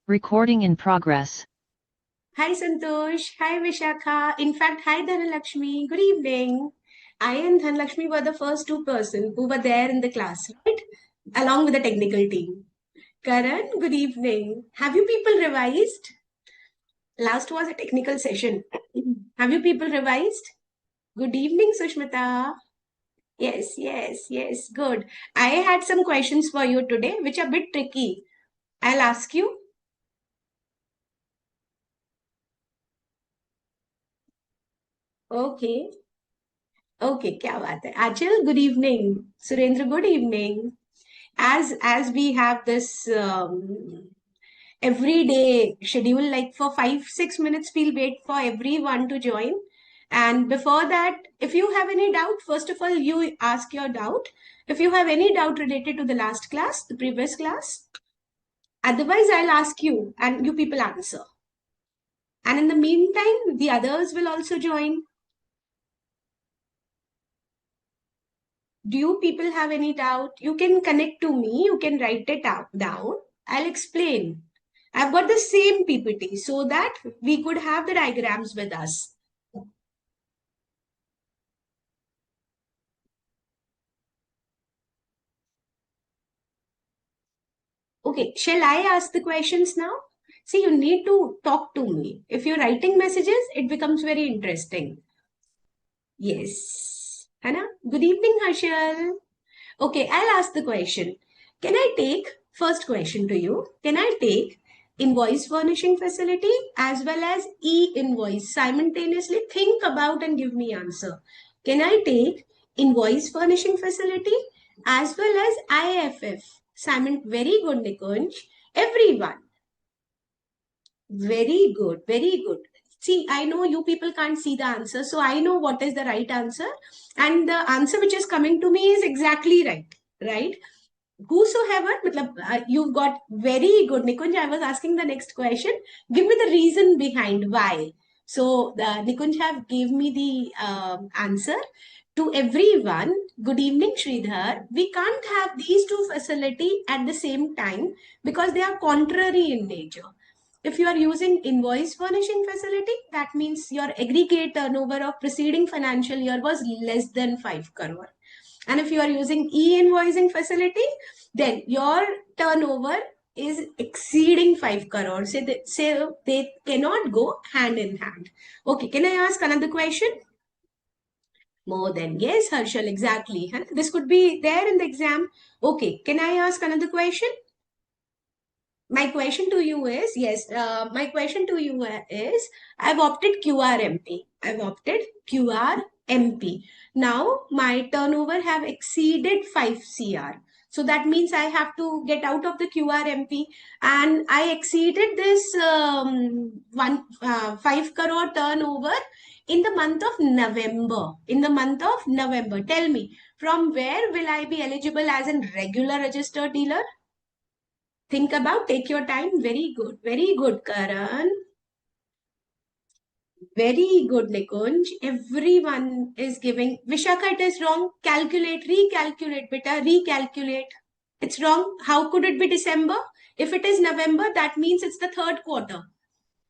Recording in progress. Hi Santosh, hi Vishakha. In fact, hi Dhanalakshmi. Good evening. I and Dhanalakshmi were the first two persons who were there in the class, right? Along with the technical team. Karan, good evening. Have you people revised? Last was a technical session. Have you people revised? Good evening, Sushmita. Yes, good. I had some questions for you today, which are a bit tricky. I'll ask you. Okay. Okay, क्या बात है. Achal, good evening. Surendra, good evening. As we have this everyday schedule, like for 5-6 minutes we'll wait for everyone to join, and before that, if you have any doubt, first of all you ask your doubt. If you have any doubt related to the last class, the previous class, otherwise I'll ask you and you people answer, and in the meantime the others will also join. Do you people have any doubt? You can connect to me, you can write it out down. I'll explain. I've got the same PPT so that we could have the diagrams with us. Okay, shall I ask the questions now? See, you need to talk to me. If you're writing messages, it becomes very interesting. Yes. Hannah, good evening, Harshal. Okay, I'll ask the question. Can I take, first question to you, can I take invoice furnishing facility as well as e-invoice simultaneously? Think about and give me answer. Can I take invoice furnishing facility as well as IFF? Simon, very good, Nikunj. Everyone, very good, very good. See, I know you people can't see the answer, so I know what is the right answer, and the answer which is coming to me is exactly right, right? Whosoever, you've got very good, Nikunj. I was asking the next question. Give me the reason behind why. So the Nikunj have gave me the answer to everyone. Good evening, Sridhar. We can't have these two facility at the same time because they are contrary in nature. If you are using invoice furnishing facility, that means your aggregate turnover of preceding financial year was less than 5 crore. And if you are using e-invoicing facility, then your turnover is exceeding 5 crore. Say they cannot go hand in hand. Okay, can I ask another question? More than, yes, Harshal, exactly. This could be there in the exam. Okay, can I ask another question? My question to you is, yes, my question to you is, I've opted QRMP. I've opted QRMP. Now my turnover have exceeded 5 CR. So that means I have to get out of the QRMP, and I exceeded this 5 crore turnover in the month of November. In the month of November, tell me, from where will I be eligible as a regular registered dealer? Think about, take your time. Very good, Karan. Very good, Nikunj. Everyone is giving. Vishakha, it is wrong. Calculate, recalculate, beta, recalculate. It's wrong. How could it be December? If it is November, that means it's the third quarter.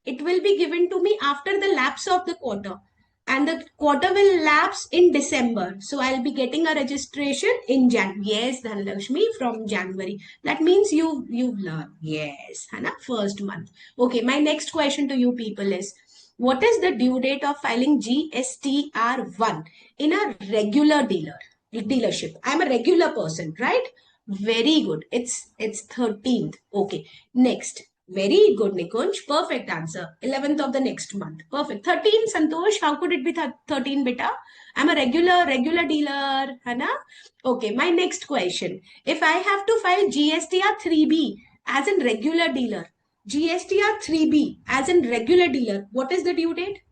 It will be given to me after the lapse of the quarter, and the quarter will lapse in December. So I'll be getting a registration in Jan. Yes, Dhanalakshmi, from January. That means you've learned. Yes, Hannah, first month. Okay, my next question to you people is, what is the due date of filing GSTR1 in a regular dealership? I'm a regular person, right? Very good. It's 13th. Okay. Next. Very good, Nikunj. Perfect answer. 11th of the next month. Perfect. 13, Santosh. How could it be 13, beta? I'm a regular dealer. Hana? Okay, my next question. If I have to file GSTR 3B as in regular dealer, GSTR 3B as in regular dealer, what is the due date?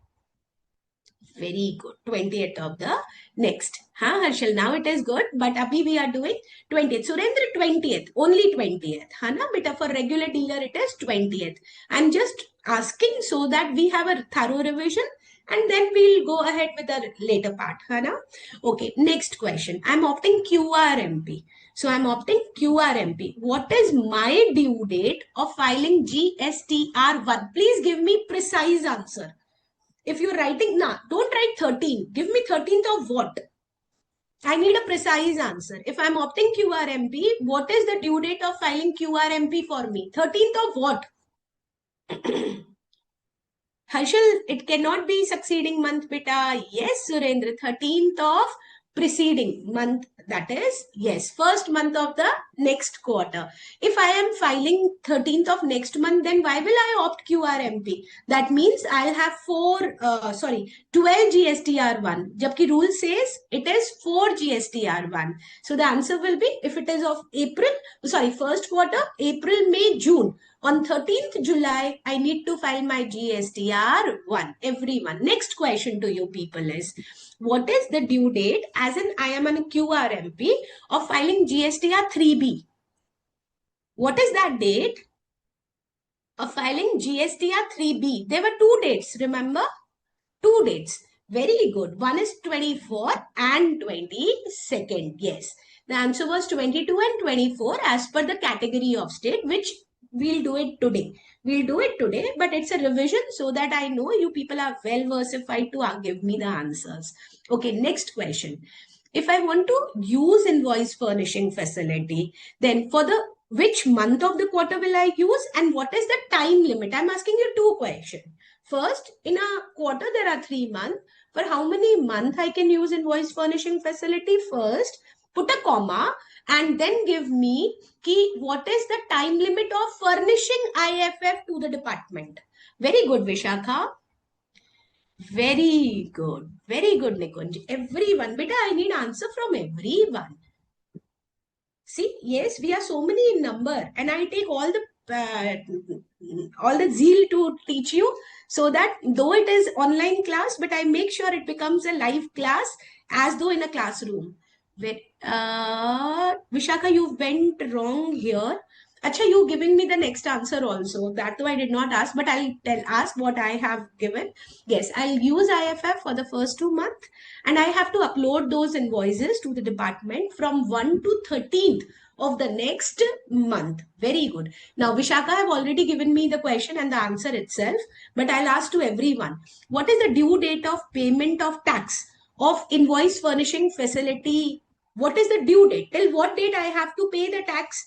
Very good. 20th of the next. Harshal, now it is good. But abhi we are doing 20th. Surendra, 20th. Only 20th. Na? Beta, for regular dealer, it is 20th. I'm just asking so that we have a thorough revision and then we'll go ahead with the later part, है ना? Okay, next question. I'm opting QRMP. So I'm opting QRMP. What is my due date of filing GSTR1? Please give me precise answer. If you're writing, don't write 13. Give me 13th of what? I need a precise answer. If I'm opting QRMP, what is the due date of filing QRMP for me? 13th of what? Harshal, it cannot be succeeding month, beta. Yes, Surendra, 13th of preceding month. That is, yes, first month of the next quarter. If I am filing 13th of next month, then why will I opt QRMP? That means I'll have 12 GSTR1. Jabki rule says it is 4 GSTR1. So the answer will be, if it is of first quarter, April, May, June. On 13th July, I need to file my GSTR1. Everyone. Next question to you people is, what is the due date, as in I am on a QRMP, of filing GSTR3B? What is that date of filing GSTR3B? There were two dates, remember? Two dates. Very good. One is 24 and 22nd. Yes. The answer was 22 and 24 as per the category of state, which we'll do it today. We'll do it today, but it's a revision so that I know you people are well versified to give me the answers. Okay, next question. If I want to use invoice furnishing facility, then for the which month of the quarter will I use, and what is the time limit? I'm asking you two questions. First, in a quarter, there are 3 months. For how many months I can use invoice furnishing facility? First, put a comma and then give me what is the time limit of furnishing IFF to the department. Very good, Vishakha. Very good. Very good, Nikunj. Everyone. Beta, I need answer from everyone. See, yes, we are so many in number, and I take all the zeal to teach you, so that though it is online class, but I make sure it becomes a live class as though in a classroom. Vishaka, you went wrong here. Acha, you giving me the next answer also. That though I did not ask, but I'll ask what I have given. Yes, I'll use IFF for the first 2 months, and I have to upload those invoices to the department from 1 to 13th of the next month. Very good. Now, Vishaka have already given me the question and the answer itself, but I'll ask to everyone. What is the due date of payment of tax of invoice furnishing facility? What is the due date? Till what date I have to pay the tax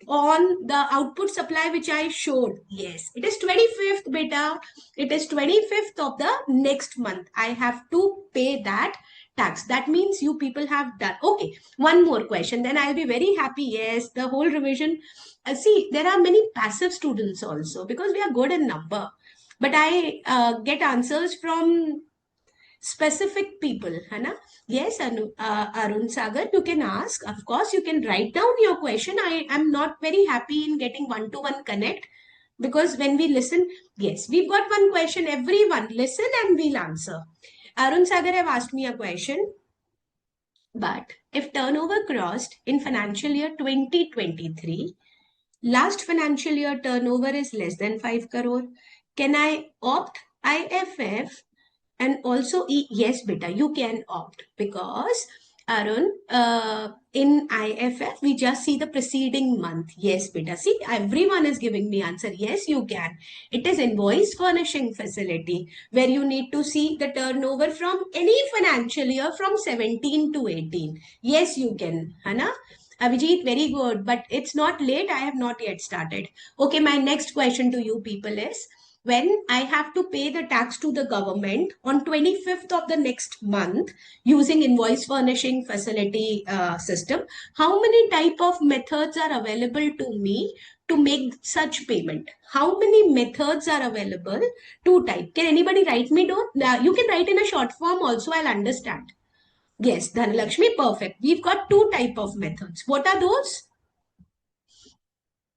on the output supply which I showed? Yes, it is 25th, beta. It is 25th of the next month. I have to pay that tax. That means you people have done. Okay, one more question, then I'll be very happy. Yes, the whole revision. See, there are many passive students also, because we are good in number. But I get answers from specific people, है ना? Yes, Arun Sagar, you can ask. Of course, you can write down your question. I am not very happy in getting one-to-one connect, because when we listen, yes, we've got one question. Everyone listen and we'll answer. Arun Sagar have asked me a question. But if turnover crossed in financial year 2023, last financial year turnover is less than 5 crore, can I opt IFF? And also, yes, beta, you can opt, because Arun, in IFF, we just see the preceding month. Yes, beta. See, everyone is giving me answer. Yes, you can. It is invoice furnishing facility where you need to see the turnover from any financial year from 17 to 18. Yes, you can. Hana? Abhijit, very good. But it's not late. I have not yet started. Okay, my next question to you people is, when I have to pay the tax to the government on 25th of the next month using invoice furnishing facility system, how many type of methods are available to me to make such payment? How many methods are available to type? Can anybody write me down? You can write in a short form also, I'll understand. Yes, Dhanalakshmi, perfect. We've got two type of methods. What are those?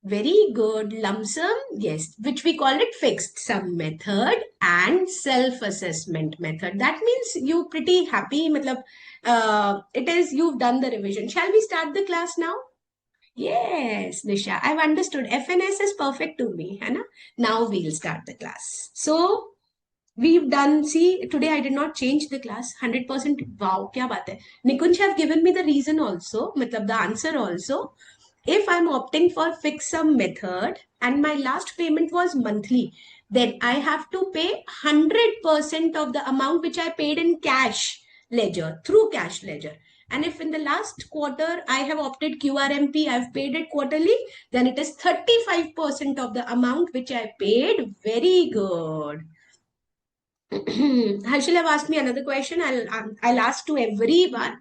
Very good. Lump sum, yes, which we call it fixed sum method and self-assessment method. That means you pretty happy. It is, you've done the revision. Shall we start the class now? Yes, Nisha, I've understood. FNS is perfect to me. Hai na? Now we'll start the class. So, we've done, see, today I did not change the class, 100%. Wow, kya baat hai. Nikunj have given me the reason also, matlab the answer also. If I'm opting for fixed sum method and my last payment was monthly, then I have to pay 100% of the amount which I paid in cash ledger, through cash ledger. And if in the last quarter I have opted QRMP, I've paid it quarterly, then it is 35% of the amount which I paid. Very good. Harshil have asked me another question. I'll ask to everyone.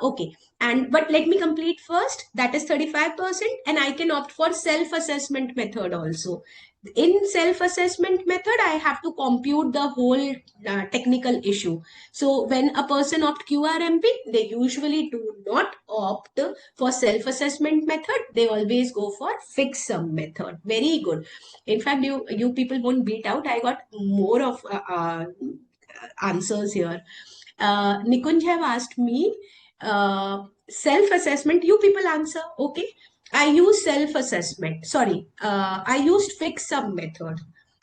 Okay, and but let me complete first. That is 35%, and I can opt for self-assessment method also. In self-assessment method, I have to compute the whole technical issue. So when a person opt QRMP, they usually do not opt for self-assessment method. They always go for fixed sum method. Very good. In fact, you people won't beat out. I got more of answers here. Nikunj have asked me self-assessment. You people answer. Okay. I use self-assessment. Sorry, I used fixed sum method.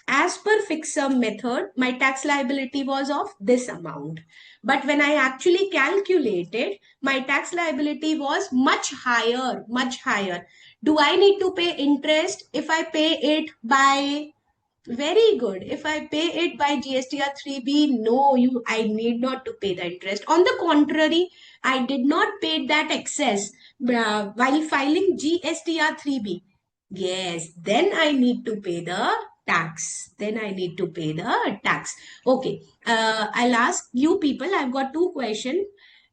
As per fixed sum method, my tax liability was of this amount. But when I actually calculated, my tax liability was much higher, much higher. Do I need to pay interest if I pay it by, very good. If I pay it by GSTR 3B, no, I need not to pay the interest. On the contrary, I did not pay that excess while filing GSTR 3B. Yes, then I need to pay the tax. Then I need to pay the tax. Okay, I'll ask you people. I've got two questions.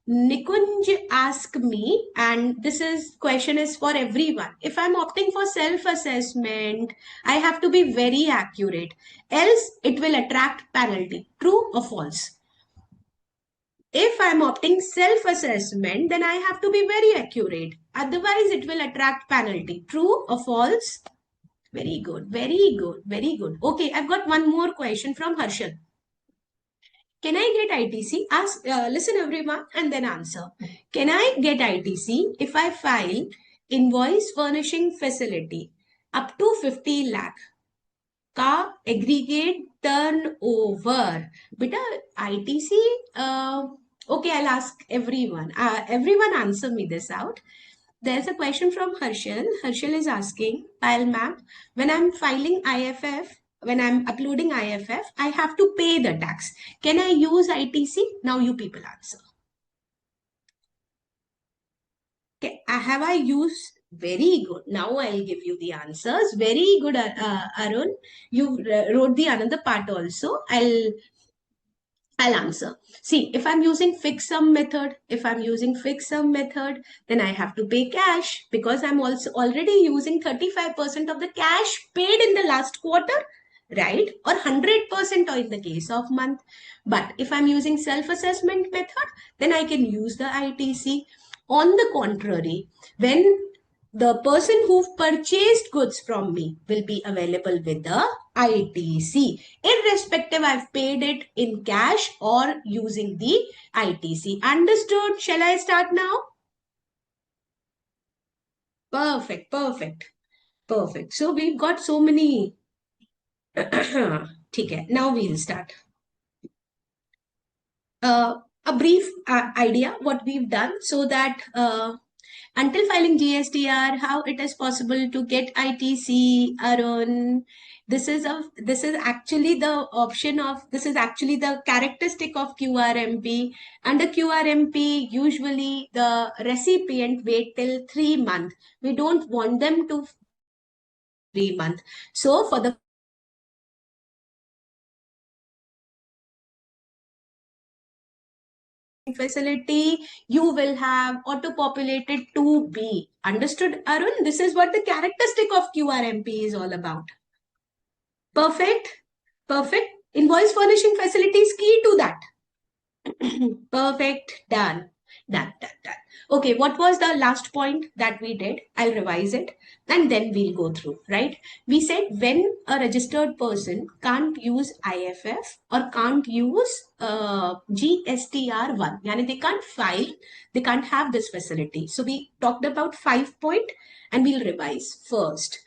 Nikunj asked me, and this is question is for everyone. If I'm opting for self-assessment, I have to be very accurate. Else, it will attract penalty. True or false? If I'm opting self-assessment, then I have to be very accurate. Otherwise, it will attract penalty. True or false? Very good, very good, very good. Okay, I've got one more question from Harshal. Can I get ITC? Ask, listen everyone and then answer. Can I get ITC if I file invoice furnishing facility up to 50 lakh का aggregate turnover? Beta ITC, okay, I'll ask everyone. Everyone answer me this out. There's a question from Harshal. Harshal is asking, Pile map, when I'm filing IFF, when I'm uploading IFF, I have to pay the tax. Can I use ITC? Now you people answer. Okay, have I used? Very good. Now I'll give you the answers. Very good, Arun. You wrote the another part also. I'll answer. See, if I'm using fixed sum method, then I have to pay cash because I'm also already using 35% of the cash paid in the last quarter, right? Or 100% or in the case of month. But if I'm using self-assessment method, then I can use the ITC. On the contrary, when the person who purchased goods from me will be available with the ITC, irrespective I've paid it in cash or using the ITC. Understood? Shall I start now? Perfect, perfect, perfect. So we've got so many. Okay, now we'll start. A brief idea what we've done so that until filing GSTR, how it is possible to get ITC, Arun. This is actually the option of, this is actually the characteristic of QRMP. Under QRMP, usually the recipient wait till 3 months. We don't want them to 3 months. So for the facility, you will have auto-populated 2B. Understood, Arun? This is what the characteristic of QRMP is all about. Perfect. Perfect. Invoice furnishing facility is key to that. Perfect. Done. Done. Okay, what was the last point that we did? I'll revise it and then we'll go through, right? We said when a registered person can't use IFF or can't use GSTR1, yani they can't file, they can't have this facility. So we talked about 5 points and we'll revise first.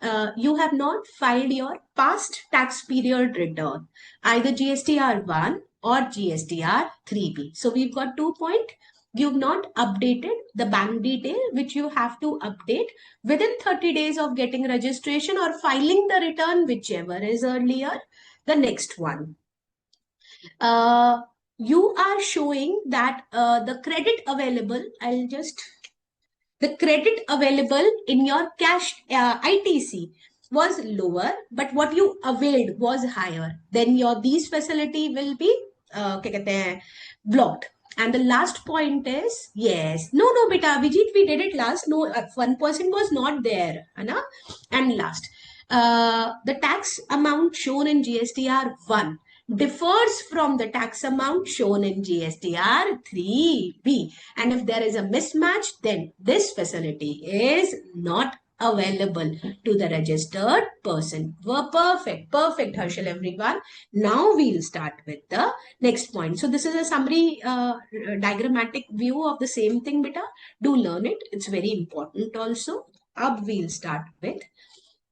You have not filed your past tax period return, either GSTR1 or GSTR3B. So we've got 2 points. You've not updated the bank detail, which you have to update within 30 days of getting registration or filing the return, whichever is earlier. The next one. You are showing that the credit available, the credit available in your cash ITC was lower, but what you availed was higher. Then your these facility will be क्या कहते हैं, blocked. And the last point is, yes, no, beta, Vijit, we did it last. No, 1% was not there, है ना? And last, the tax amount shown in GSTR 1 differs from the tax amount shown in GSTR 3B. And if there is a mismatch, then this facility is not available to the registered person. Perfect, Harshal, everyone. Now we'll start with the next point. So this is a summary diagrammatic view of the same thing, beta. Do learn it. It's very important also. Up we'll start with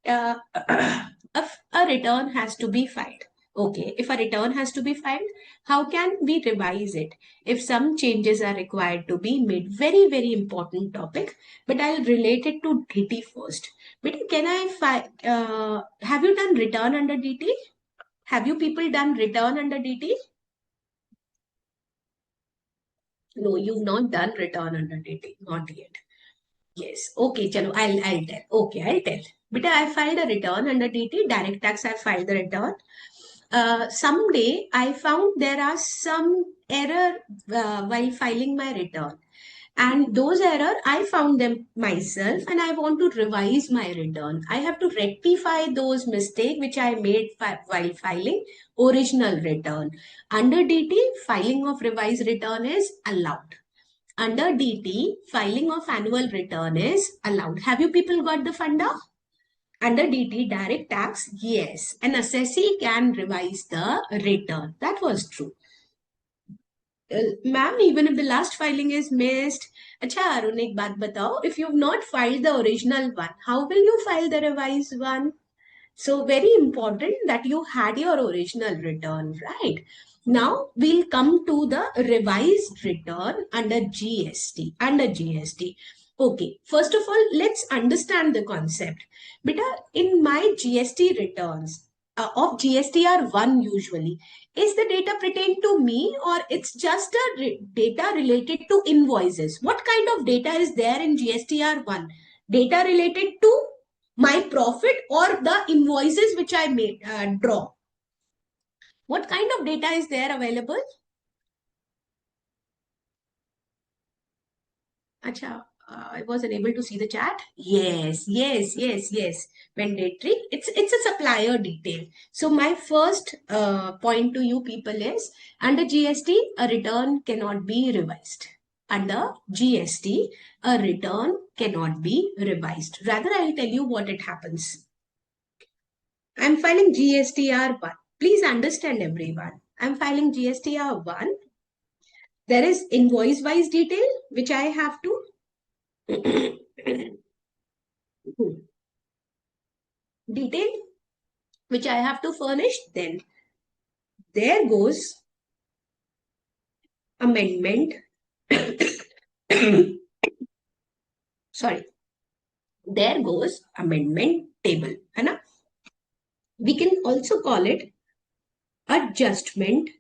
if a return has to be filed. Okay, if a return has to be filed, how can we revise it? If some changes are required to be made, very, very important topic, but I'll relate it to DT first. But can I have you done return under DT? Have you people done return under DT? No, you've not done return under DT, not yet. Yes. Okay, chalo, I'll tell. Okay, I'll tell. But I filed a return under DT, direct tax, I filed the return. Someday I found there are some error while filing my return. And those error, I found them myself and I want to revise my return. I have to rectify those mistakes which I made while filing original return. Under DT, filing of revised return is allowed. Under DT, filing of annual return is allowed. Have you people got the funda? Under DT, direct tax, yes. An assessee can revise the return. That was true. Ma'am, even if the last filing is missed, acha Arun, ek baat batao, if you've not filed the original one, how will you file the revised one? So very important that you had your original return, right? Now we'll come to the revised return under GST. Okay, first of all, let's understand the concept. Beta, in my GST returns of GSTR1 usually, is the data pertain to me or it's just a data related to invoices? What kind of data is there in GSTR1? Data related to my profit or the invoices which I made draw? What kind of data is there available? Acha, I was unable to see the chat. Yes. Mandatory. It's a supplier detail. So my first point to you people is under GST, a return cannot be revised. Under GST, a return cannot be revised. Rather, I'll tell you what it happens. I'm filing GSTR1. Please understand everyone. I'm filing GSTR1. There is invoice-wise detail, which I have to detail, which I have to furnish. Then there goes amendment. Sorry. There goes amendment table. Hai? We can also call it adjustment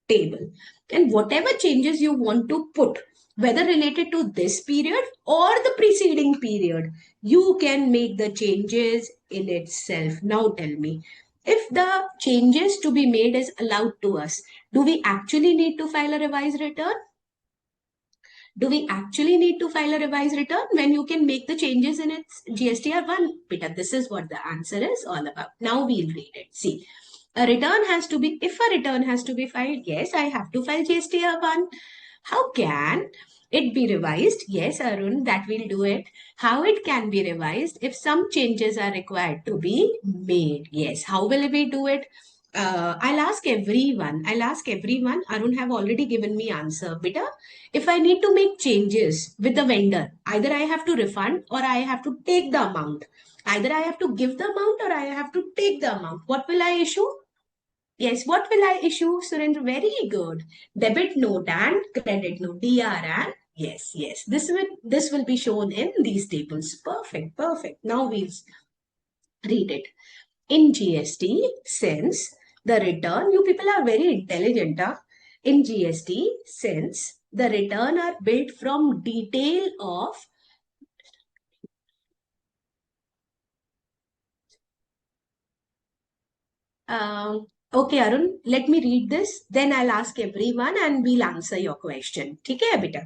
table. And whatever changes you want to put, whether related to this period or the preceding period, you can make the changes in itself. Now tell me, if the changes to be made is allowed to us, do we actually need to file a revised return? Do we actually need to file a revised return when you can make the changes in its GSTR1? Beta, this is what the answer is all about. Now we'll read it. See, a return has to be, if a return has to be filed, yes, I have to file GSTR1. How can it be revised? Yes, Arun, that will do it. How it can be revised? If some changes are required to be made. Yes, how will we do it? I'll ask everyone. Arun have already given me answer. Beta, if I need to make changes with the vendor, either I have to refund or I have to take the amount. Either I have to give the amount or I have to take the amount. What will I issue? Yes, what will I issue, Surendra? Very good. Debit note and credit note, DR and yes. This will be shown in these tables. Perfect. Now we'll read it. In GST, since the return, you people are very intelligent, huh? In GST, since the return are built from detail of okay, Arun, let me read this. Then I'll ask everyone and we'll answer your question. ठीक है बेटा?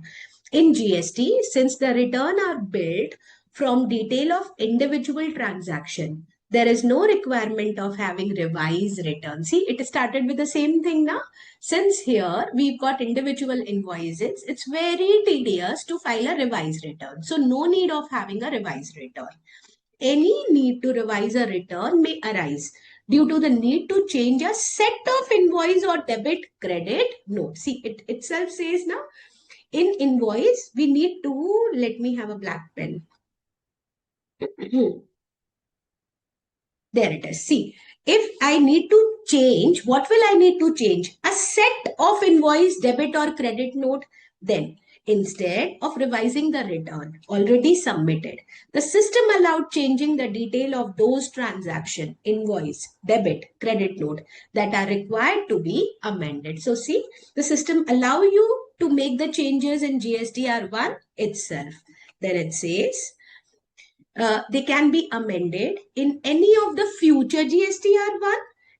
In GST, since the return are built from detail of individual transaction, there is no requirement of having revised return. See, it started with the same thing now. Since here we've got individual invoices, it's very tedious to file a revised return. So no need of having a revised return. Any need to revise a return may arise due to the need to change a set of invoice or debit credit note. See, it itself says now, in invoice, we need to, let me have a black pen. There it is. See, if I need to change, what will I need to change? A set of invoice, debit or credit note. Then, instead of revising the return already submitted, the system allowed changing the detail of those transaction, invoice, debit, credit note that are required to be amended. So see, the system allow you to make the changes in GSTR1 itself. Then it says, they can be amended in any of the future GSTR1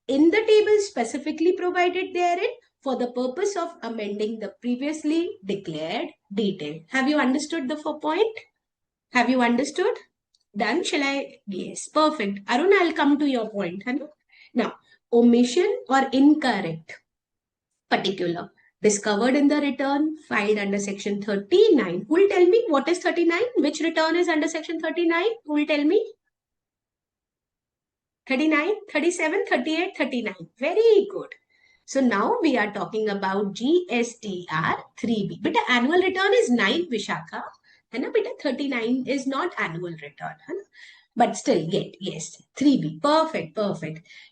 in the table specifically provided therein for the purpose of amending the previously declared detail. Have you understood the point? Have you understood? Done? Shall I? Yes, perfect. Arun, I'll come to your point. Now, omission or incorrect particular discovered in the return filed under section 39. Who will tell me what is 39? Which return is under section 39? Who will tell me? 39, 37, 38, 39. Very good. So now we are talking about GSTR 3B. But the annual return is 9, Vishakha. And beta 39 is not annual return. But still get, yes, 3B. Perfect.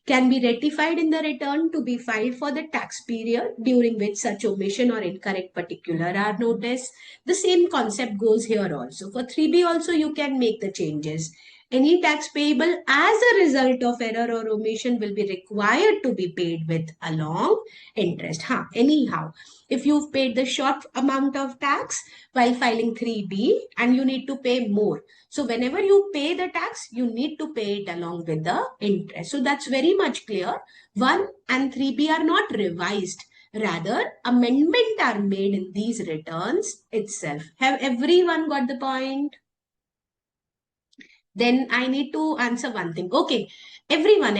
Can be rectified in the return to be filed for the tax period during which such omission or incorrect particular are noticed. The same concept goes here also. For 3B also you can make the changes. Any tax payable as a result of error or omission will be required to be paid with along interest. Anyhow, if you've paid the short amount of tax while filing 3B and you need to pay more. So whenever you pay the tax, you need to pay it along with the interest. So that's very much clear. 1 and 3B are not revised. Rather, amendment are made in these returns itself. Have everyone got the point? Then I need to answer one thing. Okay, everyone.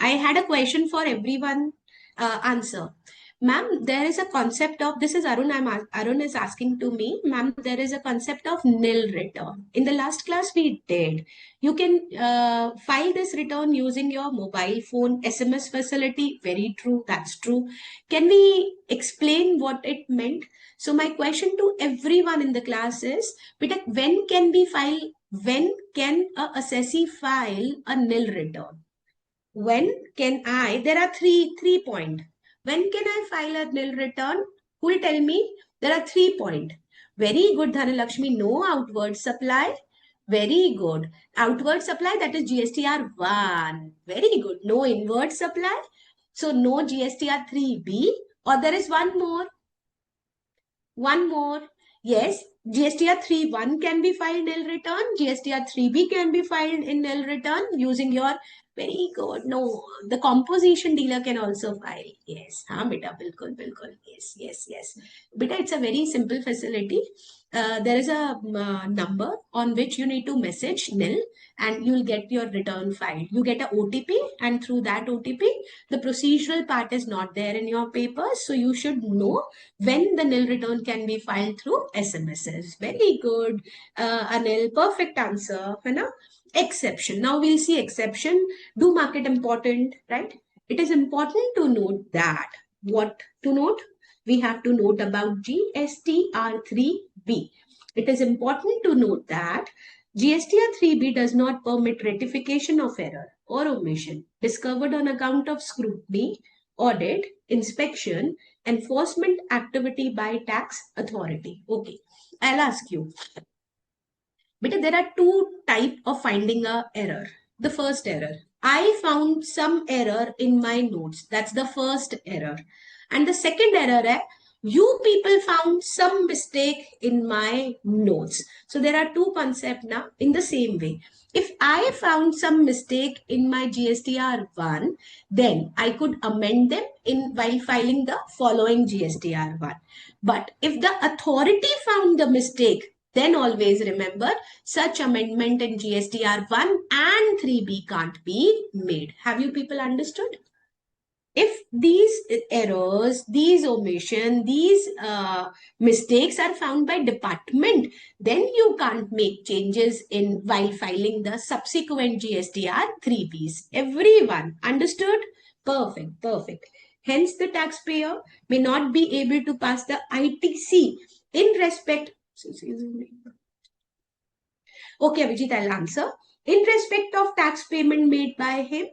I had a question for everyone. Answer. Ma'am, there is a concept of, this is Arun, Arun is asking to me, ma'am, there is a concept of nil return. In the last class we did. You can file this return using your mobile phone SMS facility. Very true, that's true. Can we explain what it meant? So my question to everyone in the class is, when can a assessee file a nil return? When can I, there are three points. When can I file a nil return? Who will tell me? There are 3 points. Very good, Dhanalakshmi. No outward supply. Very good. Outward supply, that is GSTR 1. Very good. No inward supply. So no GSTR 3B. Or there is one more. Yes, GSTR 3.1 can be filed nil return. GSTR 3B can be filed in nil return using your, very good. No, the composition dealer can also file. Yes, beta, bilkul. Yes. Beta, it's a very simple facility. There is a number on which you need to message nil and you'll get your return filed. You get a OTP and through that OTP, the procedural part is not there in your papers. So you should know when the nil return can be filed through SMSs. Very good, Anil. Perfect answer. Exception. Now we'll see exception. Do mark it important, right? It is important to note that. What to note? We have to note about GSTR3B. It is important to note that GSTR 3B does not permit rectification of error or omission discovered on account of scrutiny, audit, inspection, enforcement activity by tax authority. Okay, I'll ask you. But there are two types of finding a error. The first error, I found some error in my notes. That's the first error. And the second error, you people found some mistake in my notes. So there are two concepts now in the same way. If I found some mistake in my GSTR1, then I could amend them in while filing the following GSTR1. But if the authority found the mistake, then always remember such amendment in GSTR 1 and 3B can't be made. Have you people understood? If these errors, these omission, these mistakes are found by department, then you can't make changes in while filing the subsequent GSTR 3Bs. Everyone understood? Perfect, perfect. Hence, the taxpayer may not be able to pass the ITC in respect. Okay, Abhijit, I'll answer. In respect of tax payment made by him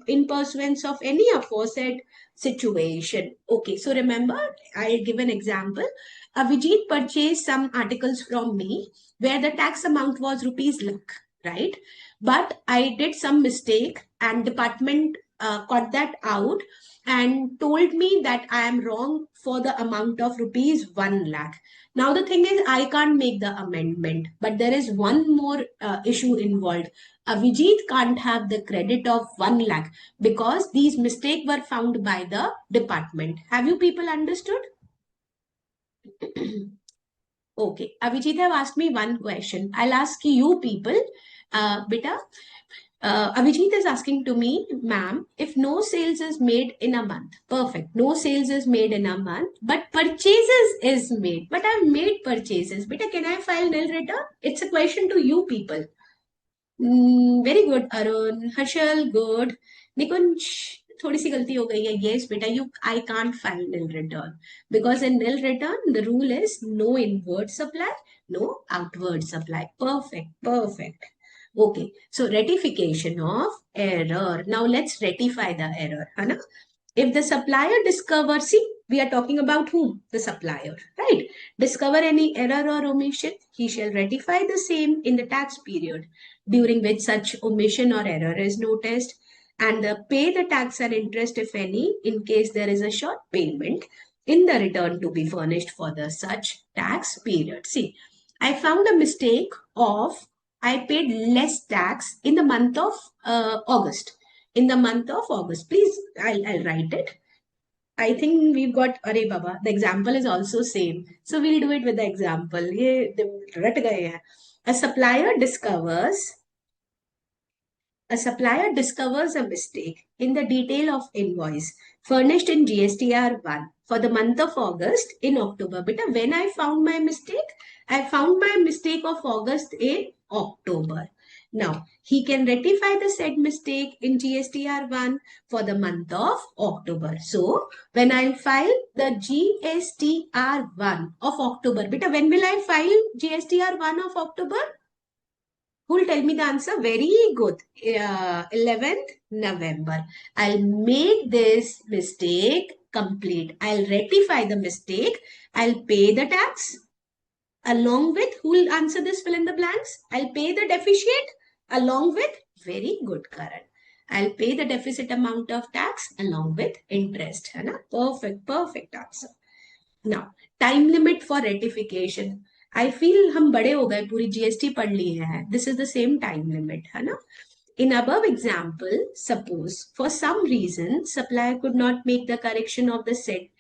in pursuance of any aforesaid situation. Okay, so remember, I'll give an example. Abhijit purchased some articles from me where the tax amount was rupees lakh, right? But I did some mistake and department got that out and told me that I am wrong for the amount of rupees 1 lakh. Now the thing is, I can't make the amendment, but there is one more issue involved. Avijit can't have the credit of 1 lakh because these mistakes were found by the department. Have you people understood? Okay, Avijit have asked me one question. I'll ask you people, beta. Avijit is asking to me, ma'am, if no sales is made in a month, perfect. No sales is made in a month, but purchases is made. But I've made purchases. Beta, can I file nil return? It's a question to you people. Very good, Arun. Harshal, good. Nikunj, थोड़ी सी गलती हो गई है. Yes, beta, I can't file nil return because in nil return the rule is no inward supply, no outward supply. Perfect, perfect. Okay, so rectification of error. Now let's rectify the error. Hana? If the supplier discovers, see, we are talking about whom? The supplier, right? Discover any error or omission, he shall rectify the same in the tax period during which such omission or error is noticed and pay the tax and interest, if any, in case there is a short payment in the return to be furnished for the such tax period. See, I found a mistake of I paid less tax in the month of August. In the month of August, please, I'll write it. I think we've got Arey Baba. The example is also same. So we'll do it with the example. A supplier discovers a mistake in the detail of invoice furnished in GSTR 1 for the month of August in October. But when I found my mistake, I found my mistake of August in October. Now, he can rectify the said mistake in GSTR 1 for the month of October. So, when I'll file the GSTR 1 of October, when will I file GSTR 1 of October? Who will tell me the answer? Very good. 11th November. I'll make this mistake complete. I'll rectify the mistake. I'll pay the tax. Along with, who will answer this fill in the blanks? I'll pay the deficit along with, very good, Karan. I'll pay the deficit amount of tax along with interest. है ना? Perfect, perfect answer. Now, time limit for rectification. I feel हम बड़े हो गए पूरी GST पढ़ ली है. This is the same time limit, है ना? In above example, suppose for some reason supplier could not make the correction of the set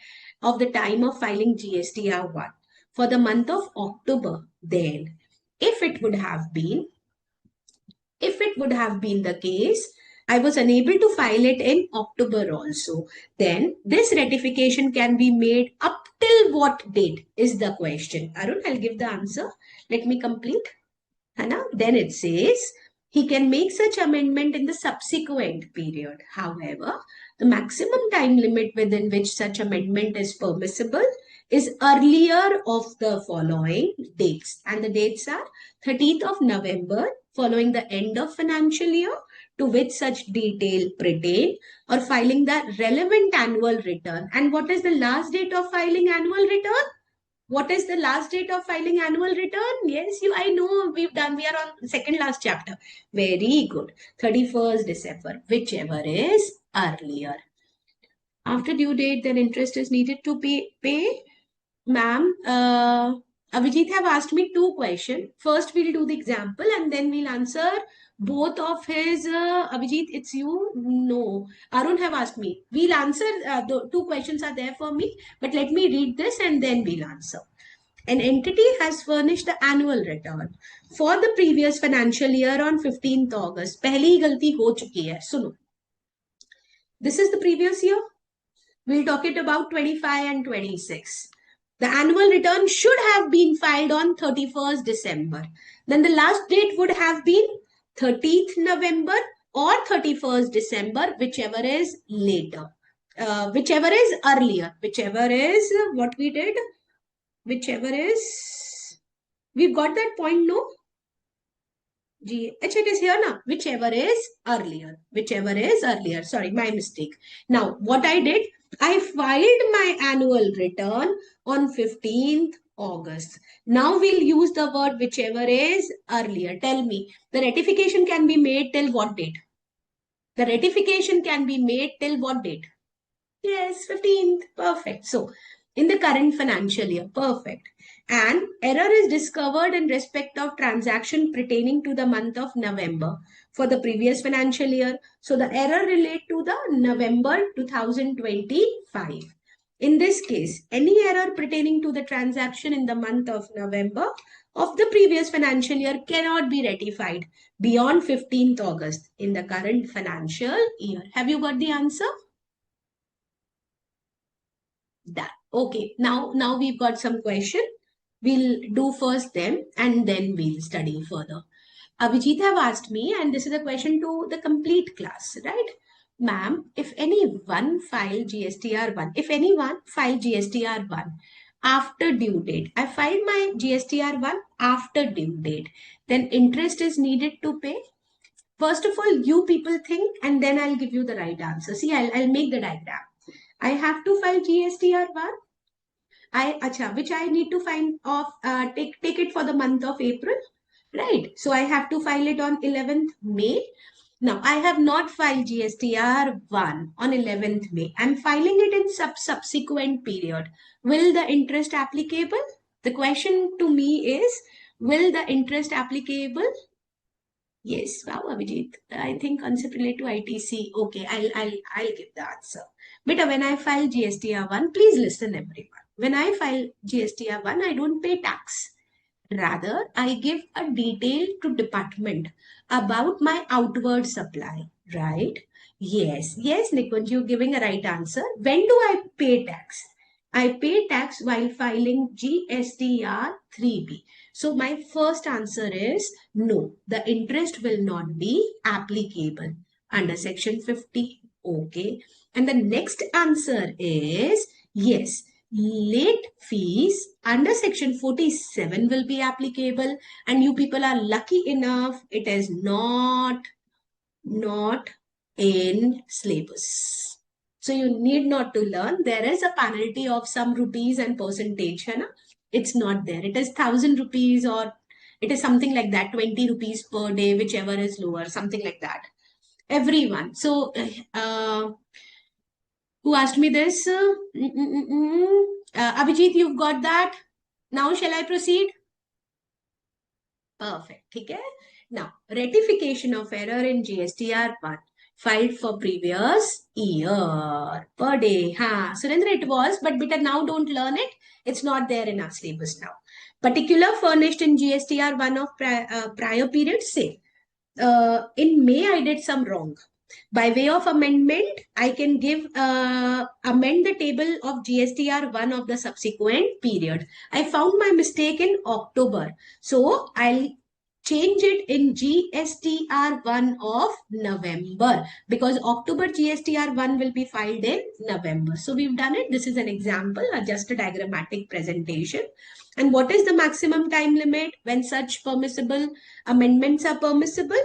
of the time of filing GSTR1 for the month of October, then if it would have been the case, I was unable to file it in October also. Then this rectification can be made up till what date is the question. Arun, I'll give the answer. Let me complete. Hana? Then it says he can make such amendment in the subsequent period. However, the maximum time limit within which such amendment is permissible is earlier of the following dates. And the dates are 30th of November following the end of financial year to which such detail pertain, or filing the relevant annual return. And what is the last date of filing annual return? What is the last date of filing annual return? Yes, I know we are on second last chapter. Very good. 31st December, whichever is earlier. After due date, then interest is needed to pay. Ma'am, Abhijit have asked me two questions. First, we'll do the example and then we'll answer both of his. Abhijit, it's you? No. Arun have asked me. We'll answer, the two questions are there for me, but let me read this and then we'll answer. An entity has furnished the annual return for the previous financial year on 15th August. पहली ही गलती हो चुकी है. सुनो. This is the previous year. We'll talk it about 25 and 26. The annual return should have been filed on 31st December. Then the last date would have been 30th November or 31st December, whichever is later. Whichever is earlier. Whichever is what we did. Whichever is... We've got that point, no? It is here now. Whichever is earlier. Whichever is earlier. Sorry, my mistake. Now, what I did, I filed my annual return on 15th August. Now we'll use the word whichever is earlier. Tell me, the rectification can be made till what date? The rectification can be made till what date? Yes, 15th. Perfect. So, in the current financial year. Perfect. And error is discovered in respect of transaction pertaining to the month of November for the previous financial year. So the error relate to the November 2025. In this case, any error pertaining to the transaction in the month of November of the previous financial year cannot be rectified beyond 15th August in the current financial year. Have you got the answer? That. Okay, now we've got some question. We'll do first them and then we'll study further. Abhijit have asked me, and this is a question to the complete class, right? Ma'am, if anyone file GSTR1, if anyone file GSTR1 after due date, I filed my GSTR1 after due date, then interest is needed to pay. First of all, you people think, and then I'll give you the right answer. See, I'll make the diagram. I have to file GSTR1. Which I need to find off, take it for the month of April, right? So I have to file it on 11th May. Now I have not filed GSTR1 on 11th May. I'm filing it in subsequent period. Will the interest applicable? The question to me is, will the interest applicable? Yes, wow, Abhijit. I think concept related to ITC. Okay, I'll give the answer. But when I file GSTR1, please listen, everyone. When I file GSTR1, I don't pay tax. Rather, I give a detail to department about my outward supply, right? Yes, Nikunj, you're giving a right answer. When do I pay tax? I pay tax while filing GSTR3B. So my first answer is no, the interest will not be applicable under section 50. Okay. And the next answer is yes, late fees under section 47 will be applicable, and you people are lucky enough it is not in syllabus. So you need not to learn. There is a penalty of some rupees and percentage. Hai na? It's not there. It is 1,000 rupees or it is something like that, 20 rupees per day, whichever is lower, something like that. Everyone. So, who asked me this? Abhijit, you've got that. Now, shall I proceed? Perfect. Okay. Now, rectification of error in GSTR1 filed for previous year per day. Surendra, it was, but now don't learn it. It's not there in our syllabus now. Particular furnished in GSTR1 of prior period, say. In May, I did some wrong. By way of amendment, I can give amend the table of GSTR1 of the subsequent period. I found my mistake in October. So I'll change it in GSTR1 of November, because October GSTR1 will be filed in November. So we've done it. This is an example, just a diagrammatic presentation. And what is the maximum time limit when such permissible amendments are permissible?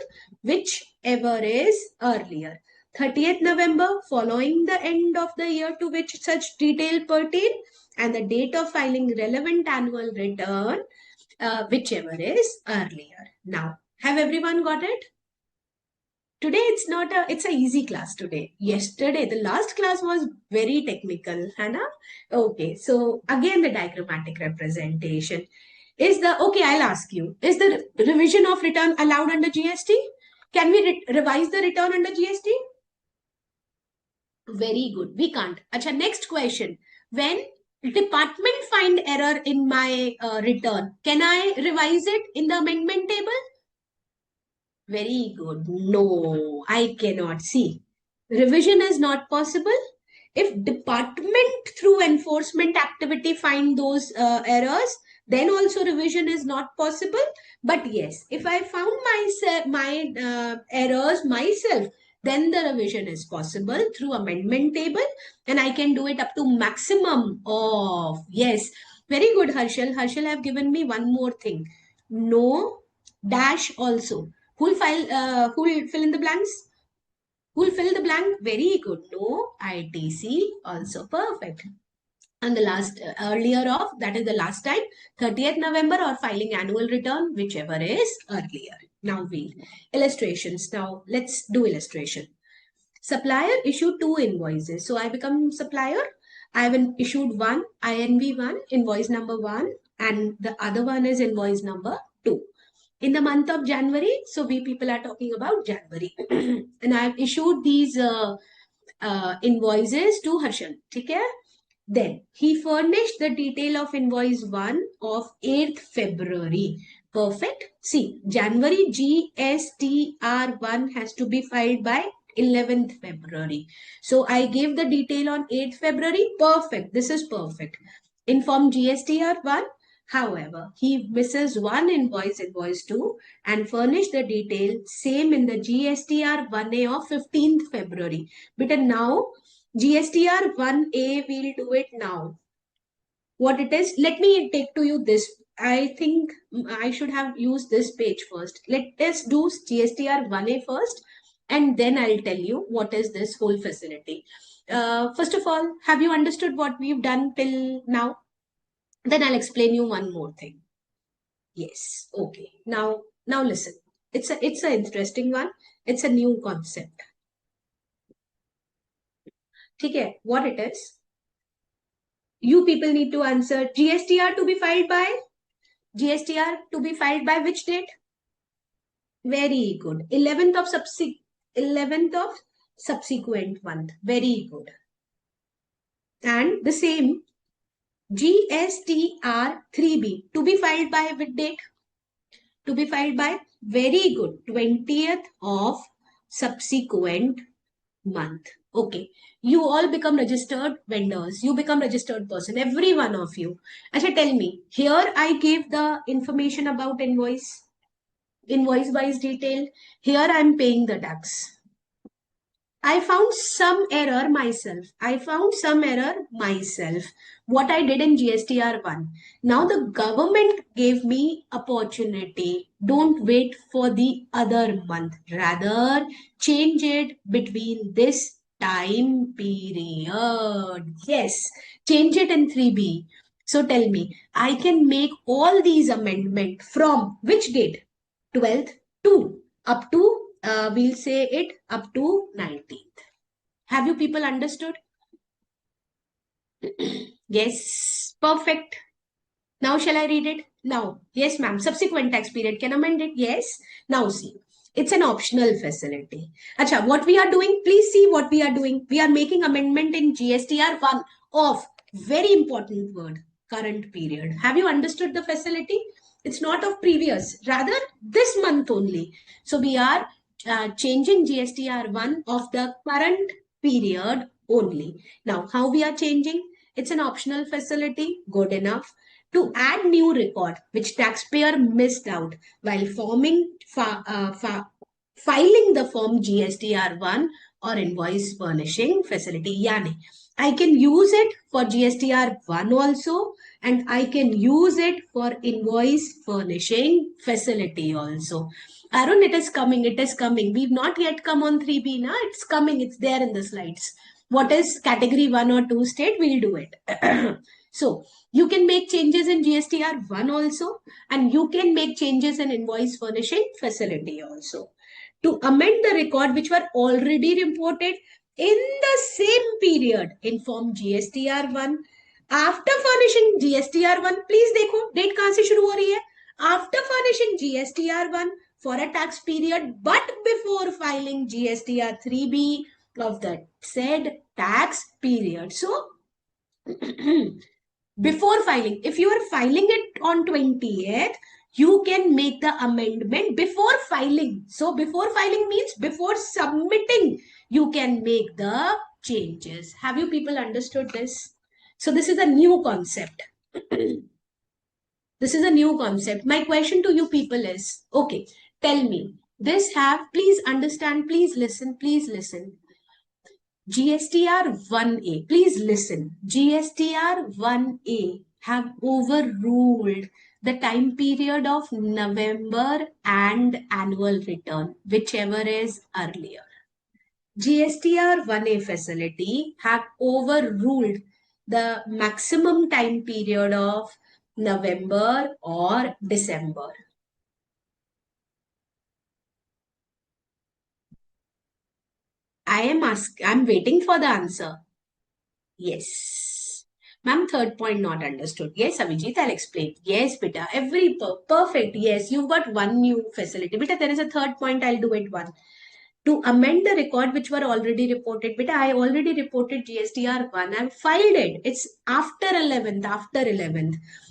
Whichever is earlier. 30th November, following the end of the year to which such detail pertain, and the date of filing relevant annual return, whichever is earlier. Now, have everyone got it? Today it's a easy class today. Yesterday, the last class was very technical, Hannah. Okay, so again the diagrammatic representation. Okay, I'll ask you, is the revision of return allowed under GST? Can we revise the return under GST? Very good. We can't. Acha, next question. When department find error in my return, can I revise it in the amendment table? Very good. No, I cannot. See, revision is not possible. If department through enforcement activity find those errors, then also revision is not possible. But yes, if I found my errors myself, then the revision is possible through amendment table, and I can do it up to maximum of, yes. Very good, Harshal. Harshal have given me one more thing. No dash also. Who will fill in the blanks? Who will fill the blank? Very good. No ITC also perfect. And the last earlier of, that is the last time, 30th November or filing annual return, whichever is earlier. Now illustrations. Now let's do illustration. Supplier issued 2 invoices. So I become supplier. I have issued one INV1, invoice number 1, and the other one is invoice number 2. In the month of January, so we people are talking about January, and I have issued these invoices to Harshal. Okay? Then he furnished the detail of invoice 1 of 8th February. Perfect. See, January GSTR1 has to be filed by 11th February. So I gave the detail on 8th February. Perfect. This is perfect. Inform GSTR1. However, he misses one invoice, invoice 2, and furnished the detail same in the GSTR1A of 15th February. But now, GSTR1A, we'll do it now. What it is, let me take to you this. I think I should have used this page first. Let us do GSTR1A first, and then I'll tell you what is this whole facility. First of all, have you understood what we've done till now? Then I'll explain you one more thing. Yes. Okay. Now listen. It's an interesting one. It's a new concept. Okay. What it is? You people need to answer. GSTR to be filed by? GSTR to be filed by which date? Very good. 11th of subsequent month. Very good. And the same GSTR3B to be filed by which date? To be filed by, very good, 20th of subsequent month. Okay. You all become registered vendors. You become registered person. Every one of you. Asha, tell me. Here I gave the information about invoice wise detail. Here I am paying the tax. I found some error myself. What I did in GSTR1. Now the government gave me opportunity. Don't wait for the other month. Rather, change it between this time period. Yes, change it in 3B. So tell me, I can make all these amendments from which date? 12th to up to we'll say it up to 19th. Have you people understood? Yes, perfect. Now shall I read it? Now, yes ma'am, subsequent tax period can amend it. Yes. Now see, it's an optional facility. Acha, what we are doing, please see what we are doing. We are making amendment in GSTR1 of, very important word, current period. Have you understood the facility? It's not of previous, rather this month only. So we are changing GSTR1 of the current period only. Now, how we are changing? It's an optional facility. Good enough. to add new record which taxpayer missed out while filing the form GSTR1 or invoice furnishing facility. Yani, I can use it for GSTR1 also, and I can use it for invoice furnishing facility also. Arun, it is coming, it is coming. We've not yet come on 3B, na? It's coming, it's there in the slides. What is category 1 or 2 state, we'll do it. So, you can make changes in GSTR1 also, and you can make changes in invoice furnishing facility also. To amend the record which were already reported in the same period in form GSTR1. After furnishing GSTR1, please देखो date कहां से शुरू हो रही है. After furnishing GSTR1 for a tax period, but before filing GSTR3B of the said tax period. So, before filing, if you are filing it on 20th, you can make the amendment before filing. So before filing means before submitting, you can make the changes. Have you people understood this? So this is a new concept. This is a new concept. My question to you people is, okay, tell me, please understand, please listen, please listen. GSTR 1A, please listen. GSTR 1A have overruled the time period of November and annual return, whichever is earlier. GSTR 1A facility have overruled the maximum time period of November or December. I'm waiting for the answer. Yes. Ma'am, third point not understood. Yes, Abhijit, I'll explain. Yes, beta. Perfect. Yes, you've got one new facility. Beta, there is a third point. I'll do it one. To amend the record which were already reported. Beta, I already reported GSTR1. I've filed it. It's after 11th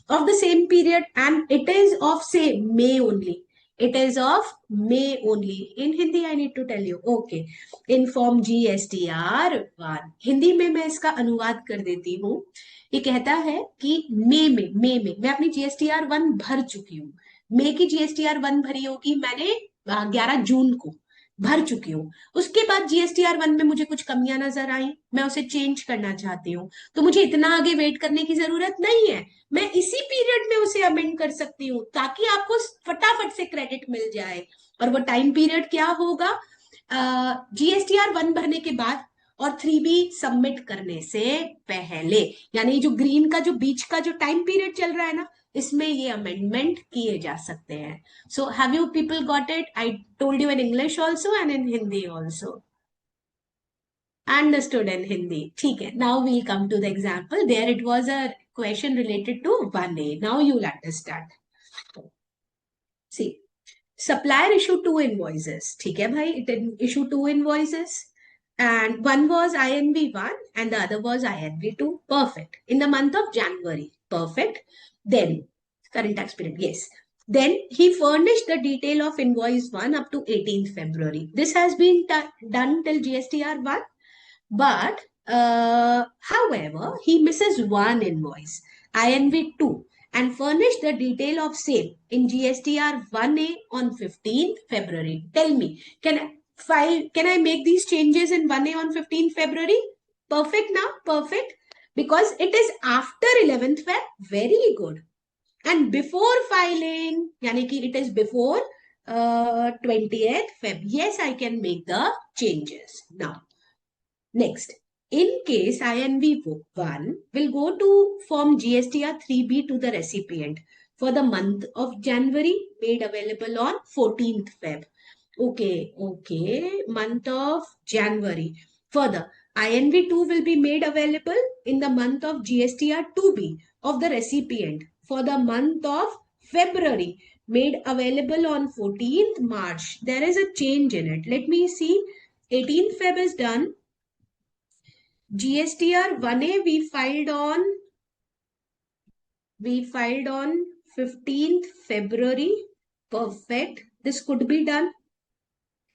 of the same period, and it is of, say, May only. It is of May only. In Hindi, I need to tell you. Okay. In form GSTR1. Hindi में मैं इसका अनुवाद कर देती हूँ. ये कहता है कि मई में मैं अपनी GSTR1 भर चुकी हूँ. मई की GSTR1 भरी होगी मैंने 11 जून को भर चुकी हूँ. उसके बाद GSTR1 में मुझे कुछ कमियां नजर आई, मैं उसे चेंज करना चाहती हूँ, तो मुझे इतना आगे वेट करने की जरूरत नहीं है. मैं इसी पीरियड में उसे अमेंड कर सकती हूँ ताकि आपको फटाफट से क्रेडिट मिल जाए. और वो टाइम पीरियड क्या होगा? GSTR1 भरने के बाद और 3B सबमिट करने से पहले, यानी जो ग्रीन का जो बीच का जो टाइम पीरियड चल रहा है ना, इसमें ये अमेंडमेंट किए जा सकते हैं. So have you people got it? I told you in English also and in Hindi also. Understood in Hindi. ठीक है. Now we'll come to the example. There it was a question related to 1A. Now you'll understand. See, supplier issued 2 invoices. ठीक है भाई, it issued 2 invoices. And one was INV1 and the other was INV2. Perfect. In the month of January. Perfect. Then, current tax period. Yes. Then he furnished the detail of invoice 1 up to 18th February. This has been done till GSTR 1. But, however, he misses one invoice, INV2, and furnished the detail of same in GSTR 1A on 15th February. Tell me, can I make these changes in 1A on 15th February? Perfect now? Perfect. Because it is after 11th Feb. Very good. And before filing, yani ki it is before 20th Feb. Yes, I can make the changes. Now, next, in case INV1 will go to form GSTR3B to the recipient for the month of January, made available on 14th Feb. Okay, month of January. Further, INV2 will be made available in the month of GSTR2B of the recipient for the month of February, made available on 14th March. There is a change in it. Let me see. 18th Feb is done. GSTR 1A we filed on 15th February. Perfect. This could be done.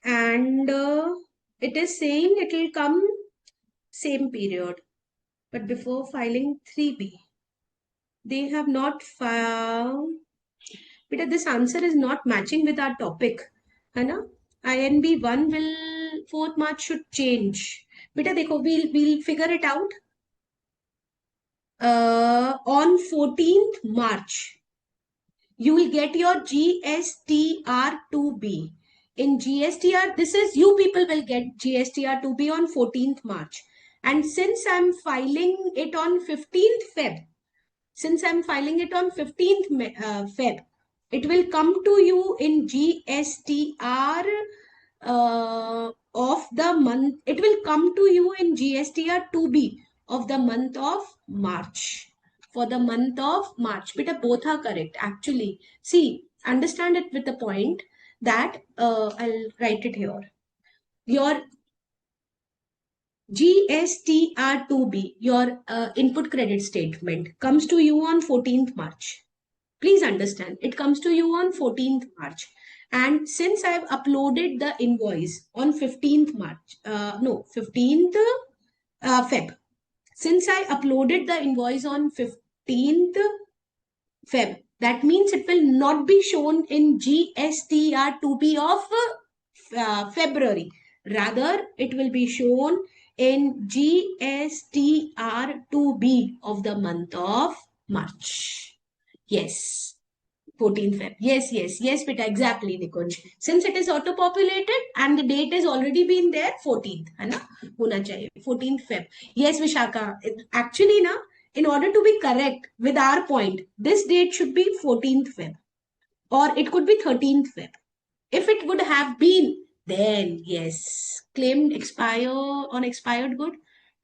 And it is saying it will come same period, but before filing 3B. they have not found. But this answer is not matching with our topic. है ना? INB 1 will 4th March should change. बेटा देखो, we'll figure it out. On 14th March, you will get your GSTR2B. In GSTR, this is you people will get GSTR2B on 14th March. And since I'm filing it on 15th Feb, Feb, it will come to you in GSTR of the month. It will come to you in GSTR2B of the month of March. For the month of March. But both are correct. Actually, see, understand it with the point that I'll write it here. Your GSTR2B, your input credit statement, comes to you on 14th March. Please understand, it comes to you on 14th March. And since I've uploaded the invoice on 15th March, 15th Feb. Since I uploaded the invoice on 15th Feb, that means it will not be shown in GSTR2B of February. Rather, it will be shown in GSTR2B of the month of March. Yes. 14th Feb. Yes, beta, exactly, Nikunj. Since it is auto-populated and the date has already been there, 14th, है ना? होना चाहिए, 14th Feb. Yes, Vishaka. Actually, na, in order to be correct with our point, this date should be 14th Feb. Or it could be 13th Feb. If it would have been, then yes. Claimed expire on expired good.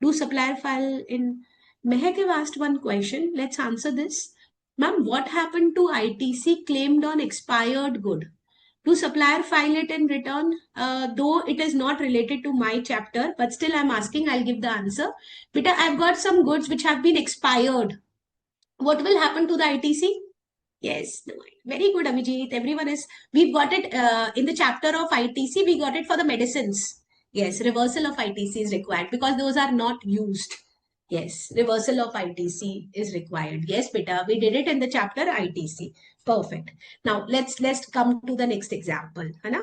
Do supplier file in... Mehak have asked one question. Let's answer this. Ma'am, what happened to ITC claimed on expired good? Do supplier file it in return? Though it is not related to my chapter, but still I'm asking, I'll give the answer. Beta, I've got some goods which have been expired. What will happen to the ITC? Yes, very good, Abhijit. Everyone is, we've got it in the chapter of ITC, we got it for the medicines. Yes, reversal of ITC is required because those are not used. Yes, reversal of ITC is required. Yes, beta, we did it in the chapter ITC. Perfect. Now, let's come to the next example. Hai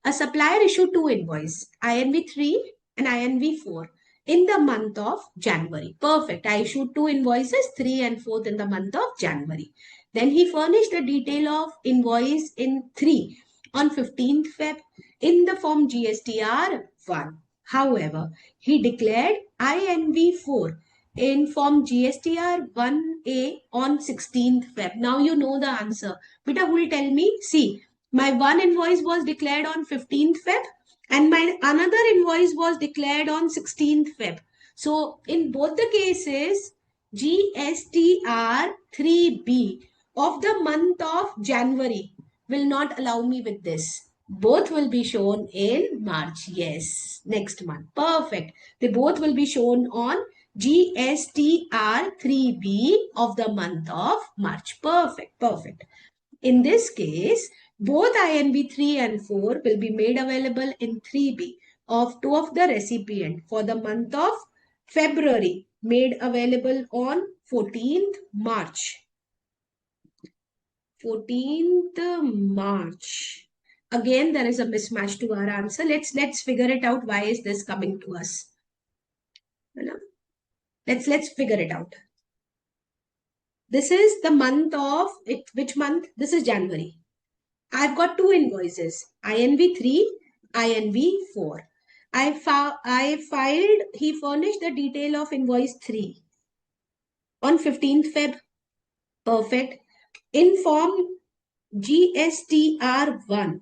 A supplier issued two invoices, INV3 and INV4, in the month of January. Perfect. I issued two invoices, 3 and 4th in the month of January. Then he furnished the detail of invoice in 3 on 15th Feb in the form GSTR1. However, he declared INV4 in form GSTR1A on 16th Feb. Now you know the answer. Beta, who will tell me? See, my one invoice was declared on 15th Feb and my another invoice was declared on 16th Feb. So in both the cases, GSTR3B of the month of January will not allow me with this. Both will be shown in March. Yes, next month. Perfect. They both will be shown on GSTR3B of the month of March. Perfect. In this case, both INV3 and 4 will be made available in 3B of two of the recipient for the month of February, made available on 14th March. 14th March. Again, there is a mismatch to our answer. Let's figure it out. Why is this coming to us? Let's figure it out. This is the month of, which month? This is January. I've got two invoices, INV3, INV4. I filed, he furnished the detail of invoice 3 on 15th Feb. Perfect. In form GSTR1.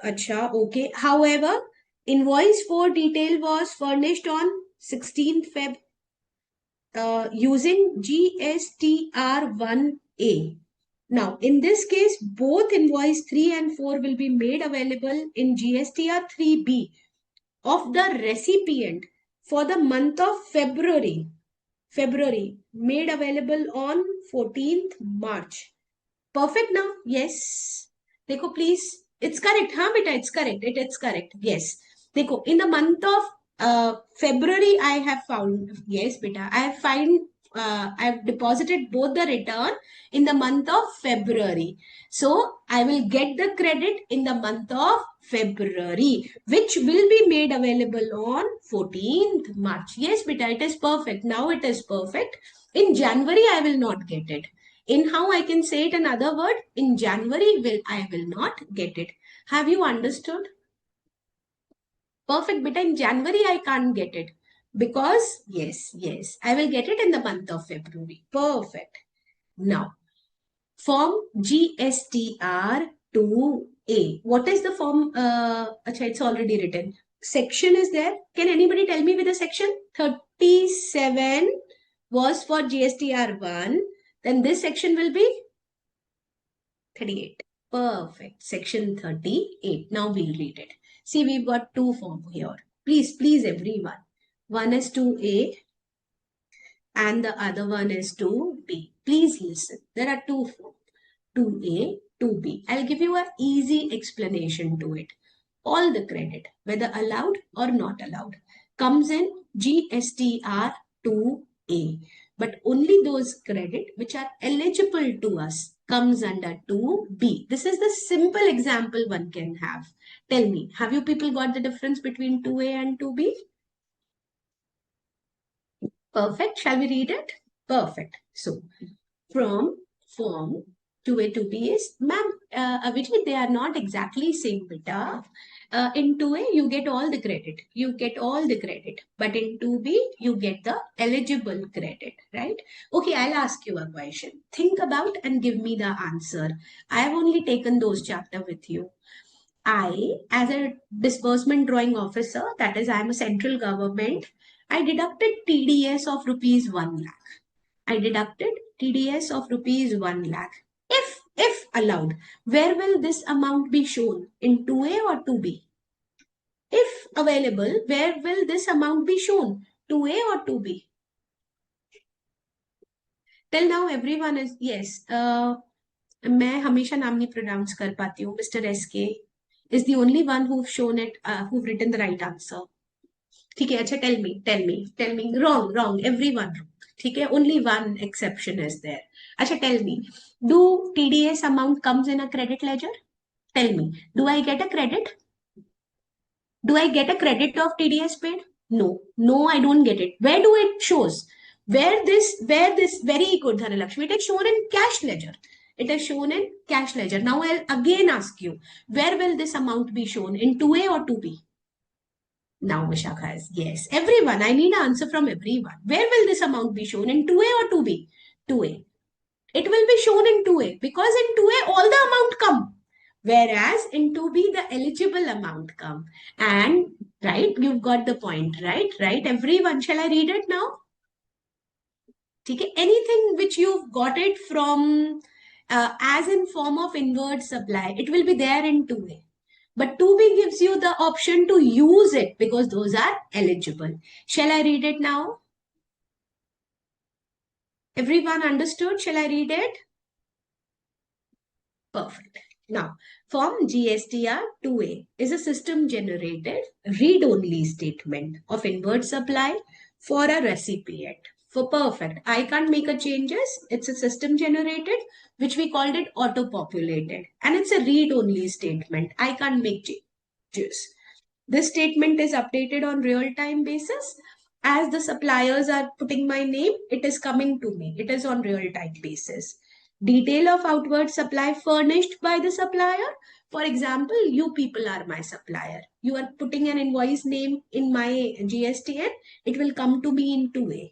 Acha, okay. However, invoice 4 detail was furnished on 16th Feb using GSTR1A. Now, in this case, both invoice 3 and 4 will be made available in GSTR3B of the recipient for the month of February. Made available on 14th March. Perfect now? Yes. Dekho, please. It's correct. Huh, beta? It's correct. It's correct. Yes. Dekho, in the month of February, I have found. Yes, beta. I have found I've deposited both the return in the month of February. So I will get the credit in the month of February, which will be made available on 14th March. Yes, beta, it is perfect. Now it is perfect. In January, I will not get it. In how I can say it another word, in January I will not get it. Have you understood? Perfect, beta. In January, I can't get it because yes, I will get it in the month of February. Perfect. Now, form GSTR 2A. What is the form? It's already written. Section is there. Can anybody tell me with the section? 37 was for GSTR 1. Then this section will be 38. Perfect. Section 38. Now we'll read it. See, we've got two forms here. Please, everyone. One is 2A and the other one is 2B. Please listen. There are two forms. 2A, 2B. I'll give you an easy explanation to it. All the credit, whether allowed or not allowed, comes in GSTR 2A. But only those credit which are eligible to us comes under 2B. This is the simple example one can have. Tell me, have you people got the difference between 2A and 2B? Perfect. Shall we read it? Perfect. So, from form 2A to B is, ma'am, Vijay, they are not exactly same beta. In 2A, you get all the credit. You get all the credit. But in 2B, you get the eligible credit, right? Okay, I'll ask you a question. Think about and give me the answer. I have only taken those chapter with you. I, as a disbursement drawing officer, that is, I am a central government, I deducted TDS of rupees 1 lakh. I deducted TDS of rupees 1 lakh. If allowed, where will this amount be shown? In 2A or 2B? If available, where will this amount be shown? 2A or 2B? Till now, everyone is, yes. मैं हमेशा नाम नहीं pronounce कर पाती हूँ. Mr. SK is the only one who've shown it, who've written the right answer. ठीक है, अच्छा, tell me. Wrong, everyone wrong. ठीक है, only one exception is there. अच्छा, tell me, do TDS amount comes in a credit ledger? Tell me, do I get a credit? Do I get a credit of TDS paid? No, I don't get it. Where do it shows? Where this, very good, Dhanalakshmi, it is shown in cash ledger. It is shown in cash ledger. Now I'll again ask you, where will this amount be shown? In 2A or 2B? Now Vishakha is, yes. Everyone, I need an answer from everyone. Where will this amount be shown? In 2A or 2B? 2A. It will be shown in 2A because in 2A all the amount come. Whereas in 2B the eligible amount come. And right, you've got the point, right? Everyone, shall I read it now? Okay. Anything which you've got it from as in form of inward supply, it will be there in 2A. But 2B gives you the option to use it because those are eligible. Shall I read it now? Everyone understood? Shall I read it? Perfect. Now, form GSTR 2A is a system-generated read-only statement of inward supply for a recipient. For perfect, I can't make a changes. It's a system-generated, which we called it auto-populated. And it's a read-only statement. I can't make changes. This statement is updated on real-time basis. As the suppliers are putting my name, it is coming to me. It is on real-time basis. Detail of outward supply furnished by the supplier. For example, you people are my supplier. You are putting an invoice name in my GSTN. It will come to me in 2A.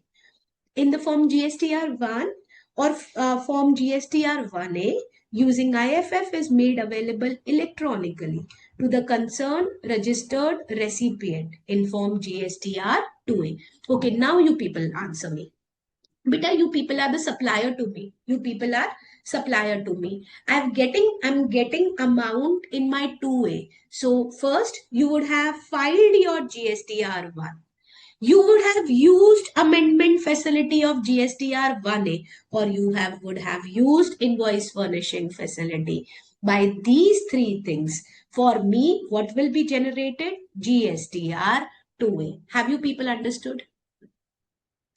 In the form GSTR1 or form GSTR1A, using IFF is made available electronically to the concerned registered recipient in form GSTR2A. Okay, now you people answer me. Beta, you people are the supplier to me. You people are supplier to me. I'm getting amount in my 2A. So first you would have filed your GSTR1. You would have used amendment facility of GSTR 1A or you would have used invoice furnishing facility. By these three things, for me, what will be generated? GSTR 2A. Have you people understood?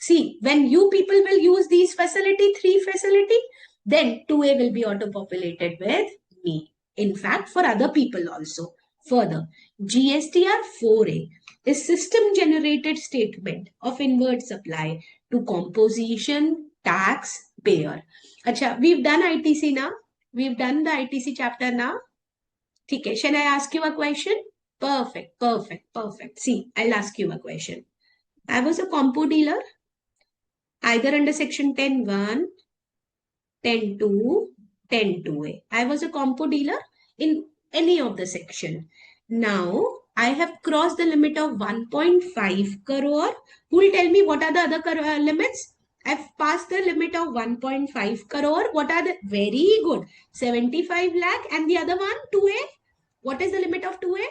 See, when you people will use these facility, 3 facility, then 2A will be auto-populated with me. In fact, for other people also. Further, GSTR 4A is system-generated statement of inward supply to composition tax payer. Acha, we've done ITC now. We've done the ITC chapter now. Okay, shall I ask you a question? Perfect, perfect, perfect. See, I'll ask you a question. I was a compo dealer either under section 10(1), 10(2), 10(2)A. I was a compo dealer in any of the section. Now, I have crossed the limit of 1.5 crore. Who will tell me what are the other limits? I've passed the limit of 1.5 crore. What are the? Very good. 75 lakh and the other one, 2A. What is the limit of 2A?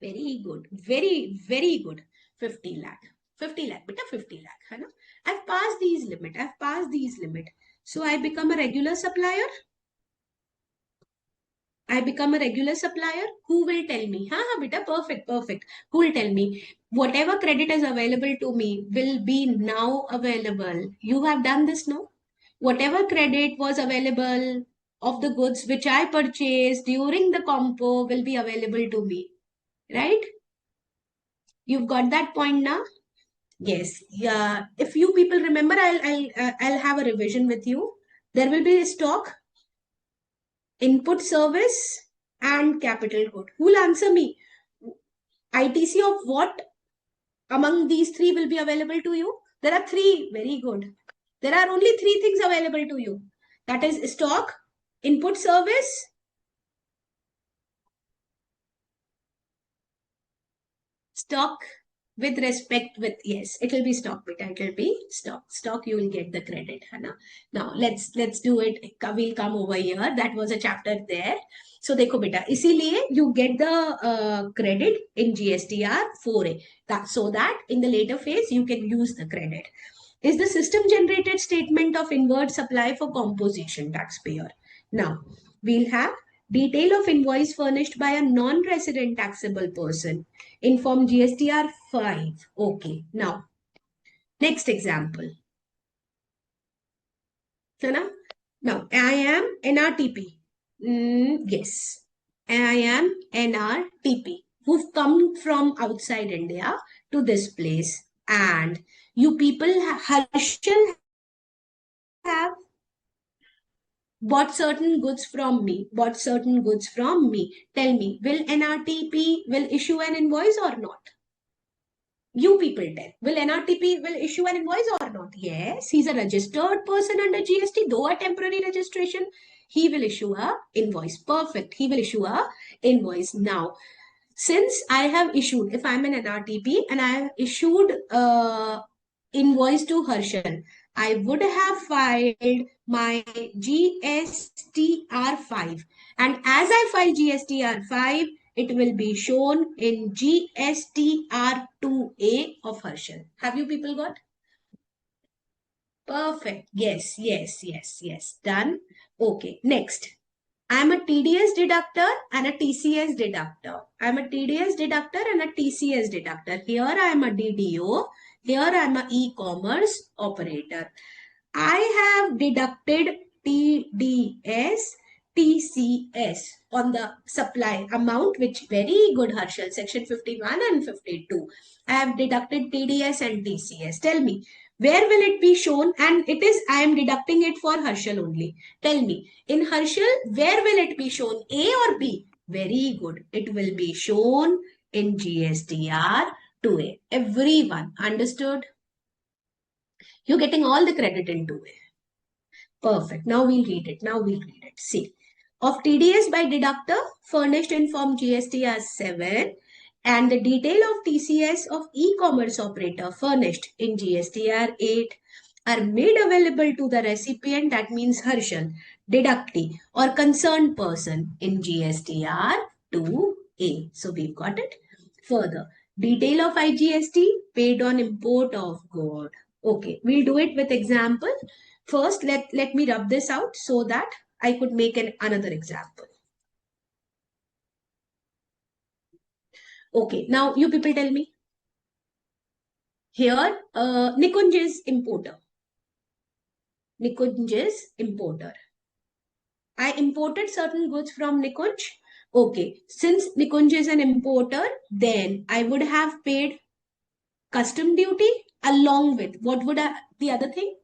Very good. Very, very good. 50 lakh. 50 lakh. Beta 50 lakh. Hai na? I've passed these limit. I've passed these limit. So I become a regular supplier. I become a regular supplier. Who will tell me? Beta, perfect, perfect. Who will tell me? Whatever credit is available to me will be now available. You have done this, no? Whatever credit was available of the goods which I purchased during the compo will be available to me. Right? You've got that point now? Yes. Yeah. If you people remember, I'll have a revision with you. There will be a stock, input service, and capital good. Who will answer me? ITC of what among these 3 will be available to you? There are 3. Very good. There are only 3 things available to you. That is stock, input service, stock with respect with, yes, it will be stock, beta. It will be stock. You will get the credit. Hana? Now let's do it. We'll come over here. That was a chapter there. So dekho beta, isiliye you get the credit in GSTR 4A. So that in the later phase you can use the credit. Is the system generated statement of inward supply for composition taxpayer. Now we'll have detail of invoice furnished by a non-resident taxable person in form GSTR 5. Okay. Now, next example. Now, I am NRTP. Yes. I am NRTP who've come from outside India to this place. And you people, Harshal have bought certain goods from me. Tell me, will NRTP will issue an invoice or not? You people tell. Will NRTP will issue an invoice or not? Yes, he's a registered person under GST, though a temporary registration. He will issue a invoice. Perfect. He will issue a invoice. Now, since I have issued, if I'm an NRTP and I have issued invoice to Harshal, I would have filed my GSTR 5. And as I file GSTR 5, it will be shown in GSTR 2A of Harshal. Have you people got? Perfect. Yes. Done. Okay. Next. I'm a TDS deductor and a TCS deductor. I'm a TDS deductor and a TCS deductor. Here I am a DDO. Here I am a e-commerce operator. I have deducted TDS, TCS on the supply amount, which very good, Harshal, section 51 and 52. I have deducted TDS and TCS. Tell me, where will it be shown? And it is, I am deducting it for Harshal only. Tell me, in Harshal, where will it be shown? A or B? Very good. It will be shown in GSTR 2A. Everyone understood? You're getting all the credit in 2A. Perfect. Now we'll read it. See. Of TDS by deductor furnished in form GSTR 7 and the detail of TCS of e-commerce operator furnished in GSTR 8 are made available to the recipient, that means Harshal, deductee or concerned person in GSTR 2A. So we've got it. Further, detail of IGST paid on import of good. Okay, we'll do it with example. First, let me rub this out so that I could make another example. Okay, now you people tell me. Here, Nikunj is importer. Nikunj is importer. I imported certain goods from Nikunj. Okay, since Nikunj is an importer, then I would have paid custom duty along with, what would the other thing?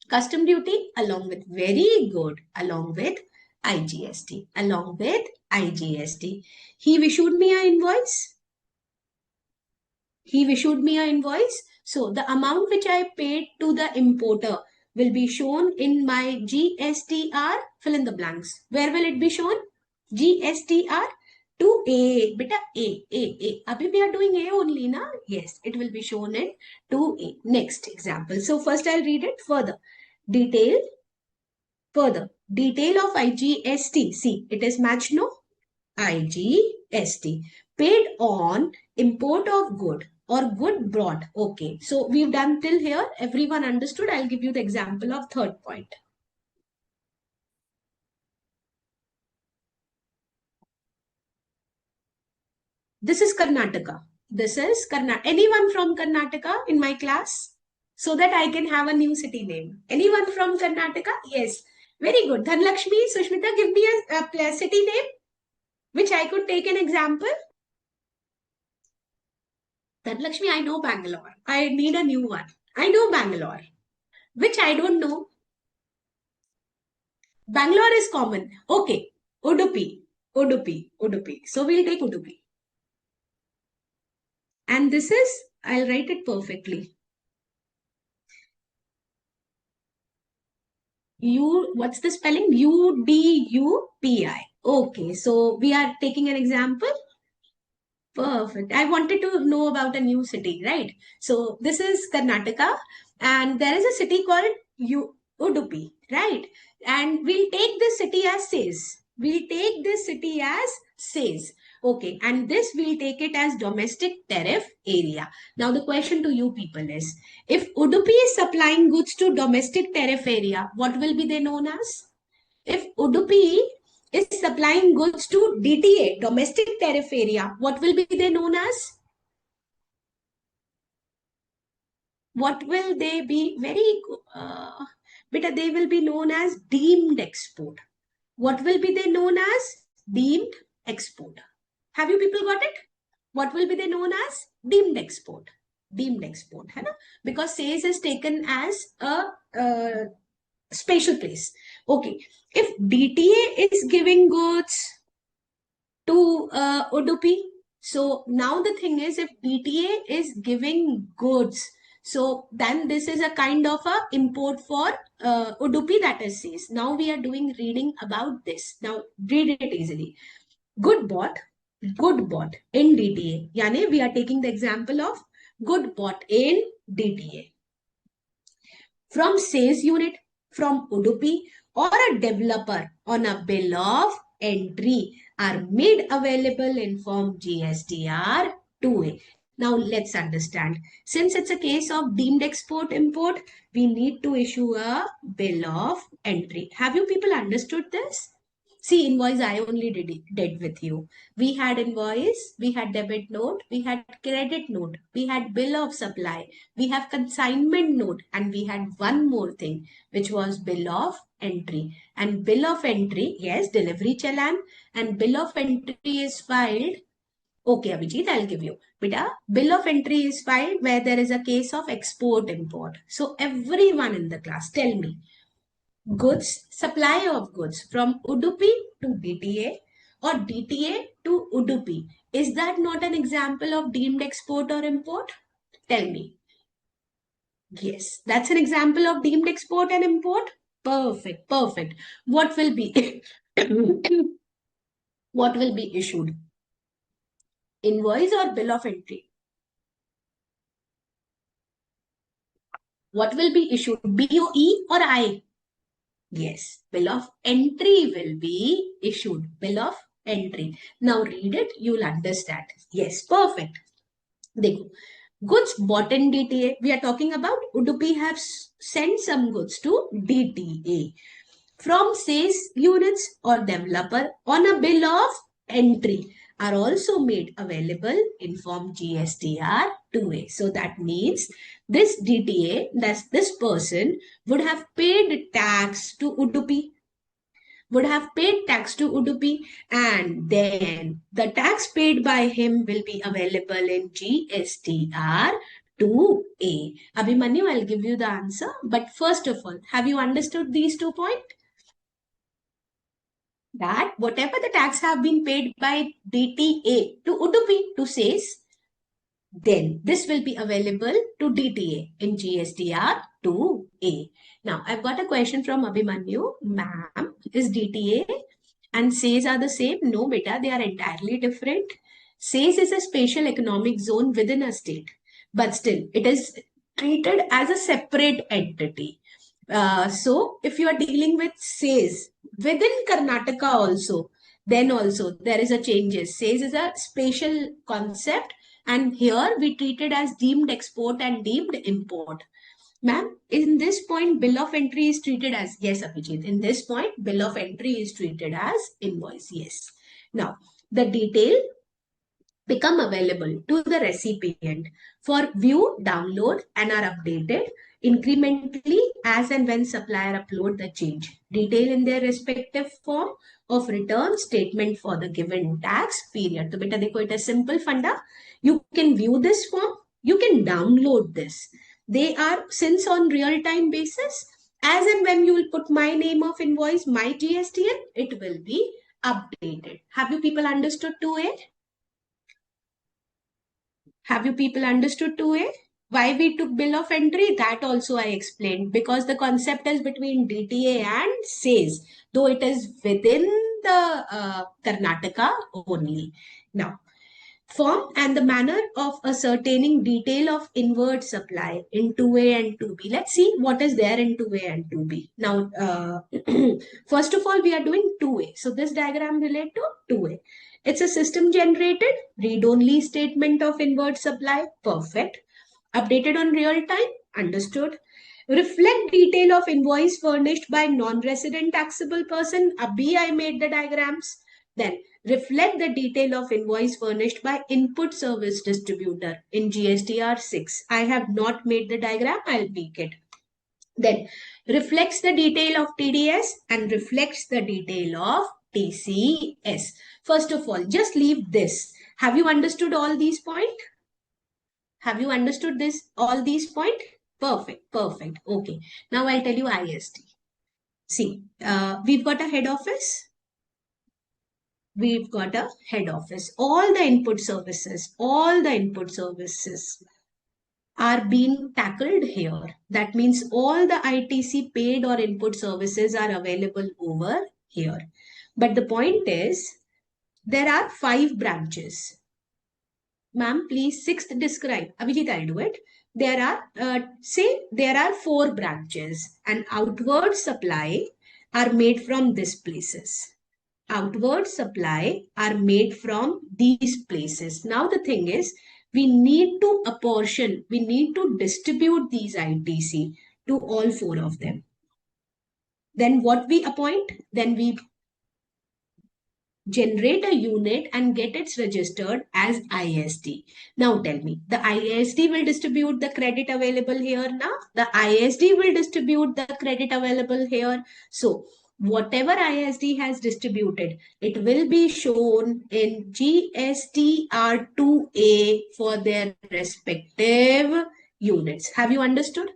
Custom duty along with, very good, along with IGST, along with IGST. He issued me an invoice. He issued me an invoice. So the amount which I paid to the importer will be shown in my GSTR, fill in the blanks. Where will it be shown? GSTR to A. Beta A. Abhi we are doing A only, na? Yes, it will be shown in 2A. Next example. So first I'll read it further. Detail of IGST. See, it is matched, no? IGST. Paid on import of good or good brought. Okay. So we've done till here. Everyone understood. I'll give you the example of third point. This is Karnataka. Anyone from Karnataka in my class? So that I can have a new city name. Anyone from Karnataka? Yes. Very good. Dhanlakshmi, Sushmita, give me a city name which I could take an example. Dhanlakshmi, I know Bangalore. I need a new one. I know Bangalore. Which I don't know. Bangalore is common. Okay. Udupi. So we'll take Udupi. And this is, I'll write it perfectly. What's the spelling? UDUPI. Okay. So we are taking an example. Perfect. I wanted to know about a new city, right? So this is Karnataka and there is a city called Udupi, right? And we'll take this city as says. Okay. And this we'll take it as domestic tariff area. Now the question to you people is, if Udupi is supplying goods to domestic tariff area, what will be they known as? If Udupi is supplying goods to DTA, domestic tariff area, what will be they known as? What will they be? They will be known as deemed export. What will be they known as? Deemed export. Have you people got it? What will be they known as? Deemed export. Hai na? Because says is taken as a spatial place. Okay. If DTA is giving goods to Udupi, so now the thing is, if DTA is giving goods, so then this is a kind of a import for Udupi, that is says. Now we are doing reading about this. Now read it easily. Good bought in DTA. Yani we are taking the example of good bought in DTA. From sales unit, from Udupi, or a developer on a bill of entry are made available in form GSTR 2A. Now let's understand. Since it's a case of deemed export import, we need to issue a bill of entry. Have you people understood this? See, invoice I only did with you. We had invoice, we had debit note, we had credit note, we had bill of supply, we have consignment note, and we had one more thing, which was bill of entry. And bill of entry, yes, delivery challan, and bill of entry is filed. Okay, Abhijit, I'll give you. Beta, bill of entry is filed where there is a case of export import. So everyone in the class, tell me, goods, supply of goods from Udupi to DTA or DTA to Udupi. Is that not an example of deemed export or import? Tell me. Yes, that's an example of deemed export and import. Perfect. What will be what will be issued? Invoice or bill of entry? What will be issued? BOE or I? Yes, bill of entry will be issued. Bill of entry. Now read it, you'll understand. Yes, perfect. Dekho. Goods bought in DTA. We are talking about Udupi have sent some goods to DTA from sales units or developer on a bill of entry are also made available in Form GSTR 2A. So that means this DTA, this person would have paid tax to Udupi, and then the tax paid by him will be available in GSTR 2A. Abhimanyu, I'll give you the answer. But first of all, have you understood these 2 points? That whatever the tax have been paid by DTA to Udupi to SACE, then this will be available to DTA in GSTR 2A. Now, I've got a question from Abhimanyu. Ma'am, is DTA and SACE are the same? No, beta, they are entirely different. SACE is a special economic zone within a state, but still it is treated as a separate entity. So if you are dealing with SACE within Karnataka also, then also there is a changes. SACE is a special concept, and here we treat it as deemed export and deemed import. Ma'am, in this point, bill of entry is treated as, yes, Abhijit, in this point, bill of entry is treated as invoice, yes. Now, the detail become available to the recipient for view, download, and are updated incrementally as and when supplier upload the change. Detail in their respective form of return statement for the given tax period. So, beta dekho, it is simple funda. You can view this form, you can download this. They are, since on real-time basis, as and when you will put my name of invoice, my GSTN, it will be updated. Have you people understood to it? Have you people understood 2A? Why we took bill of entry? That also I explained, because the concept is between DTA and SACE, though it is within the Karnataka only. Now, form and the manner of ascertaining detail of inward supply in 2A and 2B. Let's see what is there in 2A and 2B. Now, first of all, we are doing 2A. So this diagram relates to 2A. It's a system generated read-only statement of inward supply. Perfect. Updated on real time. Understood. Reflect detail of invoice furnished by non-resident taxable person. Abhi, I made the diagrams. Then reflect the detail of invoice furnished by input service distributor in GSTR 6. I have not made the diagram. I'll make it. Then reflects the detail of TDS and reflects the detail of TCS. First of all, just leave this. Have you understood all these points? Have you understood this? All these points? Perfect. Perfect. Okay. Now I'll tell you IST. See, we've got a head office. We've got a head office. All the input services are being tackled here. That means all the ITC paid or input services are available over here. But the point is, there are 5 branches. Ma'am, please, 6th describe. Abhijit, I'll do it. There are 4 branches, and outward supply are made from these places. Outward supply are made from these places. Now the thing is, we need to apportion, we need to distribute these ITC to all 4 of them. Then what we appoint? Then we generate a unit and get it registered as ISD. Now tell me, the ISD will distribute the credit available here now. The ISD will distribute the credit available here. So whatever ISD has distributed, it will be shown in GSTR2A for their respective units. Have you understood?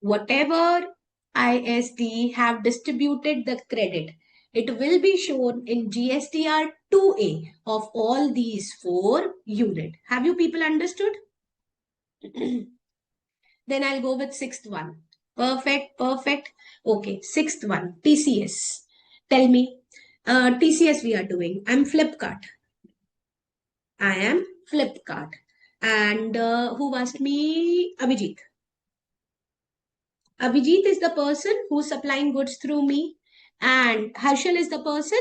Whatever ISD have distributed the credit, it will be shown in GSTR 2A of all these 4 units. Have you people understood? Then I'll go with 6th one. Perfect, perfect. Okay, 6th one, TCS. Tell me, TCS we are doing. I'm Flipkart. I am Flipkart. And who asked me? Abhijit. Abhijit is the person who's supplying goods through me, and Harshal is the person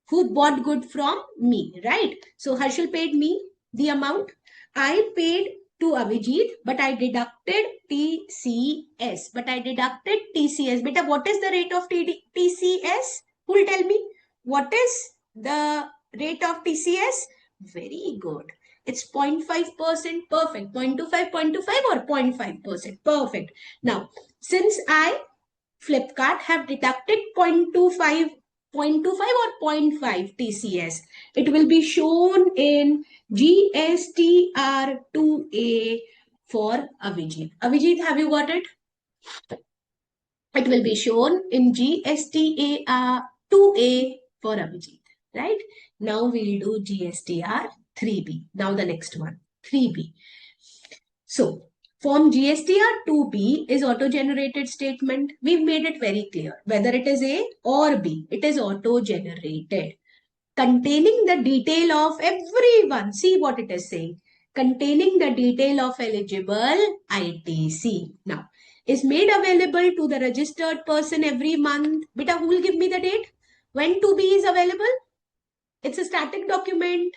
who bought good from me, right? So Harshal paid me the amount. I paid to Abhijit, but I deducted TCS. Beta, what is the rate of TCS? Who will tell me? What is the rate of TCS? Very good. It's 0.5%, perfect. 0.25, 0.25 or 0.5%, perfect. Now, since Flipkart have deducted 0.25 or 0.5 TCS, it will be shown in GSTR2A for Avijit. Avijit, have you got it? It will be shown in GSTR2A for Avijit, right? Now we'll do GSTR3B. Now the next one, 3B. So, form GSTR2B is auto-generated statement. We've made it very clear. Whether it is A or B, it is auto-generated. Containing the detail of everyone. See what it is saying. Containing the detail of eligible ITC. Now, is made available to the registered person every month. Beta, who will give me the date? When 2B is available? It's a static document.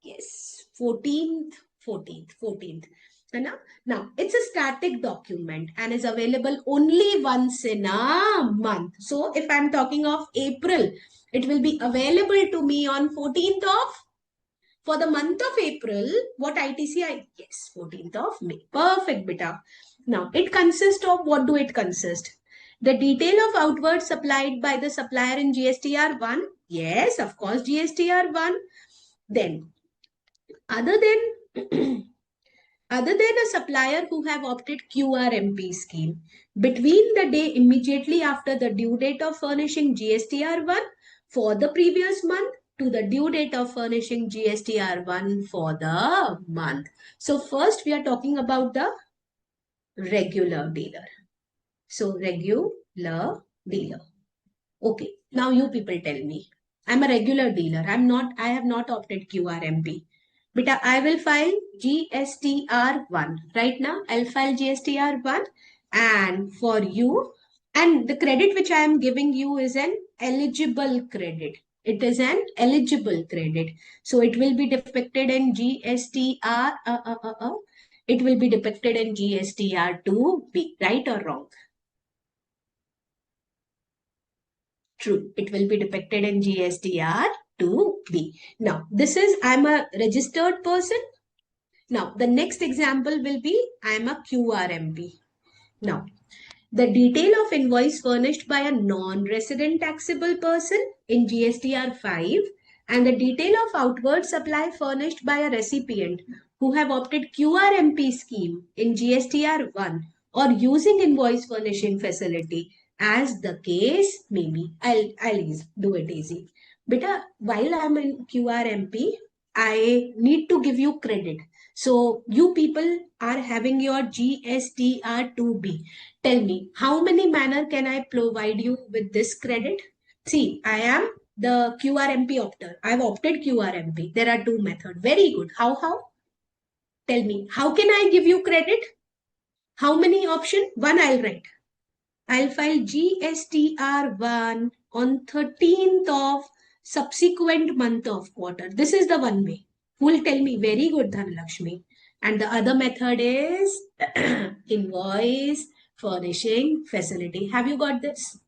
Yes, 14th. Now, it's a static document and is available only once in a month. So, if I'm talking of April, it will be available to me on 14th of, for the month of April, what ITC? Yes, 14th of May. Perfect, beta. Now, it consists of, what do it consist? The detail of outward supplied by the supplier in GSTR1. Yes, of course, GSTR1. Then, other than a supplier who have opted QRMP scheme, between the day immediately after the due date of furnishing GSTR1 for the previous month to the due date of furnishing GSTR1 for the month. So first we are talking about the regular dealer. So regular dealer. Okay, now you people tell me. I'm a regular dealer. I have not opted QRMP. Beta, I will file GSTR1. Right now, I'll file GSTR1. And for you, and the credit which I am giving you is an eligible credit. It is an eligible credit. So it will be depicted in GSTR. It will be depicted in GSTR2B. Right or wrong? True. It will be depicted in GSTR2B. Now, I'm a registered person. Now, the next example will be, I'm a QRMP. Now, the detail of invoice furnished by a non-resident taxable person in GSTR5 and the detail of outward supply furnished by a recipient who have opted QRMP scheme in GSTR1 or using invoice furnishing facility as the case may be. I'll do it easy. Beta, while I'm in QRMP, I need to give you credit. So you people are having your GSTR2B. Tell me, how many manner can I provide you with this credit? See, I am the QRMP opter. I've opted QRMP. There are two methods. Very good. How? Tell me, how can I give you credit? How many option? One I'll write. I'll file GSTR1 on 13th of subsequent month of quarter. This is the one way. Who will tell me? Very good, Dhanalakshmi. And the other method is invoice furnishing facility. Have you got this?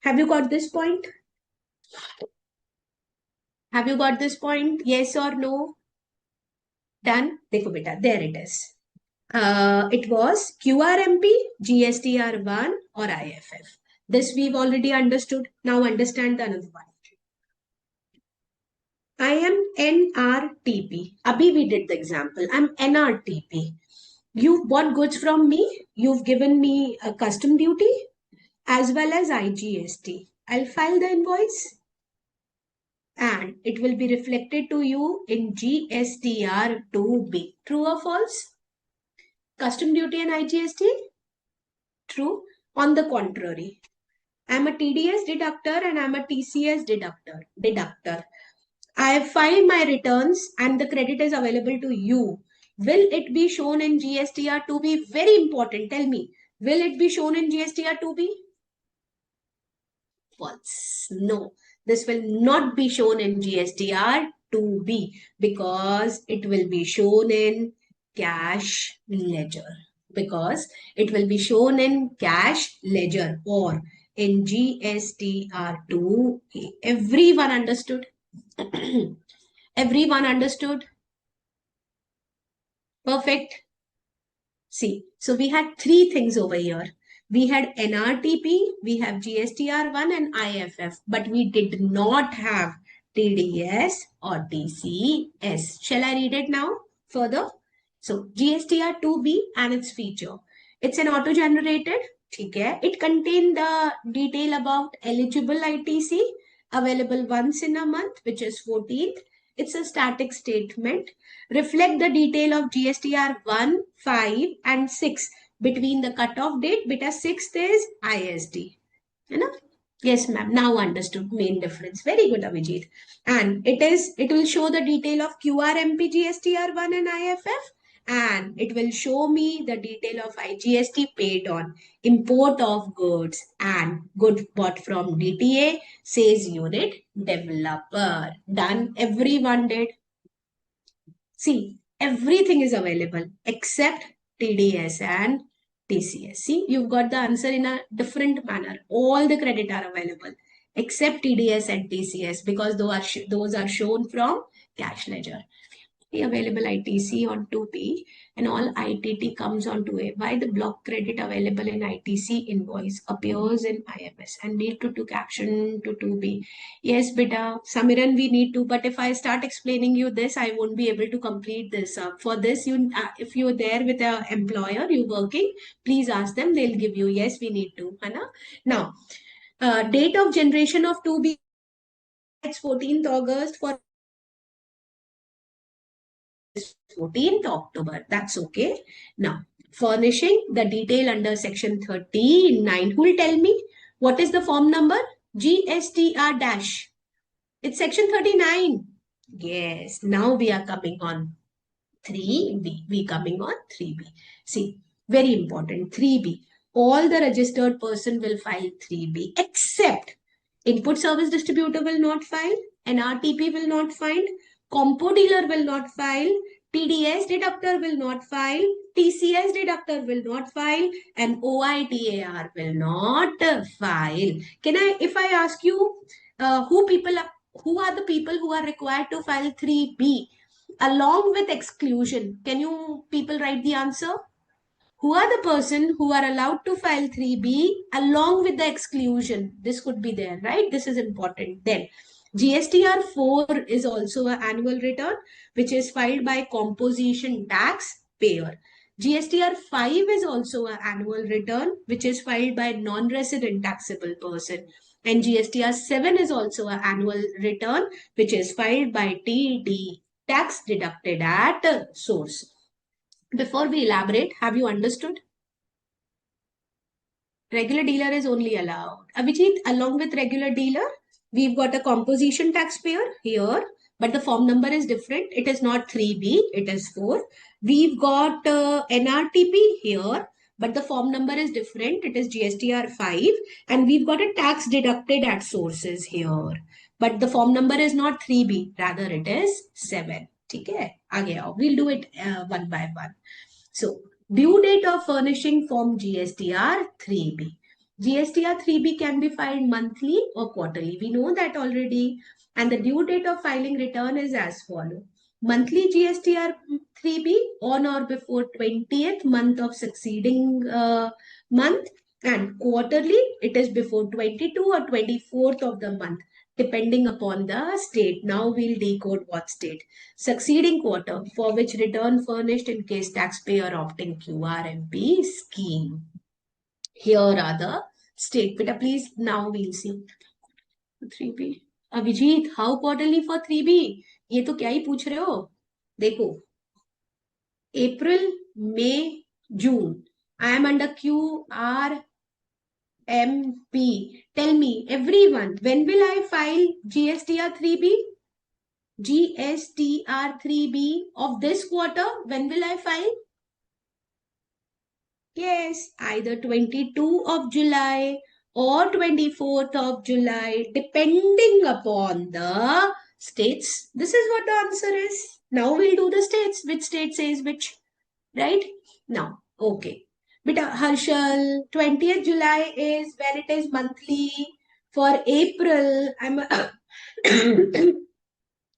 Have you got this point? Have you got this point? Yes or no? Done? Dekho beta, there it is. It was QRMP, GSTR1 or IFF. This we've already understood. Now understand the another one. I am NRTP. Abhi we did the example. I'm NRTP. You've bought goods from me. You've given me a custom duty as well as IGST. I'll file the invoice and it will be reflected to you in GSTR2B. True or false? Custom duty and IGST? True. On the contrary, I'm a TDS deductor and I'm a TCS deductor. I have filed my returns and the credit is available to you. Will it be shown in GSTR2B? Very important. Tell me, will it be shown in GSTR2B? False. No, this will not be shown in GSTR2B because it will be shown in cash ledger. Because it will be shown in cash ledger or in GSTR2A. Everyone understood? Everyone understood? Perfect. See, so we had three things over here. We had NRTP, we have GSTR1 and IFF, but we did not have TDS or TCS. Shall I read it now further? So GSTR2B and its feature. It's an auto-generated. Okay. It contained the detail about eligible ITC available once in a month, which is 14th. It's a static statement. Reflect the detail of GSTR 1, 5 and 6 between the cutoff date. Beta 6th is ISD. You know? Yes, ma'am. Now understood main difference. Very good, Abhijit. And it will show the detail of QRMP GSTR1 and IFF. And it will show me the detail of IGST paid on import of goods and good bought from DTA, says unit developer. Done. Everyone did. See, everything is available except TDS and TCS. See, you've got the answer in a different manner. All the credit are available except TDS and TCS because those are shown from cash ledger. The available ITC on 2P and all ITT comes on 2A. Why the block credit available in ITC invoice appears in IMS and need to caption to 2B. Yes, beta, Samiran, we need to, but if I start explaining you this, I won't be able to complete this. For this, if you're there with an employer, you're working, please ask them, they'll give you, yes, we need to. Now, date of generation of 2B, it's 14th August for 14th October. That's okay. Now, furnishing the detail under section 39. Who will tell me what is the form number? GSTR dash. It's section 39. Yes. Now we are coming on 3B. We coming on 3B. See, very important. 3B. All the registered person will file 3B except input service distributor will not file, NRTP will not file, compo dealer will not file, TDS deductor will not file, TCS deductor will not file, and OITAR will not file. If I ask you, who are the people who are required to file 3B along with exclusion? Can you people write the answer? Who are the person who are allowed to file 3B along with the exclusion? This could be there, right? This is important. Then GSTR 4 is also an annual return, which is filed by composition tax payer. GSTR 5 is also an annual return, which is filed by non-resident taxable person. And GSTR 7 is also an annual return, which is filed by TD, tax deducted at source. Before we elaborate, have you understood? Regular dealer is only allowed. Abhijit, along with regular dealer, we've got a composition taxpayer here, but the form number is different. It is not 3B, it is 4. We've got NRTP here, but the form number is different. It is GSTR 5. And we've got a tax deducted at sources here. But the form number is not 3B, rather it is 7. Okay? We'll do it one by one. So, due date of furnishing form GSTR 3B. GSTR 3B can be filed monthly or quarterly. We know that already. And the due date of filing return is as follows. Monthly GSTR 3B on or before 20th month of succeeding month. And quarterly, it is before 22 or 24th of the month, depending upon the state. Now we'll decode what state. Succeeding quarter for which return furnished in case taxpayer opting QRMP scheme. Here are the state. Beta, please, now we'll see. 3B. Abhijit, how quarterly for 3B? ये तो क्या ही पूछ रहे हो? देखो. April, May, June. I am under QRMP. Tell me, everyone, when will I file GSTR 3B? GSTR 3B of this quarter, when will I file? Yes, either 22 of July or 24th of July, depending upon the states. This is what the answer is. Now we'll do the states. Which state says which, right? Now, okay. Beta Harshal, 20th July is when it is monthly. For April, I'm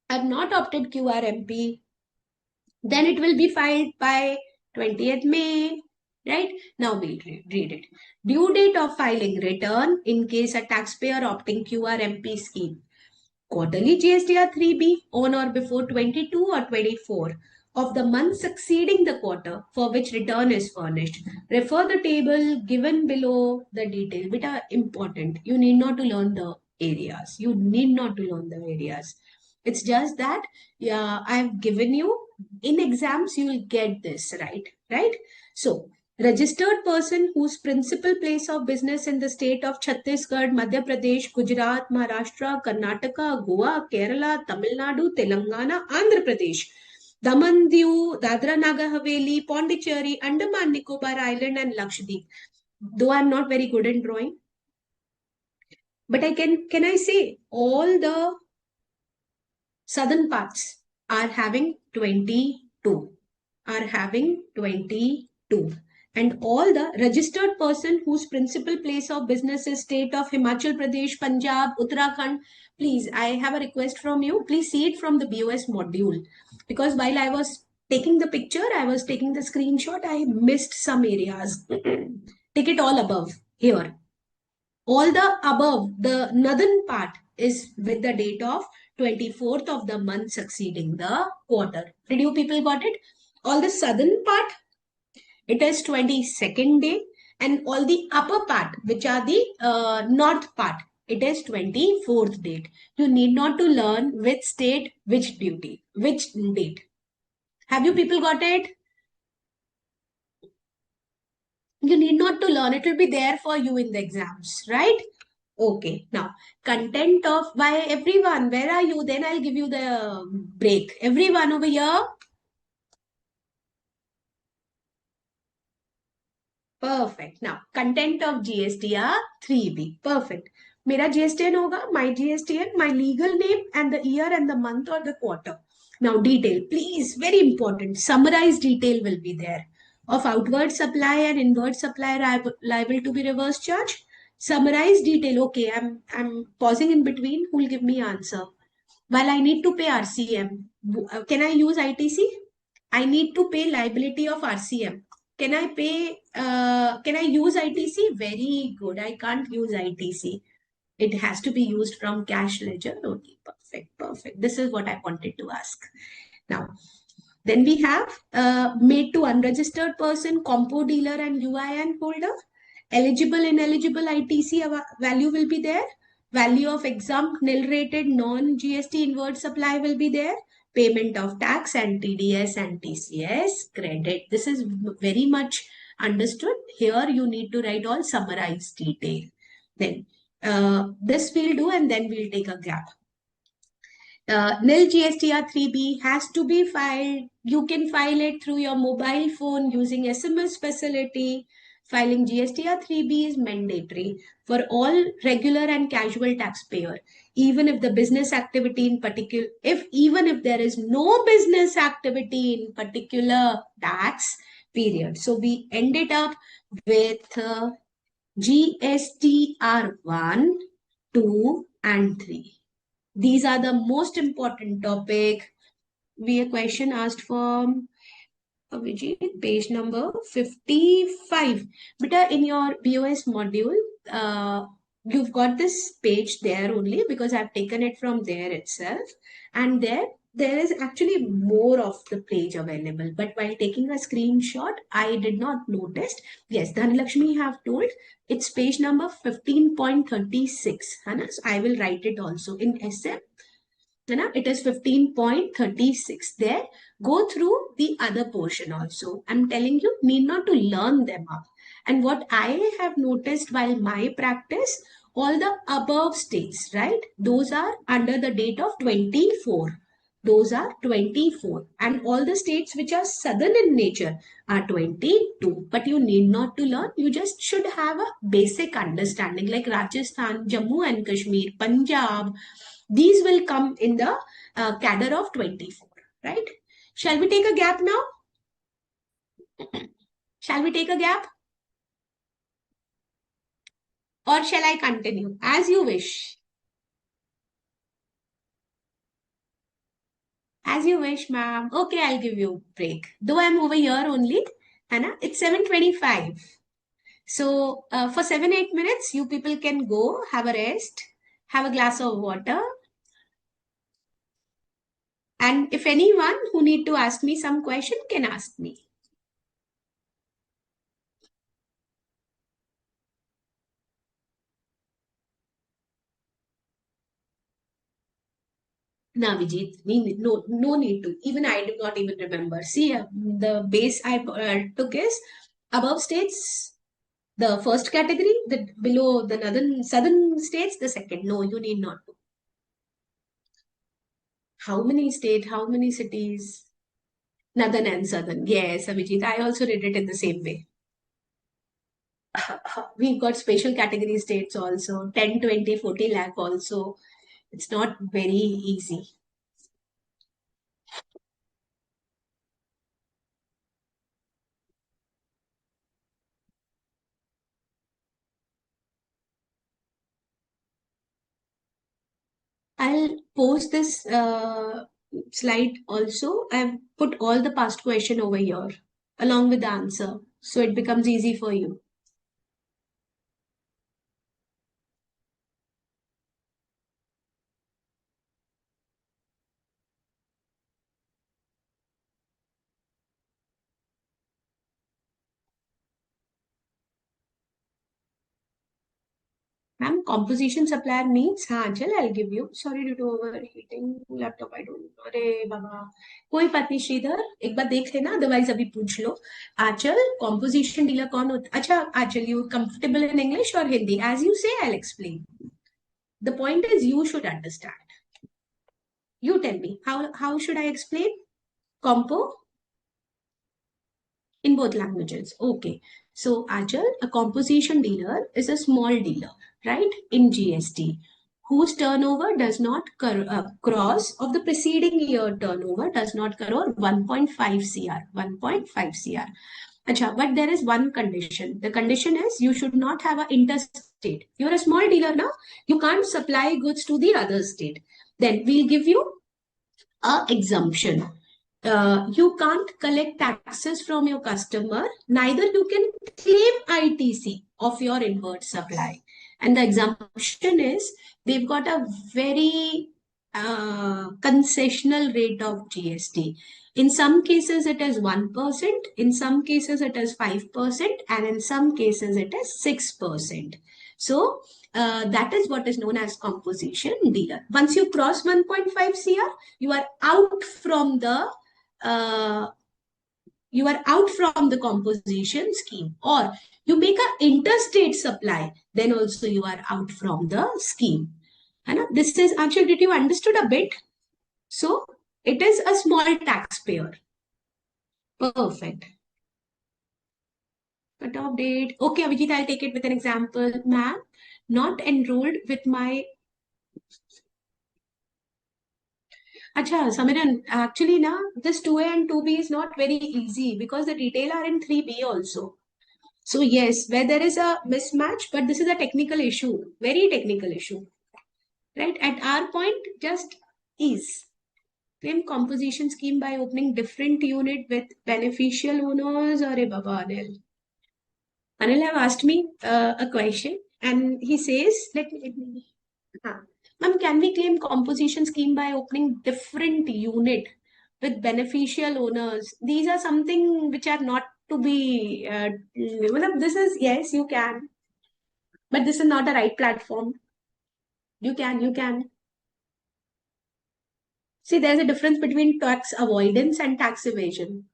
have not opted QRMP, then it will be filed by 20th May, right? Now we'll read it. Due date of filing return in case a taxpayer opting QRMP scheme. Quarterly GSTR 3B on or before 22 or 24 of the month succeeding the quarter for which return is furnished. Refer the table given below the detail, which are important. You need not to learn the areas. You need not to learn the areas. It's just that, yeah, I've given you in exams, you will get this, right? Right? So, registered person whose principal place of business in the state of Chhattisgarh, Madhya Pradesh, Gujarat, Maharashtra, Karnataka, Goa, Kerala, Tamil Nadu, Telangana, Andhra Pradesh, Daman, Diu, Dadra Nagar Haveli, Pondicherry, Andaman Nicobar Island, and Lakshadweep. Though I'm not very good in drawing, but can I say all the southern parts are having 22, are having 22. And all the registered person whose principal place of business is state of Himachal Pradesh, Punjab, Uttarakhand, please, I have a request from you. Please see it from the BOS module. Because while I was taking the picture, I was taking the screenshot, I missed some areas. Take it all above here. All the above, the northern part is with the date of 24th of the month succeeding the quarter. Did you people got it? All the southern part, it is 22nd day, and all the upper part, which are the north part, it is 24th date. You need not to learn which state, which duty, which date. Have you people got it? You need not to learn. It will be there for you in the exams, right? Okay, now content of by everyone. Where are you? Then I'll give you the break. Everyone over here. Perfect. Now content of GSTR 3B. Perfect. मेरा GSTN होगा, my GSTN, my legal name, and the year and the month or the quarter. Now detail, please, very important. Summarized detail will be there of outward supply and inward supply liable to be reverse charge. Summarized detail. Okay, I'm pausing in between. Who will give me answer? While I need to pay RCM, can I use ITC? I need to pay liability of RCM. Can I pay? Can I use ITC? Very good. I can't use ITC. It has to be used from cash ledger. Okay, perfect, perfect. This is what I wanted to ask. Now, then we have made to unregistered person, compo dealer, and UIN holder. Eligible, ineligible ITC value will be there. Value of exempt, nil rated, non GST inward supply will be there. Payment of tax and TDS and TCS credit. This is very much understood. Here you need to write all summarized detail. Then this we'll do, and then we'll take a gap. Nil GSTR 3B has to be filed. You can file it through your mobile phone using SMS facility. Filing GSTR 3B is mandatory for all regular and casual taxpayer. Even if the business activity in particular, even if there is no business activity in particular tax period. So we ended up with GSTR 1, 2, and 3. These are the most important topic. We a question asked from Vijay, page number 55. But in your BOS module, you've got this page there only because I've taken it from there itself. And there is actually more of the page available. But while taking a screenshot, I did not notice. Yes, Dhanalakshmi have told it's page number 15.36. So I will write it also in SM. It is 15.36 there. Go through the other portion also. I'm telling you, need not to learn them up. And what I have noticed while my practice, all the above states, right? Those are under the date of 24. Those are 24. And all the states which are southern in nature are 22. But you need not to learn. You just should have a basic understanding like Rajasthan, Jammu and Kashmir, Punjab. These will come in the cadre of 24, right? Shall we take a gap now? Shall we take a gap? Or shall I continue? As you wish. As you wish, ma'am. Okay, I'll give you a break. Though I'm over here only, Hannah, it's 7:25. So for 7-8 minutes, you people can go have a rest, have a glass of water, and if anyone who need to ask me some question can ask me. Now, Vijit, no need to. Even I do not even remember. See, the base I took is above states the first category, the below the northern southern states the second. No, you need not to. How many states? How many cities? Northern and southern. Yes, Abhijit. I also read it in the same way. We've got special category states also 10, 20, 40 lakh also. It's not very easy. I'll post this slide also. I've put all the past question over here along with the answer. So it becomes easy for you. Ma'am, composition supplier means हाँ चल I'll give you. Sorry due to overheating laptop I don't. अरे बाबा कोई बात नहीं श्रीधर एक बार देख लेना otherwise अभी पूछ लो. आंचल composition dealer कौन होता? अच्छा आंचल you comfortable in English or Hindi? As you say I'll explain. The point is you should understand. You tell me how should I explain? Compo in both languages. Okay. So, Ajal, a composition dealer is a small dealer, right, in GST, whose turnover does not cross of the preceding year turnover does not cross 1.5 CR. 1.5 CR. Acha, but there is one condition. The condition is you should not have an interstate. You're a small dealer now. You can't supply goods to the other state. Then we'll give you a exemption. You can't collect taxes from your customer, neither you can claim ITC of your inward supply. And the exemption is they've got a very concessional rate of GST. In some cases, it is 1%, in some cases, it is 5%, and in some cases, it is 6%. So, that is what is known as composition dealer. Once you cross 1.5 CR, you are out from the composition scheme, or you make an interstate supply, then also you are out from the scheme. This is actually, did you understood a bit? So it is a small taxpayer. Perfect. Cut-off date. Okay, Abhijit, I'll take it with an example. Ma'am, not enrolled with my. Acha, Samiran, actually, na, this 2A and 2B is not very easy because the detail are in 3B also. So yes, where there is a mismatch, but this is a technical issue, very technical issue, right? At our point, just is claim composition scheme by opening different unit with beneficial owners or a Baba Anil. Anil have asked me a question and he says, let me ma'am, can we claim composition scheme by opening different unit with beneficial owners? These are something which are not to be, this is, yes, you can, but this is not a right platform. You can. See, there's a difference between tax avoidance and tax evasion.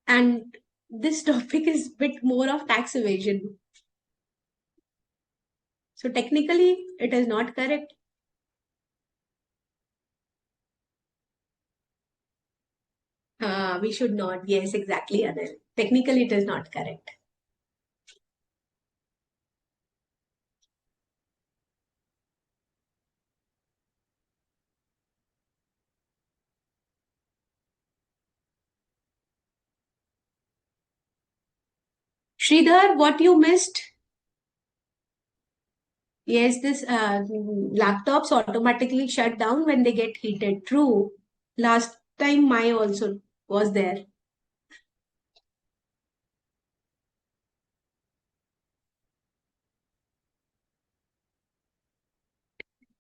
And this topic is a bit more of tax evasion. So technically, it is not correct. We should not. Yes, exactly, Anil. Technically, it is not correct. Sridhar, what you missed? Yes, this laptops automatically shut down when they get heated. True. Last time my also was there.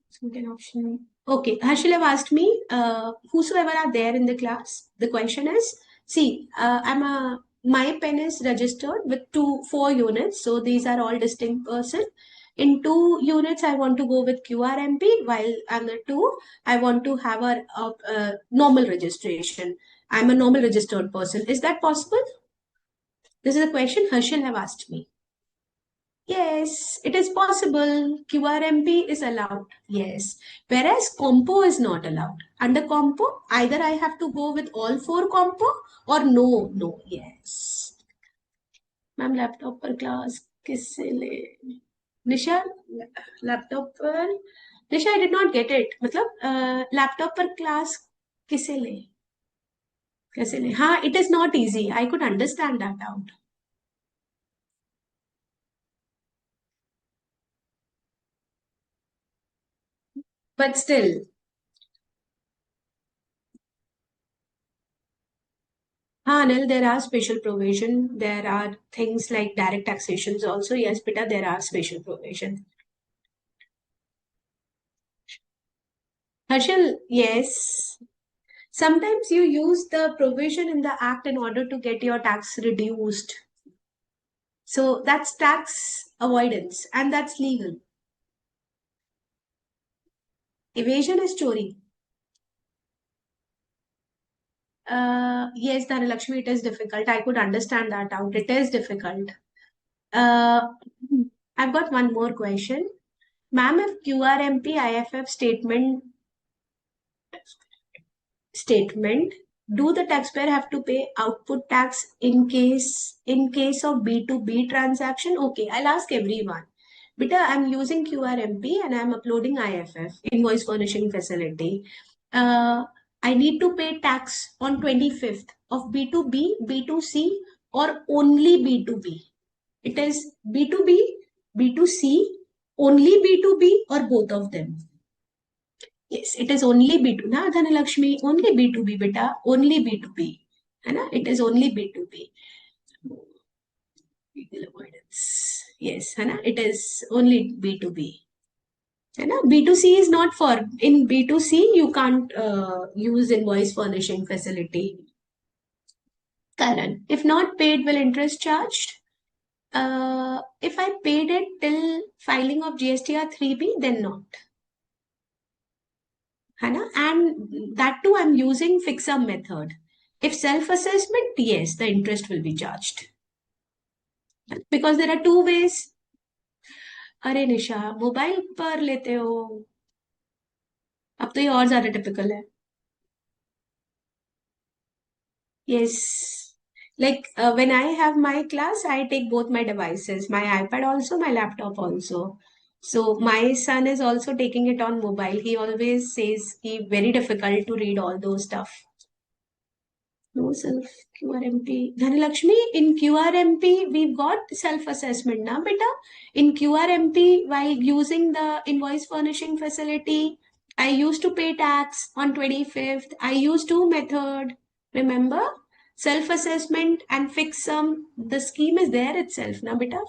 Second option. Okay, Harshil have asked me, whosoever are there in the class, the question is, see, my pen is registered with 4 units, so these are all distinct person. In 2 units, I want to go with QRMP, while under 2, I want to have a normal registration. I'm a normal registered person. Is that possible? This is a question Harshil have asked me. Yes, it is possible. QRMP is allowed. Yes. Whereas compo is not allowed. Under compo, either I have to go with all 4 compo or no. Yes. Ma'am laptop पर class किससे ले Nisha laptop पर Nisha I did not get it मतलब laptop पर class किसे ले कैसे ले हाँ it is not easy I could understand that out but still Anil, there are special provision. There are things like direct taxations also. Yes, beta, there are special provision. Harshal, yes. Sometimes you use the provision in the act in order to get your tax reduced. So that's tax avoidance and that's legal. Evasion is chori. Yes, Dhanalakshmi, it is difficult. I could understand that out. It is difficult. Uh, I've got one more question. Ma'am, if QRMP IFF statement, do the taxpayer have to pay output tax in case of B2B transaction? Okay, I'll ask everyone. Beta, I'm using QRMP and I'm uploading IFF, invoice furnishing facility. I need to pay tax on 25th of B2B, B2C, or only B2B. It is B2B, B2C, only B2B, or both of them. Yes, it is only B2. Na Dhanalakshmi, only B2B, beta, only B2B. Hai it is only B2B. Legal avoidance. Yes, hai it is only B2B. Hai B2C is not for, in B2C, you can't use invoice furnishing facility. Karan, if not paid, will interest charged? If I paid it till filing of GSTR 3B, then not. And that too, I'm using fix-sum method. If self-assessment, yes, the interest will be charged. Because there are 2 ways. अरे निशा mobile पर लेते हो अब तो ये और ज्यादा typical है yes like when I have my class I take both my devices, my iPad also, my laptop also. So my son is also taking it on mobile. He always says he very difficult to read all those stuff. No self QRMP. Dhanalakshmi, in QRMP, we've got self-assessment, na beta? In QRMP, while using the invoice furnishing facility, I used to pay tax on 25th. I used 2 method. Remember? Self-assessment and fix sum. The scheme is there itself, na beta?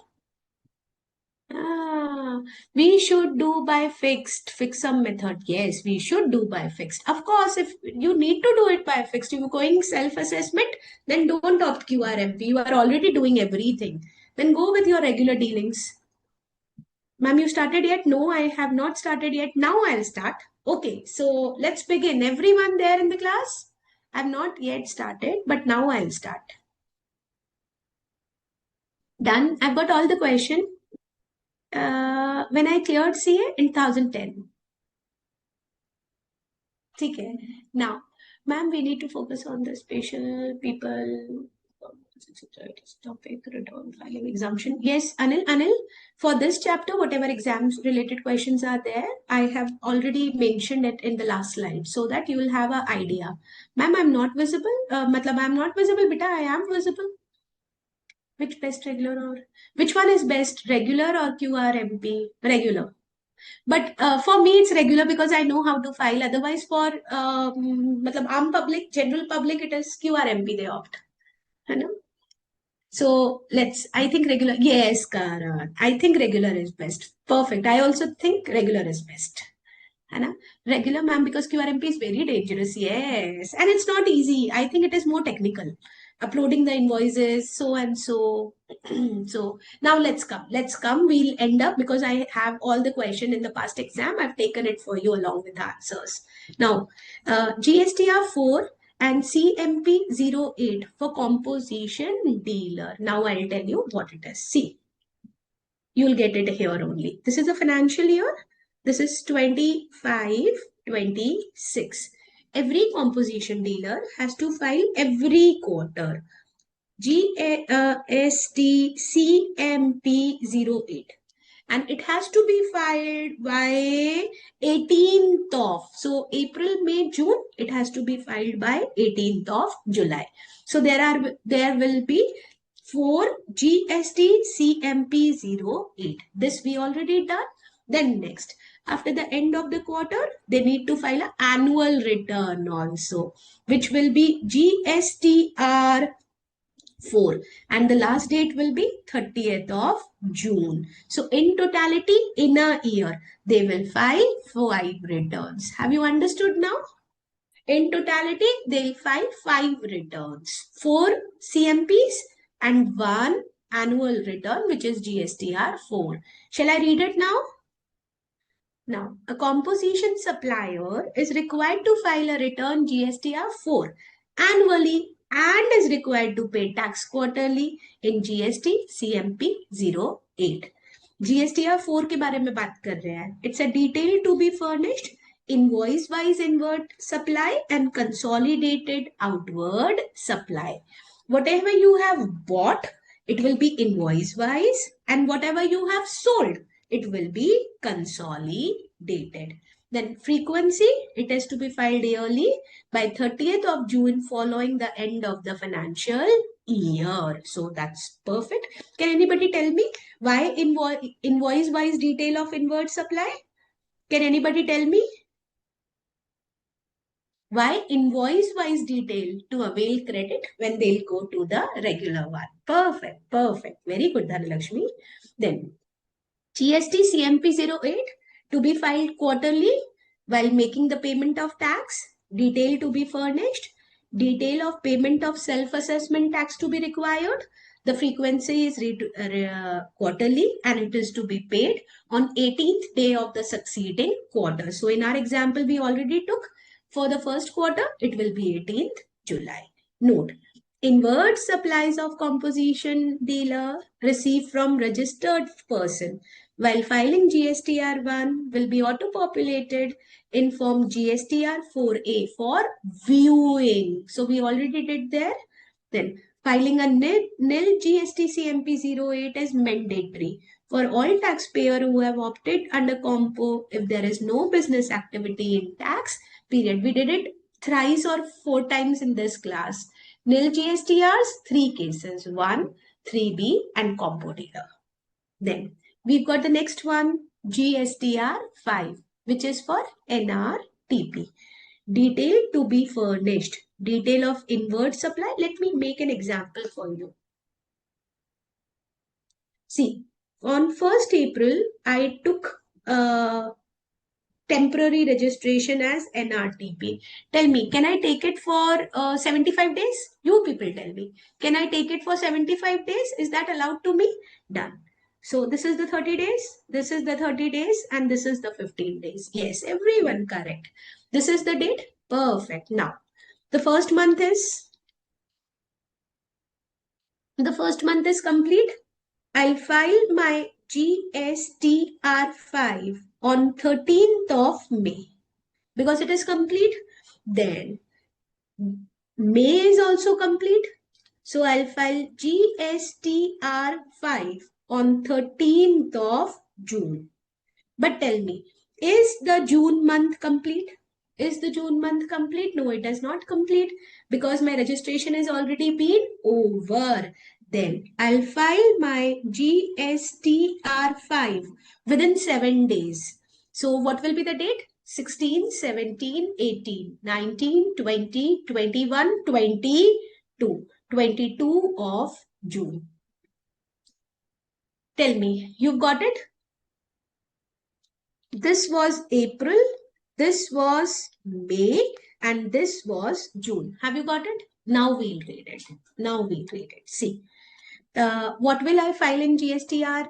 We should do by fixed sum method. Yes, we should do by fixed. Of course, if you need to do it by fixed, you're going self-assessment, then don't opt QRMP. You are already doing everything. Then go with your regular dealings. Ma'am, you started yet? No, I have not started yet. Now I'll start. Okay, so let's begin. Everyone there in the class? I've not yet started, but now I'll start. Done. I've got all the question. When I cleared CA in 2010. Okay. Now, ma'am, we need to focus on the special people topic, return filing exemption. Yes, Anil, for this chapter, whatever exams related questions are there, I have already mentioned it in the last slide so that you will have an idea. Ma'am, I'm not visible. Matlab, I'm not visible, beta, I am visible. Which best regular or which one is best, regular or QRMP? Regular. But for me, it's regular because I know how to file. Otherwise, for मतलब आम public, general public, it is QRMP they opt. है ना? So I think regular. Yes, Karan. I think regular is best. Perfect. I also think regular is best. है ना? Regular, ma'am, because QRMP is very dangerous. Yes. And it's not easy. I think it is more technical. Uploading the invoices, so and so. So now Let's come. We'll end up because I have all the question in the past exam. I've taken it for you along with the answers. Now, GSTR 4 and CMP 08 for composition dealer. Now I'll tell you what it is. See, you'll get it here only. This is a financial year. This is 25-26. Every composition dealer has to file every quarter. GSTCMP 08. And it has to be filed by 18th of. So April, May, June, it has to be filed by 18th of July. So there will be 4 GSTCMP 08. This we already done. Then next, after the end of the quarter, they need to file an annual return also, which will be GSTR 4, and the last date will be 30th of June. So in totality, in a year, they will file 5 returns. Have you understood now? In totality, they'll file 5 returns, 4 CMPs and 1 annual return, which is GSTR 4. Shall I read it now? Now, a composition supplier is required to file a return GSTR 4 annually and is required to pay tax quarterly in GST CMP 08. GSTR 4 के बारे में बात कर रहे हैं. It's a detail to be furnished, invoice-wise inward supply and consolidated outward supply. Whatever you have bought, it will be invoice-wise, and whatever you have sold, it will be consolidated. Then frequency, it has to be filed yearly by 30th of June following the end of the financial year. So that's perfect. Can anybody tell me why invoice-wise detail of inward supply? Can anybody tell me? Why invoice-wise detail to avail credit when they'll go to the regular one? Perfect, perfect. Very good, Dhanalakshmi. Then GST CMP 08 to be filed quarterly while making the payment of tax, detail to be furnished, detail of payment of self-assessment tax to be required. The frequency is quarterly and it is to be paid on 18th day of the succeeding quarter. So in our example, we already took for the first quarter, it will be 18th July. Note, inward supplies of composition dealer received from registered person while filing GSTR 1 will be auto-populated in form GSTR 4A for viewing. So we already did there. Then filing a nil GST CMP 08 is mandatory for all taxpayer who have opted under compo if there is no business activity in tax period. We did it thrice or 4 times in this class. Nil GSTRs, 3 cases, 1, 3B and compo dealer. Then we've got the next one, GSTR 5, which is for NRTP. Detail to be furnished. Detail of inward supply. Let me make an example for you. See, on 1st April, I took temporary registration as NRTP. Tell me, can I take it for 75 days? You people tell me. Can I take it for 75 days? Is that allowed to me? Done. So this is the 30 days, this is the 30 days, and this is the 15 days. Yes, everyone correct. This is the date. Perfect. Now, the first month is complete. I'll file my GSTR 5 on 13th of May because it is complete. Then May is also complete. So I'll file GSTR 5 on 13th of June. But tell me, is the June month complete? Is the June month complete? No, it is not complete because my registration has already been over. Then I'll file my GSTR 5 within 7 days. So what will be the date? 16, 17, 18, 19, 20, 21, 22. 22 of June. Tell me, you've got it? This was April, this was May, and this was June. Have you got it? Now we'll read it. Now we'll read it. See, what will I file in GSTR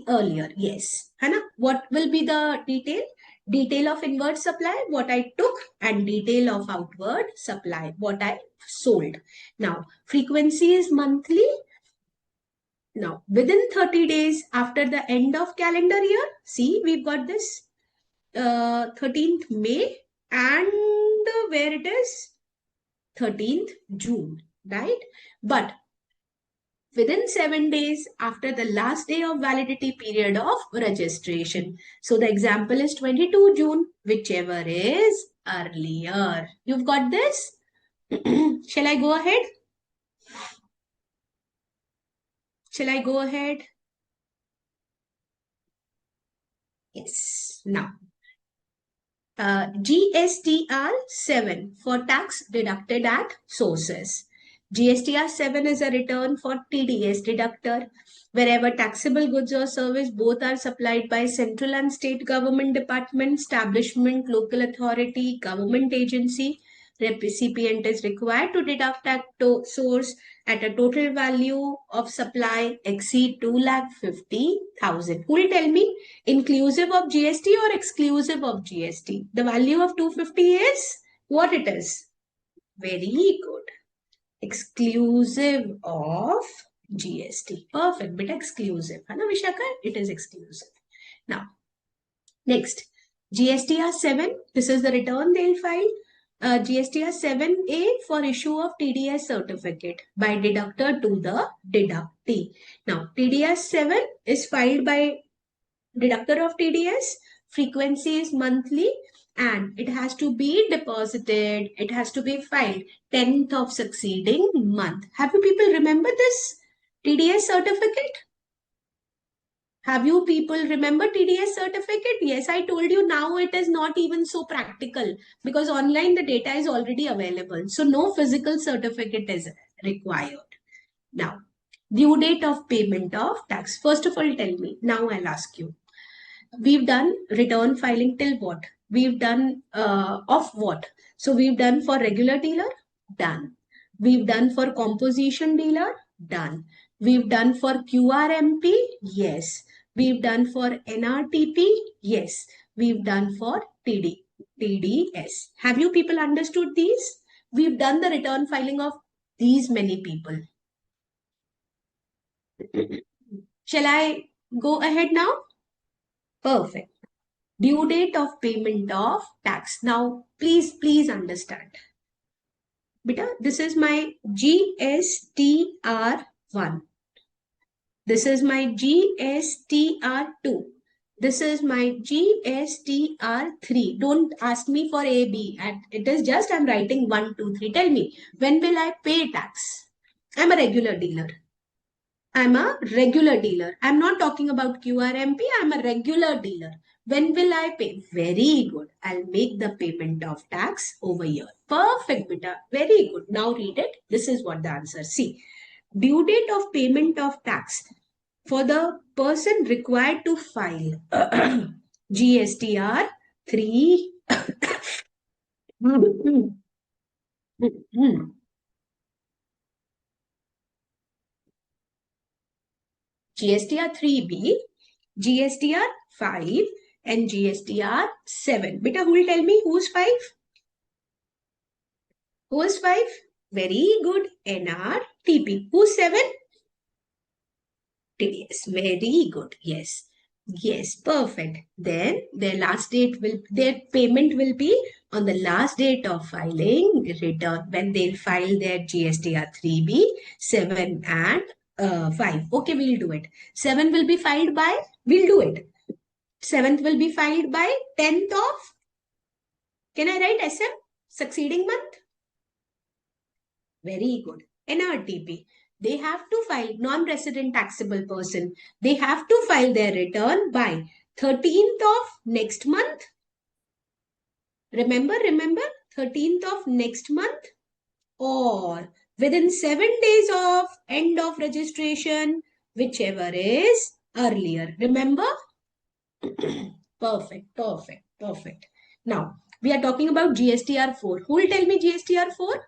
earlier? Yes. Hana? What will be the detail? Detail of inward supply, what I took, and detail of outward supply, what I sold. Now, frequency is monthly. Now, within 30 days after the end of calendar year, see, we've got this 13th May and where it is 13th June, right? But within 7 days after the last day of validity period of registration. So the example is 22 June, whichever is earlier. You've got this? Shall I go ahead? Shall I go ahead? Yes. Now, GSTR 7 for tax deducted at sources. GSTR 7 is a return for TDS deductor wherever taxable goods or service both are supplied by central and state government department, establishment, local authority, government agency. Recipient is required to deduct at source at a total value of supply exceed 2,50,000. Who will tell me? Inclusive of GST or exclusive of GST? The value of 250 is what it is? Very good. Exclusive of GST. Perfect, but exclusive. Hana Vishaka? It is exclusive. Now, next, GSTR 7. This is the return they'll file. GSTR 7A for issue of TDS certificate by deductor to the deductee. Now, TDS 7 is filed by deductor of TDS. Frequency is monthly and it has to be deposited. It has to be filed 10th of succeeding month. Have you people remember this TDS certificate? Have you people remember TDS certificate? Yes, I told you now it is not even so practical because online the data is already available. So no physical certificate is required. Now, due date of payment of tax. First of all, tell me. Now I'll ask you. We've done return filing till what? We've done of what? So we've done for regular dealer? Done. We've done for composition dealer? Done. We've done for QRMP? Yes. We've done for NRTP? Yes. We've done for TDS. Have you people understood these? We've done the return filing of these many people. Shall I go ahead now? Perfect. Due date of payment of tax. Now, please understand. Beta, this is my GSTR1. This is my GSTR2. This is my GSTR3. Don't ask me for A, B. It is just I'm writing 1, 2, 3. Tell me, when will I pay tax? I'm a regular dealer. I'm a regular dealer. I'm not talking about QRMP. I'm a regular dealer. When will I pay? Very good. I'll make the payment of tax over here. Perfect, beta. Very good. Now read it. This is what the answer. See, due date of payment of tax for the person required to file GSTR 3. GSTR 3B, GSTR 5 and GSTR 7. Beta, who will tell me who's 5? Who is 5? Very good. NRTP. Who's 7? TDS. Very good. Yes. Yes, perfect. Then their payment will be on the last date of filing return when they'll file their GSTR 3B, 7 and 5. Okay, we'll do it. 7 will be filed by, we'll do it. 7th will be filed by 10th of, can I write SM? Succeeding month? Very good. NRTP. They have to file, non-resident taxable person. They have to file their return by 13th of next month. Remember, 13th of next month, or within 7 days of end of registration, whichever is earlier. Remember? Perfect, perfect, perfect. Now, we are talking about GSTR4. Who will tell me GSTR4?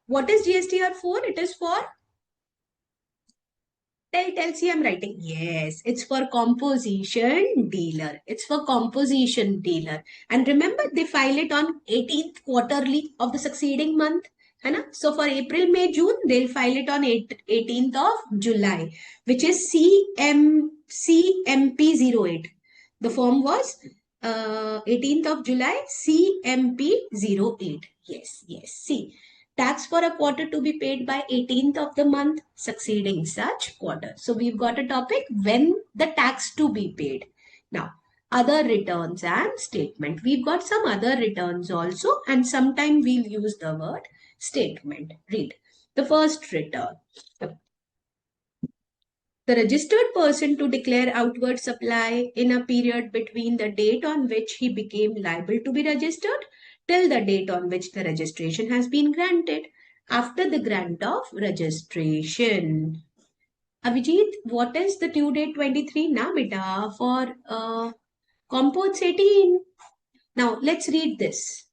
What is GSTR4? It is for Tell, see, I'm writing. Yes, it's for composition dealer. It's for composition dealer. And remember, they file it on 18th quarterly of the succeeding month. है ना? So for April, May, June, they'll file it on 18th of July, which is CMP08. The form was 18th of July, CMP08. Yes, yes. See, tax for a quarter to be paid by 18th of the month succeeding such quarter. So we've got a topic when the tax to be paid. Now, other returns and statement. We've got some other returns also, and sometime we'll use the word statement. Read. The first return. The registered person to declare outward supply in a period between the date on which he became liable to be registered till the date on which the registration has been granted after the grant of registration. Abhijit, what is the due date 23 na beta for compotes 18? Now let's read this.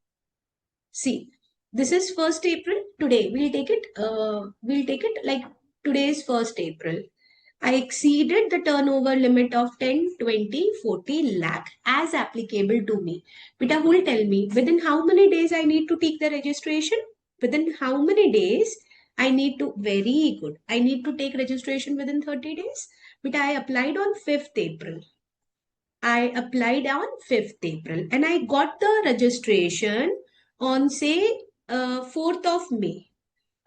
See, this is 1st April. Today we'll take it like today is 1st April. I exceeded the turnover limit of 10, 20, 40 lakh as applicable to me. Beta, who will tell me within how many days I need to take the registration? Within how many days I need to, very good. I need to take registration within 30 days. Beta, I applied on 5th April. I applied on 5th April and I got the registration on say 4th of May.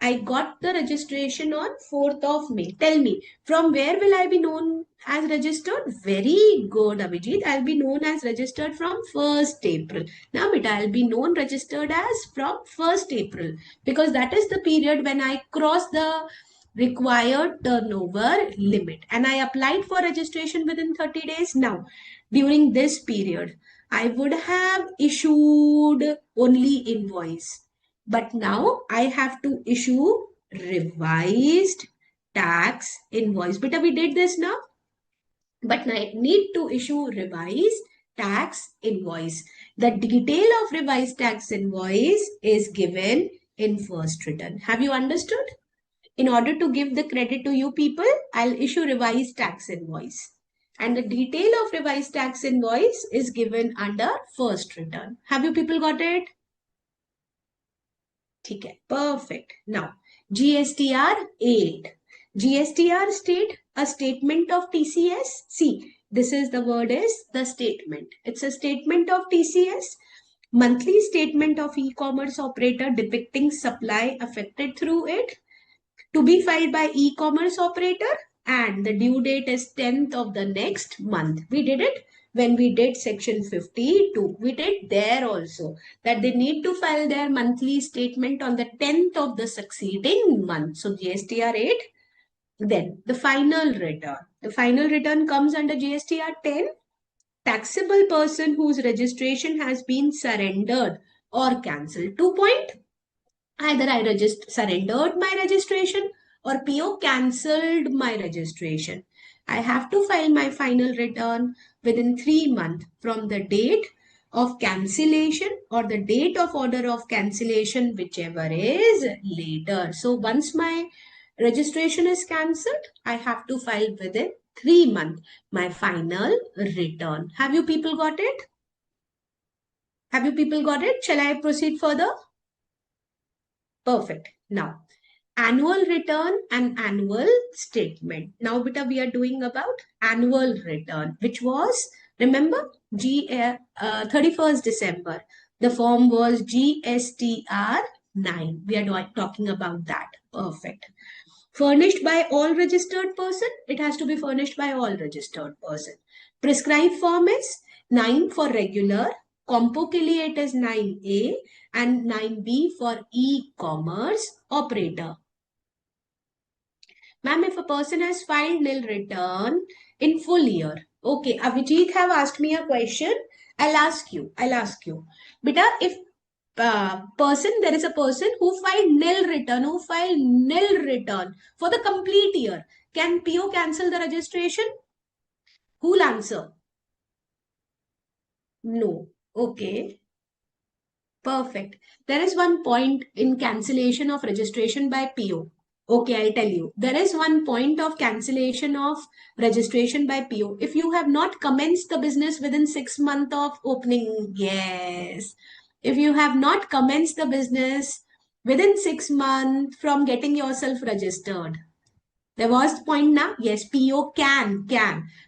I got the registration on 4th of May. Tell me, from where will I be known as registered? Very good, Abhijit. I'll be known as registered from 1st April. Now, beta, I'll be known registered as from 1st April because that is the period when I cross the required turnover limit and I applied for registration within 30 days. Now, during this period, I would have issued only invoice. But now I have to issue revised tax invoice. Beta, we did this now. But I need to issue revised tax invoice. The detail of revised tax invoice is given in first return. Have you understood? In order to give the credit to you people, I'll issue revised tax invoice. And the detail of revised tax invoice is given under first return. Have you people got it? Okay, perfect. Now, GSTR 8. GSTR state a statement of TCS. See, this is the word is the statement. It's a statement of TCS. Monthly statement of e-commerce operator depicting supply affected through it. To be filed by e-commerce operator and the due date is 10th of the next month. We did it when we did section 52. We did there also that they need to file their monthly statement on the 10th of the succeeding month. So GSTR 8. Then the final return. The final return comes under GSTR 10. Taxable person whose registration has been surrendered or cancelled. 2 point. Either I surrendered my registration or PO cancelled my registration. I have to file my final return within 3 months from the date of cancellation or the date of order of cancellation, whichever is later. So once my registration is cancelled, I have to file within 3 months my final return. Have you people got it? Have you people got it? Shall I proceed further? Perfect. Now, annual return and annual statement. Now, beta, we are doing about annual return, which was, remember, 31st December. The form was GSTR 9. We are talking about that. Perfect. Furnished by all registered person. It has to be furnished by all registered person. Prescribed form is 9 for regular. Compo के लिए it is 9A and 9B for e-commerce operator. Ma'am, if a person has filed nil return in full year, Okay, Abhijit have asked me a question. I'll ask you. Beta, if there is a person who filed nil return for the complete year, can PO cancel the registration? Who'll answer? No. Okay. Perfect. There is one point in cancellation of registration by PO. Okay, I'll tell you. There is one point of cancellation of registration by PO. If you have not commenced the business within 6 months of opening, yes. If you have not commenced the business within 6 months from getting yourself registered. There was point now. Yes, PO can.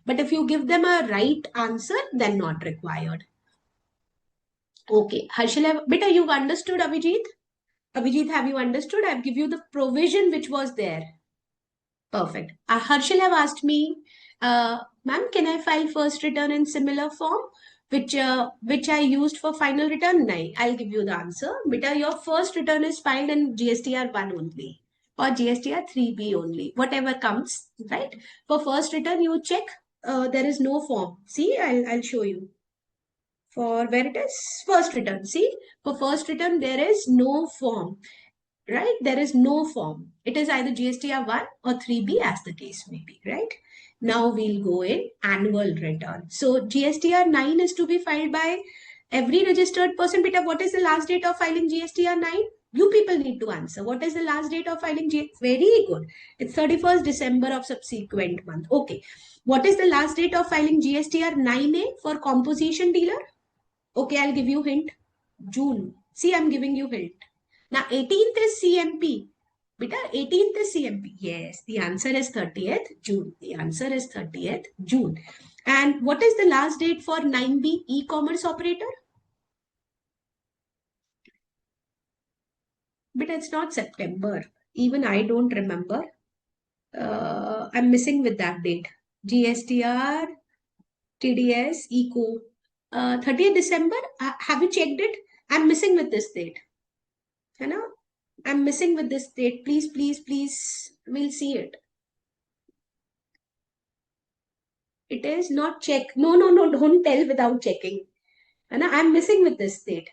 But if you give them a right answer, then not required. Okay, Harshal, beta, you've understood, Abhijit? Abhijit, have you understood? I've given you the provision which was there. Perfect. Harshal have asked me, ma'am, can I file first return in similar form, which I used for final return? No, I'll give you the answer. Beta, your first return is filed in GSTR 1 only or GSTR 3B only, whatever comes, right? For first return, you check, there is no form. See, I'll show you. For where it is first return. See, for first return, there is no form, right? There is no form. It is either GSTR 1 or 3B as the case may be, right? Now we'll go in annual return. So GSTR 9 is to be filed by every registered person. Beta, what is the last date of filing GSTR 9? You people need to answer. What is the last date of filing GSTR? Very good. It's 31st December of subsequent month. Okay. What is the last date of filing GSTR 9A for composition dealer? Okay, I'll give you hint. June. See, I'm giving you hint. Now, 18th is CMP. Beta, 18th is CMP. Yes, the answer is 30th June. The answer is 30th June. And what is the last date for 9B e-commerce operator? Beta, it's not September. Even I don't remember. I'm missing with that date. GSTR, TDS, ECO. 30th December. Have you checked it? I'm missing with this date. You know? I'm missing with this date. Please, please, please. We'll see it. It is not check. No, no, no. Don't tell without checking. And I'm missing with this date.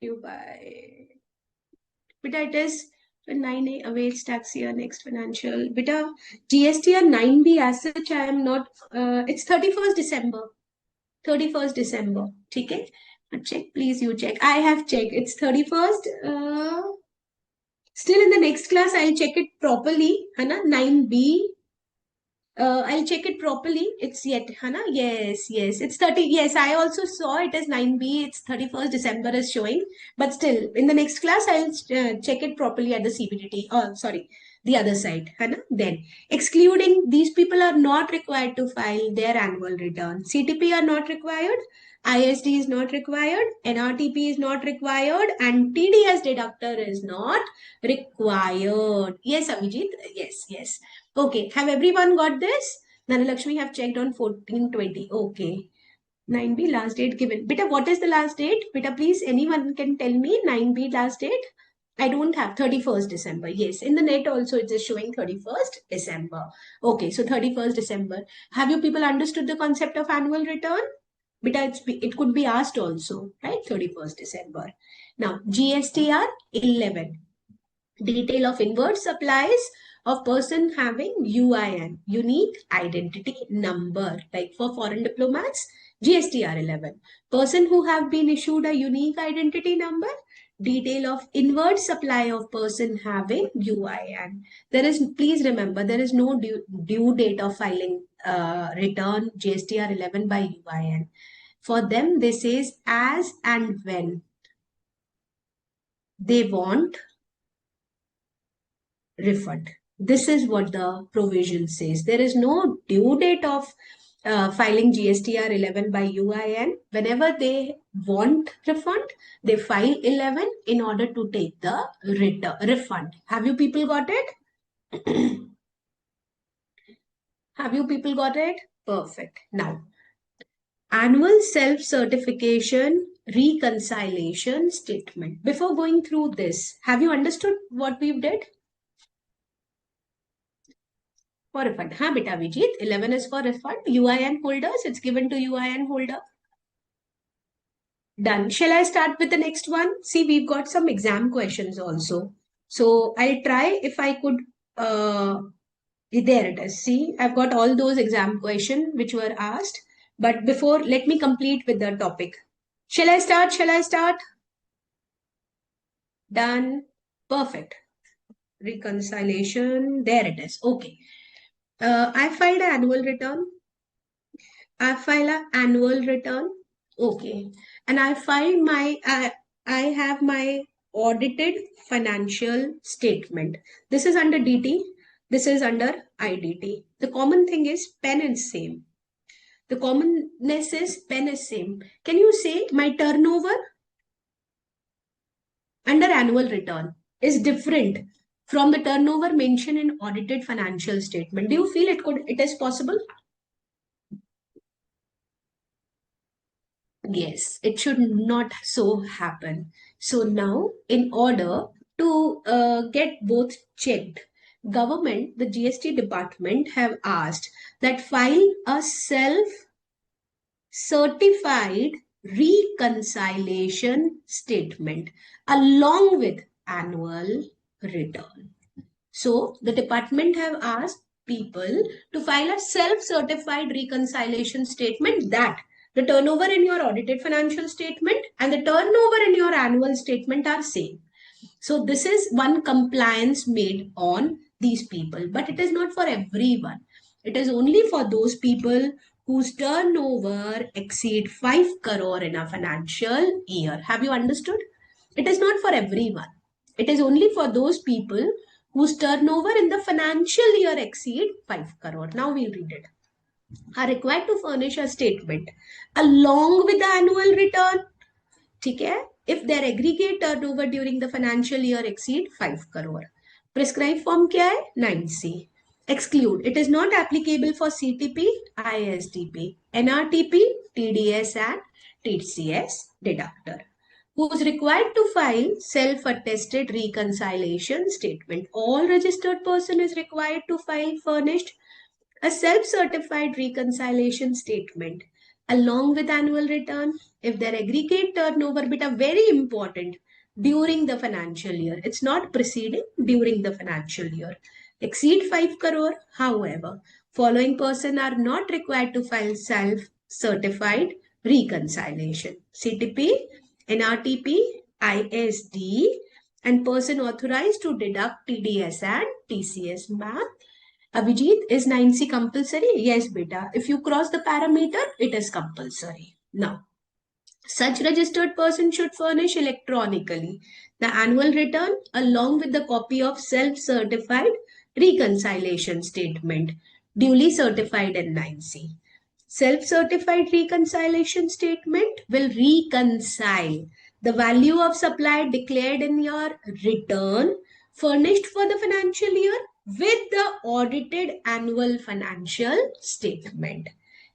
You buy. Beta, it is 9A awaits tax year next financial. Beta, GST or 9B as such, I am not. It's 31st December. 31st December. Okay? Check, please. You check. I have checked. It's 31st. Still in the next class, I'll check it properly. Hana, 9B. I'll check it properly. It's yet, Hana? Yes, yes. It's 30. Yes, I also saw it as 9B. It's 31st December is showing. But still, in the next class, I'll check it properly at the CBDT. Oh, sorry, the other side. Hana? Then, excluding these people are not required to file their annual return. CTP are not required. ISD is not required. NRTP is not required. And TDS deductor is not required. Yes, Abhijit? Yes, yes. Okay, have everyone got this? Dhanalakshmi have checked on 1420. Okay. 9B last date given. Beta, what is the last date? Beta, please, anyone can tell me 9B last date? I don't have 31st December. Yes, in the net also it is showing 31st December. Okay, so 31st December. Have you people understood the concept of annual return? Beta, it could be asked also, right? 31st December. Now, GSTR 11. Detail of inward supplies of person having UIN, unique identity number, like for foreign diplomats, GSTR 11. Person who have been issued a unique identity number, detail of inward supply of person having UIN. There is, please remember, there is no due date of filing return GSTR 11 by UIN. For them, this says as and when they want refund. This is what the provision says. There is no due date of filing GSTR 11 by UIN. Whenever they want refund, they file 11 in order to take the refund. Have you people got it? Have you people got it? Perfect. Now, Annual self-certification reconciliation statement. Before going through this, have you understood what we did? For refund. Ha, beta Vijit. 11 is for refund. UIN holders. It's given to UIN holder. Done. Shall I start with the next one? See, we've got some exam questions also. So I'll try if I could. There it is. See, I've got all those exam questions which were asked. But before, let me complete with the topic. Shall I start? Shall I start? Done. Perfect. Reconciliation. There it is. Okay. I filed an annual return. I file an annual return. Okay. And I have my audited financial statement. This is under DT. This is under IDT. The common thing is pen is same. The commonness is pen is same. Can you say my turnover under annual return is different from the turnover mentioned in audited financial statement? Do you feel it is possible? Yes, it should not so happen. So now, in order to get both checked, government, the GST department have asked that file a self-certified reconciliation statement along with annual return. So the department have asked people to file a self-certified reconciliation statement that the turnover in your audited financial statement and the turnover in your annual statement are same. So this is one compliance made on these people, but it is not for everyone. It is only for those people whose turnover exceed 5 crore in a financial year. Have you understood? It is not for everyone. It is only for those people whose turnover in the financial year exceed 5 crore. Now we'll read it. Are required to furnish a statement along with the annual return. ठीक है? If their aggregate turnover during the financial year exceed 5 crore. Prescribed form क्या है? 9C. Exclude. It is not applicable for CTP, ISTP, NRTP, TDS and TCS deductor. Who is required to file self-attested reconciliation statement. All registered person is required to file furnished a self-certified reconciliation statement along with annual return if their aggregate turnover bit are very important during the financial year. It's not preceding, during the financial year. Exceed 5 crore, however, following person are not required to file self-certified reconciliation. CTP, NRTP, ISD, and person authorized to deduct TDS and TCS. Ma'am, Abhijit, is 9C compulsory? Yes, beta. If you cross the parameter, it is compulsory. Now, such registered person should furnish electronically the annual return along with the copy of self-certified reconciliation statement, duly certified in 9C. Self-certified reconciliation statement will reconcile the value of supply declared in your return furnished for the financial year with the audited annual financial statement.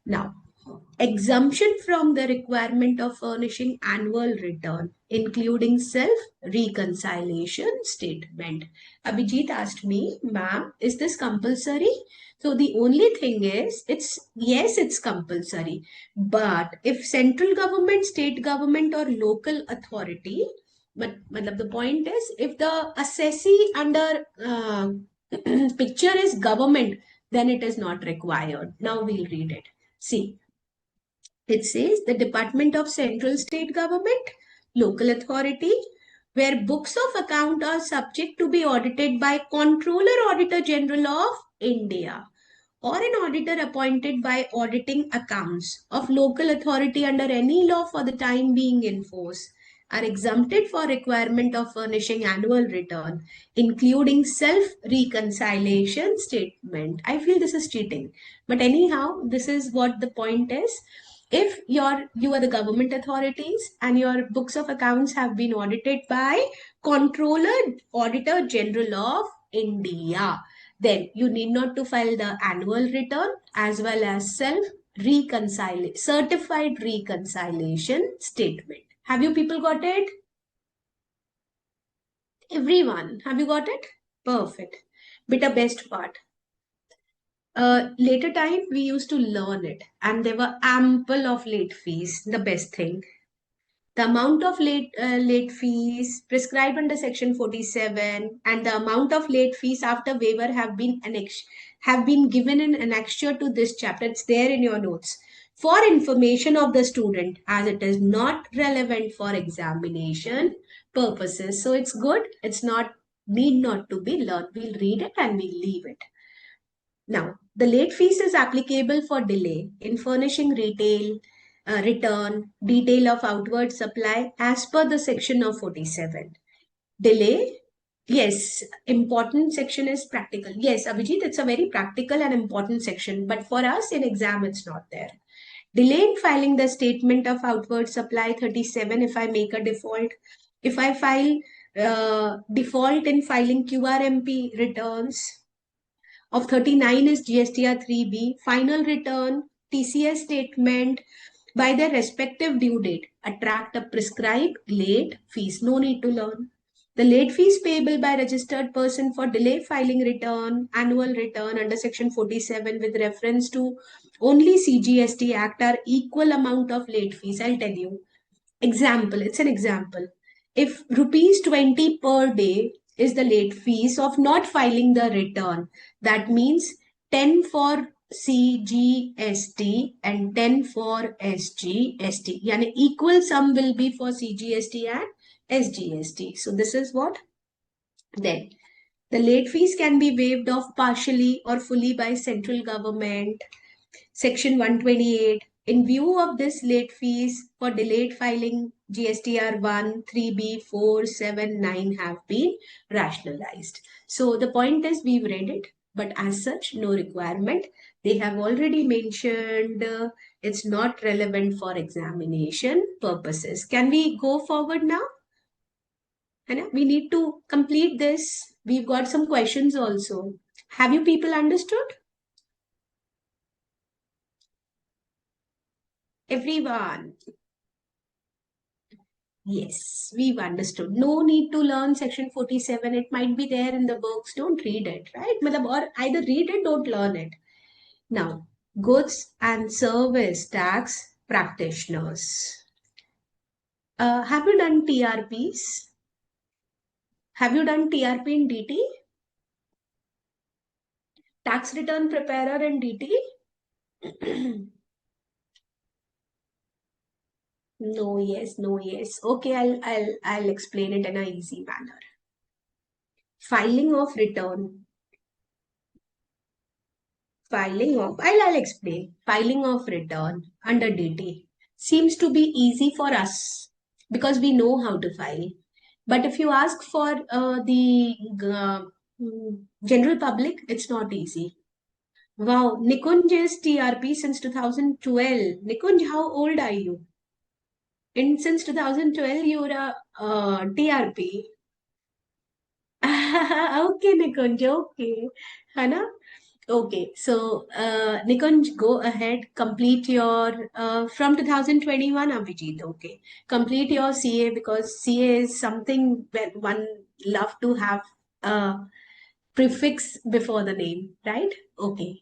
Now, exemption from the requirement of furnishing annual return, including self-reconciliation statement. Abhijit asked me, ma'am, is this compulsory? So the only thing is, yes, it's compulsory. But if central government, state government or local authority, but the point is, if the assessee under picture is government, then it is not required. Now we'll read it. See, it says the Department of Central State Government, local authority, where books of account are subject to be audited by Controller Auditor General of India or an auditor appointed by auditing accounts of local authority under any law for the time being in force are exempted for requirement of furnishing annual return, including self-reconciliation statement. I feel this is cheating. But anyhow, this is what the point is. If you are the government authorities and your books of accounts have been audited by Controller Auditor General of India, then you need not to file the annual return as well as self certified reconciliation statement. Have you people got it? Everyone, have you got it? Perfect. Beta best part. Later time, we used to learn it, and there were ample of late fees. The best thing. The amount of late fees prescribed under section 47 and the amount of late fees after waiver have been given in annexure to this chapter. It's there in your notes for information of the student, as it is not relevant for examination purposes. So it's good. It's not need not to be learned. We'll read it and we'll leave it. Now, the late fees is applicable for delay in furnishing retail return, detail of outward supply as per the section of 47. Delay, yes, important section is practical. Yes, Abhijit, it's a very practical and important section, but for us in exam, it's not there. Delay in filing the statement of outward supply 37 if I make a default. If I file default in filing QRMP returns, of 39 is GSTR-3B, final return, TCS statement by their respective due date attract a prescribed late fees. No need to learn. The late fees payable by registered person for delay filing return, annual return under section 47 with reference to only CGST Act are equal amount of late fees. I'll tell you. Example, it's an example. If rupees 20 per day is the late fees of not filing the return, that means 10 for CGST and 10 for SGST. Yani equal sum will be for CGST and SGST. So this is what? Then the late fees can be waived off partially or fully by central government. Section 128. In view of this, late fees for delayed filing GSTR 1, 3B, 4, 7, 9 have been rationalized. So the point is we've read it, but as such, no requirement. They have already mentioned it's not relevant for examination purposes. Can we go forward now? We need to complete this. We've got some questions also. Have you people understood? Everyone. Yes, we've understood. No need to learn section 47. It might be there in the books. Don't read it, right? Or either read it, don't learn it. Now, goods and service tax practitioners. Have you done TRPs? Have you done TRP in DT? Tax return preparer in DT? No, yes, no, yes. Okay, I'll explain it in a easy manner. Filing of return. I'll explain. Filing of return under DT seems to be easy for us because we know how to file. But if you ask for the general public, it's not easy. Wow, Nikunj is TRP since 2012. Nikunj, how old are you? Since 2012, you're a TRP. Okay, Nikunj, okay. Hana? Okay, so Nikunj, go ahead, complete your, from 2021, Abhijit, okay. Complete your CA because CA is something that one love to have a prefix before the name, right? Okay.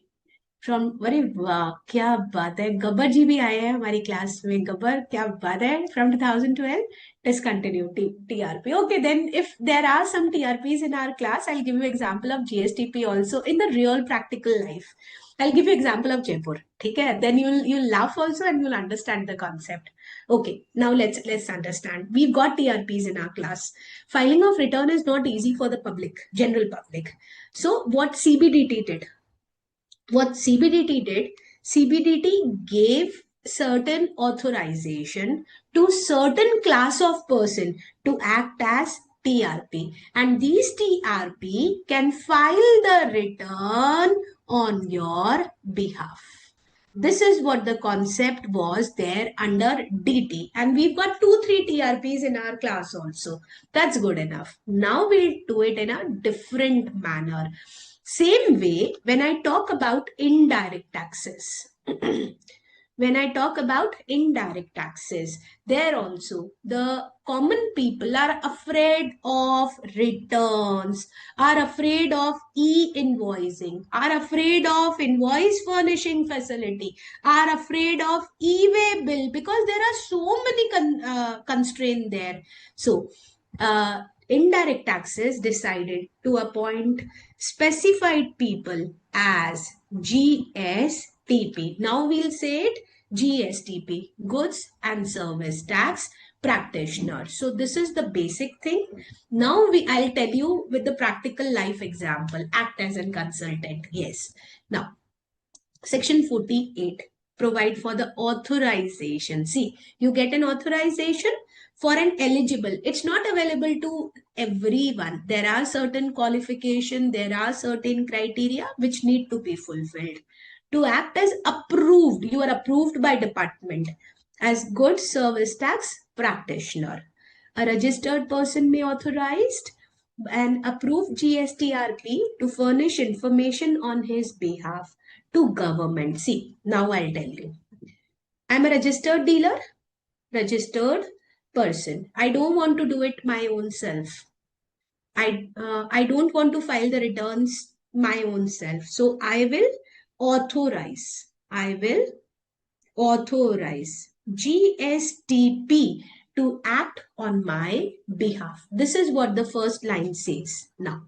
From अरे वाह क्या बात है गब्बर जी भी आए हैं हमारी class में गब्बर क्या बात है from 2012 discontinue TRP. Okay, then if there are some TRPs in our class, I'll give you example of GSTP also in the real practical life. I'll give you example of Jaipur. Okay, then you'll laugh also and you'll understand the concept. Okay, now let's understand. We've got TRPs in our class. Filing of return is not easy for the public, general public. So what CBDT did? What CBDT did, CBDT gave certain authorization to certain class of person to act as TRP, and these TRP can file the return on your behalf. This is what the concept was there under DT, and we've got 2-3 TRPs in our class also. That's good enough. Now we'll do it in a different manner. Same way, when I talk about indirect taxes, When I talk about indirect taxes, there also the common people are afraid of returns, are afraid of e-invoicing, are afraid of invoice furnishing facility, are afraid of e-way bill, because there are so many constraints there. So, indirect taxes decided to appoint specified people as GSTP. Now we'll say it GSTP, Goods and Service Tax Practitioner. So this is the basic thing. Now I'll tell you with the practical life example. Act as a consultant. Yes. Now, Section 48 provide for the authorization. See, you get an authorization for an eligible. It's not available to everyone. There are certain qualification, there are certain criteria which need to be fulfilled. To act as approved, you are approved by department as good service tax practitioner. A registered person may authorized and approve GSTRP to furnish information on his behalf to government. See, now I'll tell you. I'm a registered dealer, registered person. I don't want to do it my own self. I don't want to file the returns my own self. So I will authorize. I will authorize GSTP to act on my behalf. This is what the first line says. Now,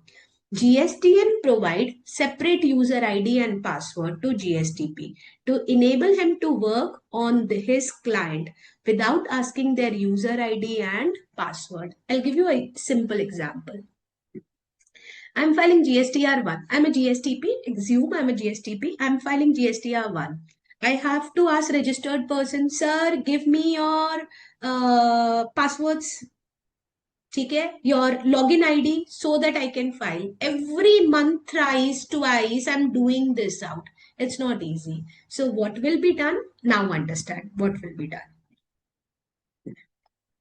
GSTN provide separate user ID and password to GSTP to enable him to work on his client without asking their user ID and password. I'll give you a simple example. I'm filing GSTR1. I'm a GSTP. Assume I'm a GSTP. I'm filing GSTR1. I have to ask registered person, sir, give me your passwords. Okay, your login ID so that I can file. Every month, thrice, twice, I'm doing this out. It's not easy. So what will be done? Now understand what will be done.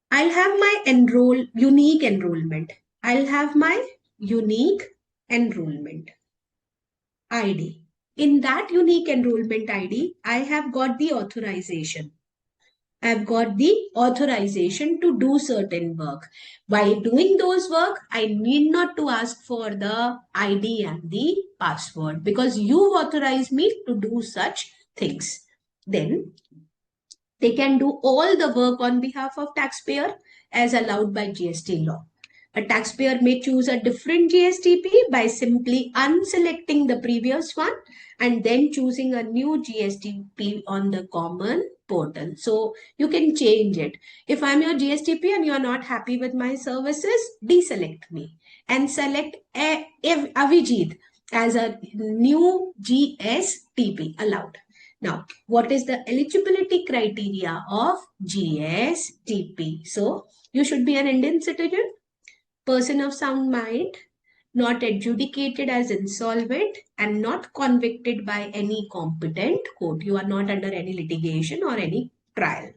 I'll have my unique enrollment. I'll have my unique enrollment ID. In that unique enrollment ID, I have got the authorization. I've got the authorization to do certain work. By doing those work, I need not to ask for the ID and the password because you've authorized me to do such things. Then they can do all the work on behalf of taxpayer as allowed by GST law. A taxpayer may choose a different GSTP by simply unselecting the previous one and then choosing a new GSTP on the common portal. So you can change it. If I'm your GSTP and you're not happy with my services, deselect me and select Avijit as a new GSTP allowed. Now, what is the eligibility criteria of GSTP? So, you should be an Indian citizen, person of sound mind, not adjudicated as insolvent, and not convicted by any competent court. You are not under any litigation or any trial.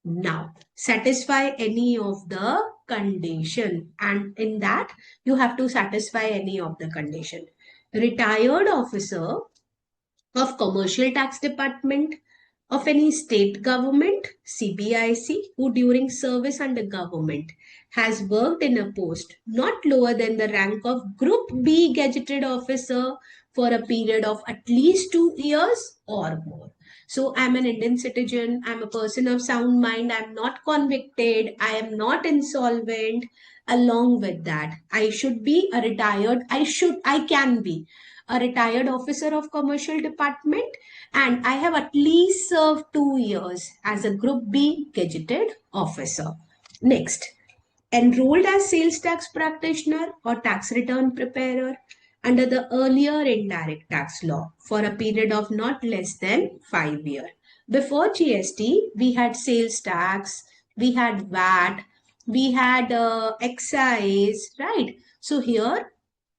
Now, satisfy any of the condition, and in that, you have to satisfy any of the condition. Retired officer of commercial tax department of any state government, CBIC, who during service under government has worked in a post not lower than the rank of Group B gazetted officer for a period of at least 2 years or more. So I'm an Indian citizen, I'm a person of sound mind, I'm not convicted, I am not insolvent. Along with that, I should be a retired, I can be a retired officer of commercial department, and I have at least served 2 years as a Group B gazetted officer. Next, enrolled as sales tax practitioner or tax return preparer under the earlier indirect tax law for a period of not less than 5 years. Before GST, we had sales tax, we had VAT, we had excise, right? So here,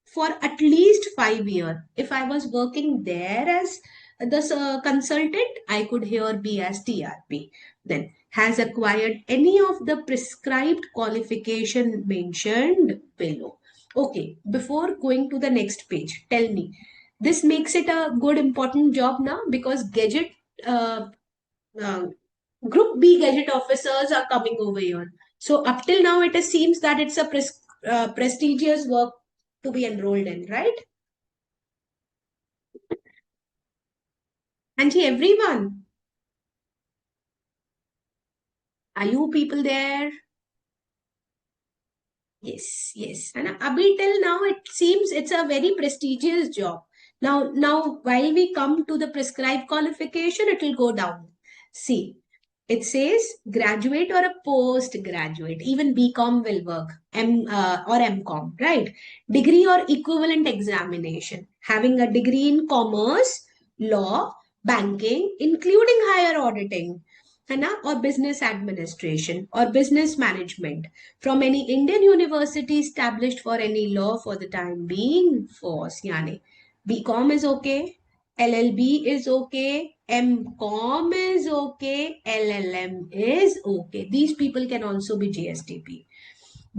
for at least 5 years, if I was working there as the consultant, I could here be as TRP. Then has acquired any of the prescribed qualification mentioned below. Okay, before going to the next page, tell me, this makes it a good important job now because gadget Group B gazette officers are coming over here. So up till now, it seems that it's a prestigious work to be enrolled in, right? And everyone, are you people there? Yes, yes. And abhi till now, it seems it's a very prestigious job. Now, while we come to the prescribed qualification, it will go down. See, it says graduate or a postgraduate. Even BCom will work, or MCom, right? Degree or equivalent examination. Having a degree in commerce, law, banking, including higher auditing, है ना, or business administration or business management from any Indian university established for any law for the time being. False. Yani BCom is okay, LLB is okay, MCom is okay, LLM is okay. These people can also be GSTP.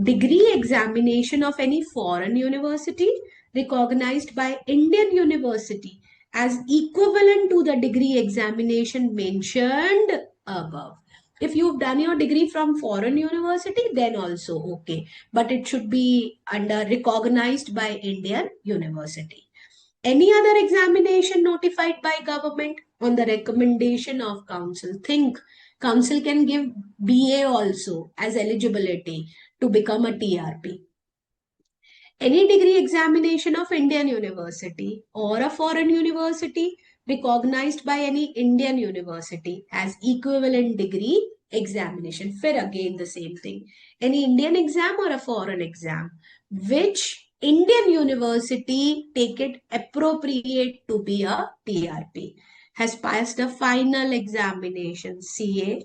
Degree examination of any foreign university recognized by Indian university as equivalent to the degree examination mentioned above. If you've done your degree from foreign university, then also okay, but it should be under recognized by Indian university. Any other examination notified by government on the recommendation of council. Think council can give BA also as eligibility to become a TRP. Any degree examination of Indian university or a foreign university recognized by any Indian university as equivalent degree examination. Fair, again the same thing. Any Indian exam or a foreign exam, which Indian university take it appropriate to be a TRP, has passed a final examination. CA,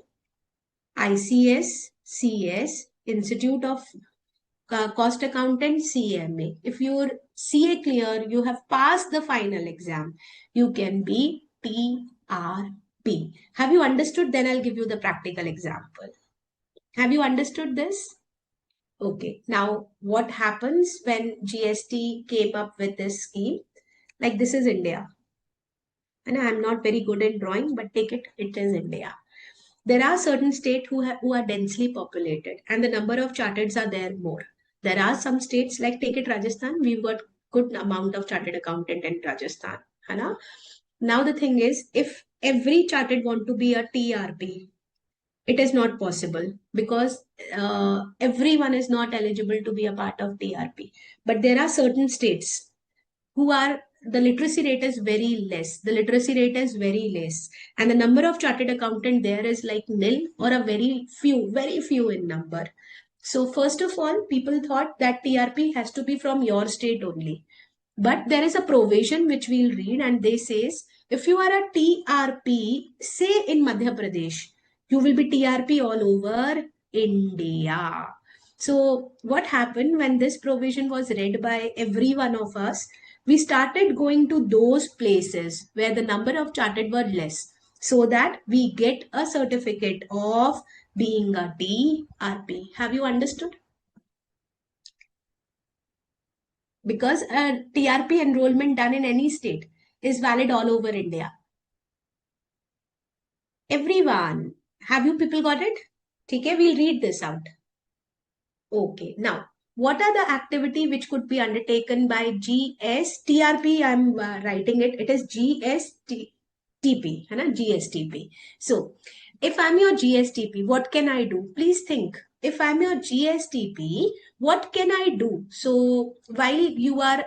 ICS, CS, Institute of Cost Accountant, CMA. If your CA clear, you have passed the final exam, you can be TRP. Have you understood? Then I'll give you the practical example. Have you understood this? Okay. Now, what happens when GST came up with this scheme? Like, this is India. And I'm not very good in drawing, but take it, it is India. There are certain states who are densely populated and the number of chartereds are there more. There are some states like take it Rajasthan, we've got good amount of chartered accountant in Rajasthan. है ना? Now the thing is, if every chartered want to be a TRP, it is not possible because everyone is not eligible to be a part of TRP. But there are certain states who are the literacy rate is very less. The literacy rate is very less. And the number of chartered accountant there is like nil or a very few in number. So first of all, people thought that TRP has to be from your state only. But there is a provision which we'll read and they says, if you are a TRP, say in Madhya Pradesh, you will be TRP all over India. So what happened when this provision was read by every one of us? We started going to those places where the number of chartered were less so that we get a certificate of being a TRP. Have you understood? Because a TRP enrollment done in any state is valid all over India. Everyone, have you people got it? Okay, we'll read this out. Okay, now what are the activity which could be undertaken by GSTRP? I'm writing it. It is GSTP, है ना? GSTP. So, if I'm your GSTP, what can I do? Please think. If I'm your GSTP, what can I do? So, while you are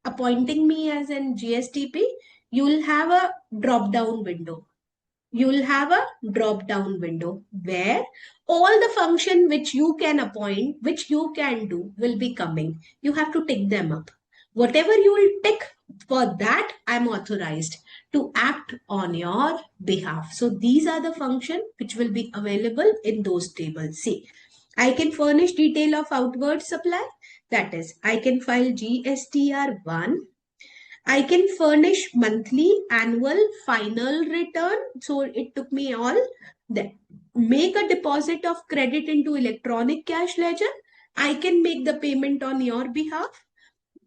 appointing me as an GSTP, you will have a drop down window. You will have a drop down window where all the function which you can appoint, which you can do will be coming. You have to tick them up. Whatever you will tick, for that I'm authorized to act on your behalf. So these are the function which will be available in those tables. See, I can furnish detail of outward supply. That is, I can file GSTR1. I can furnish monthly, annual, final return. So it took me all that. Make a deposit of credit into electronic cash ledger. I can make the payment on your behalf.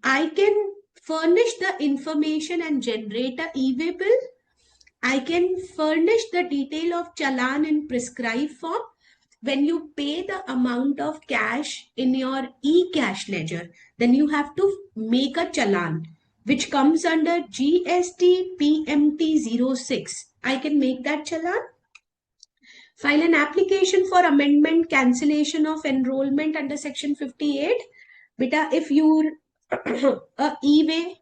I can furnish the information and generate a e-way bill. I can furnish the detail of challan in prescribed form when you pay the amount of cash in your e-cash ledger. Then you have to make a challan which comes under GST PMT06. I can make that challan. File an application for amendment cancellation of enrollment under section 58. Beta, if you're e-way,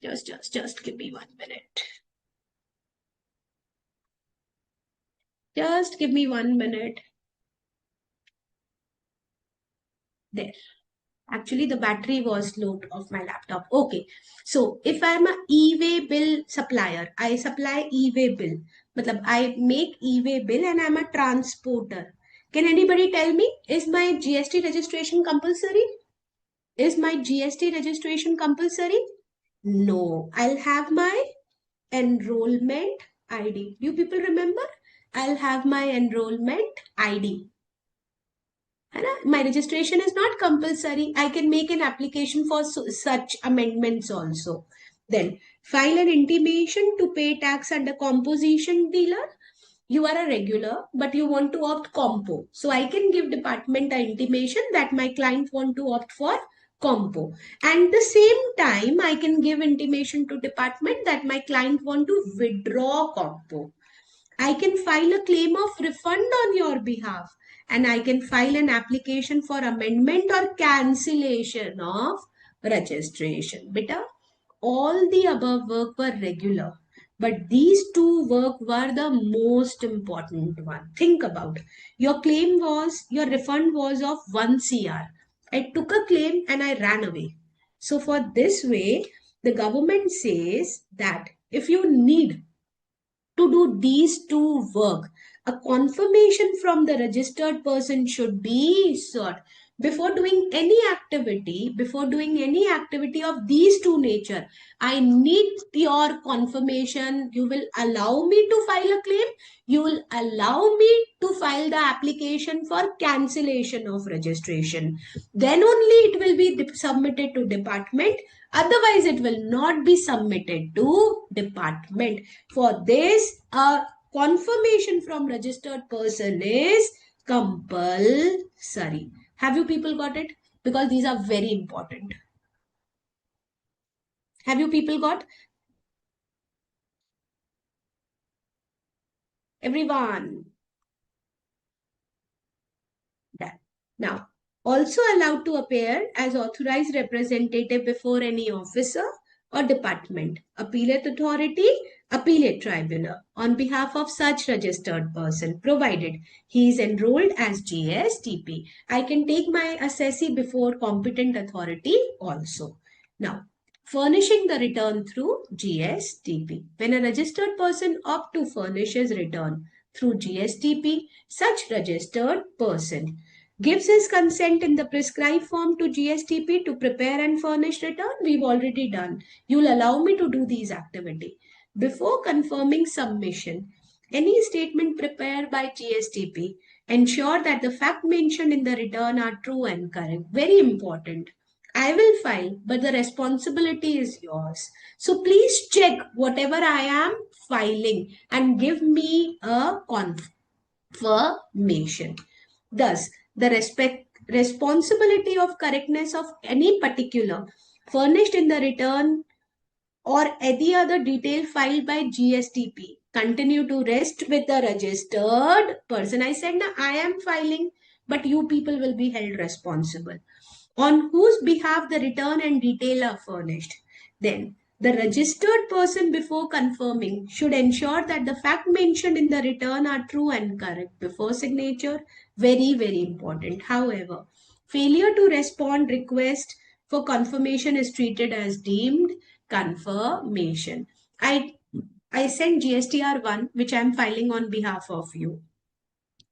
just give me 1 minute. Just give me 1 minute. There. Actually, the battery was low of my laptop. Okay. So if I'm a e-way bill supplier, I supply e-way bill. Matlab, I make e-way bill and I'm a transporter. Can anybody tell me, is my GST registration compulsory? Is my GST registration compulsory? No. I'll have my enrollment ID. You people remember? I'll have my enrollment ID. My registration is not compulsory. I can make an application for such amendments also. Then file an intimation to pay tax under composition dealer. You are a regular, but you want to opt compo. So I can give department an intimation that my client want to opt for compo. And the same time, I can give intimation to department that my client want to withdraw compo. I can file a claim of refund on your behalf, and I can file an application for amendment or cancellation of registration. Beta, all the above work were regular, but these two work were the most important one. Think about, your your refund was of 1 CR. I took a claim and I ran away. So for this way, the government says that if you need to do these two work, a confirmation from the registered person should be sought before doing any activity. Before doing any activity of these two nature, I need your confirmation. You will allow me to file a claim. You will allow me to file the application for cancellation of registration. Then only it will be submitted to department. Otherwise, it will not be submitted to department. For this, a confirmation from registered person is compulsory. Have you people got it? Because these are very important. Have you people got? Everyone. Done. Now, also allowed to appear as authorized representative before any officer or department, appellate authority, appellate tribunal on behalf of such registered person, provided he is enrolled as GSTP. I can take my assessee before competent authority also. Now, furnishing the return through GSTP. When a registered person opt to furnish his return through GSTP, such registered person gives his consent in the prescribed form to GSTP to prepare and furnish return. We've already done. You'll allow me to do these activity. Before confirming submission, any statement prepared by GSTP, ensure that the fact mentioned in the return are true and correct. Very important. I will file, but the responsibility is yours. So please check whatever I am filing and give me a confirmation. Thus, the responsibility of correctness of any particular furnished in the return or any other detail filed by GSTP continue to rest with the registered person. I said, now I am filing, but you people will be held responsible. On whose behalf the return and detail are furnished. Then, the registered person before confirming should ensure that the fact mentioned in the return are true and correct before signature. Very, very important. However, failure to respond request for confirmation is treated as deemed confirmation. I sent GSTR 1, which I am filing on behalf of you.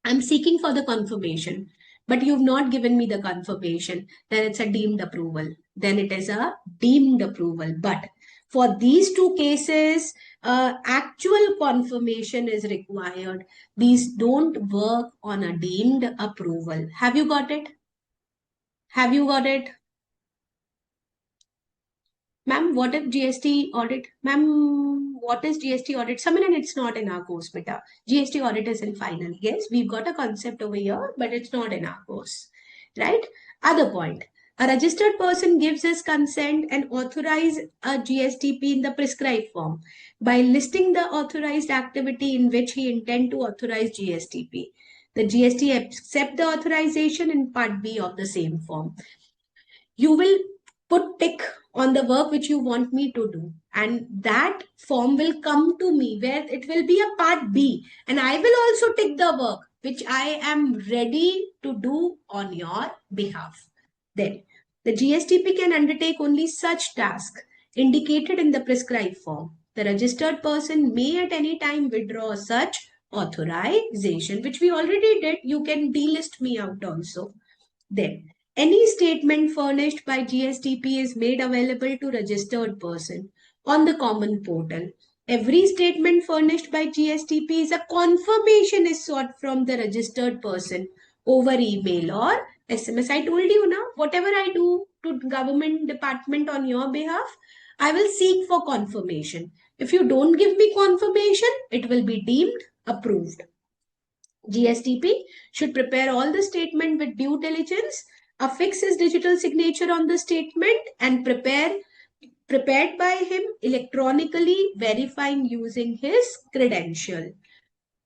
I'm seeking for the confirmation, but you've not given me the confirmation, then it's a deemed approval. Then it is a deemed approval. But for these two cases, actual confirmation is required. These don't work on a deemed approval. Have you got it? Have you got it? Ma'am, what if GST audit? Ma'am, what is GST audit? Samilan, it's not in our course, beta. GST audit is in final. Yes, we've got a concept over here, but it's not in our course. Right? Other point. A registered person gives his consent and authorize a GSTP in the prescribed form by listing the authorized activity in which he intend to authorize GSTP. The GST accept the authorization in part B of the same form. You will put tick on the work which you want me to do, and that form will come to me where it will be a part B, and I will also tick the work which I am ready to do on your behalf. Then the GSTP can undertake only such task indicated in the prescribed form. The registered person may at any time withdraw such authorization, which we already did. You can delist me out also. Then, any statement furnished by GSTP is made available to registered person on the common portal. Every statement furnished by GSTP is a confirmation is sought from the registered person over email or SMS. I told you now, whatever I do to government department on your behalf, I will seek for confirmation. If you don't give me confirmation, it will be deemed approved. GSTP should prepare all the statement with due diligence, affix his digital signature on the statement, and prepared by him electronically, verifying using his credential.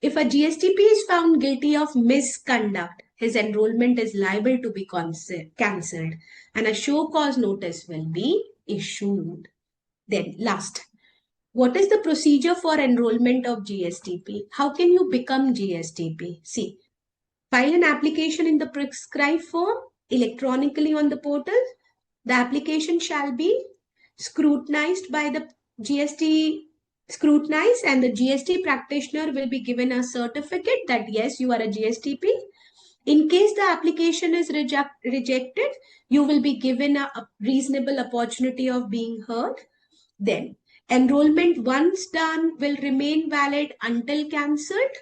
If a GSTP is found guilty of misconduct, his enrollment is liable to be cancelled and a show cause notice will be issued. Then last, what is the procedure for enrollment of GSTP? How can you become GSTP? See, file an application in the prescribed form electronically on the portal. The application shall be scrutinized by the GST scrutinized, and the GST practitioner will be given a certificate that yes, you are a GSTP. In case the application is rejected, you will be given a reasonable opportunity of being heard. Then, enrollment once done will remain valid until cancelled.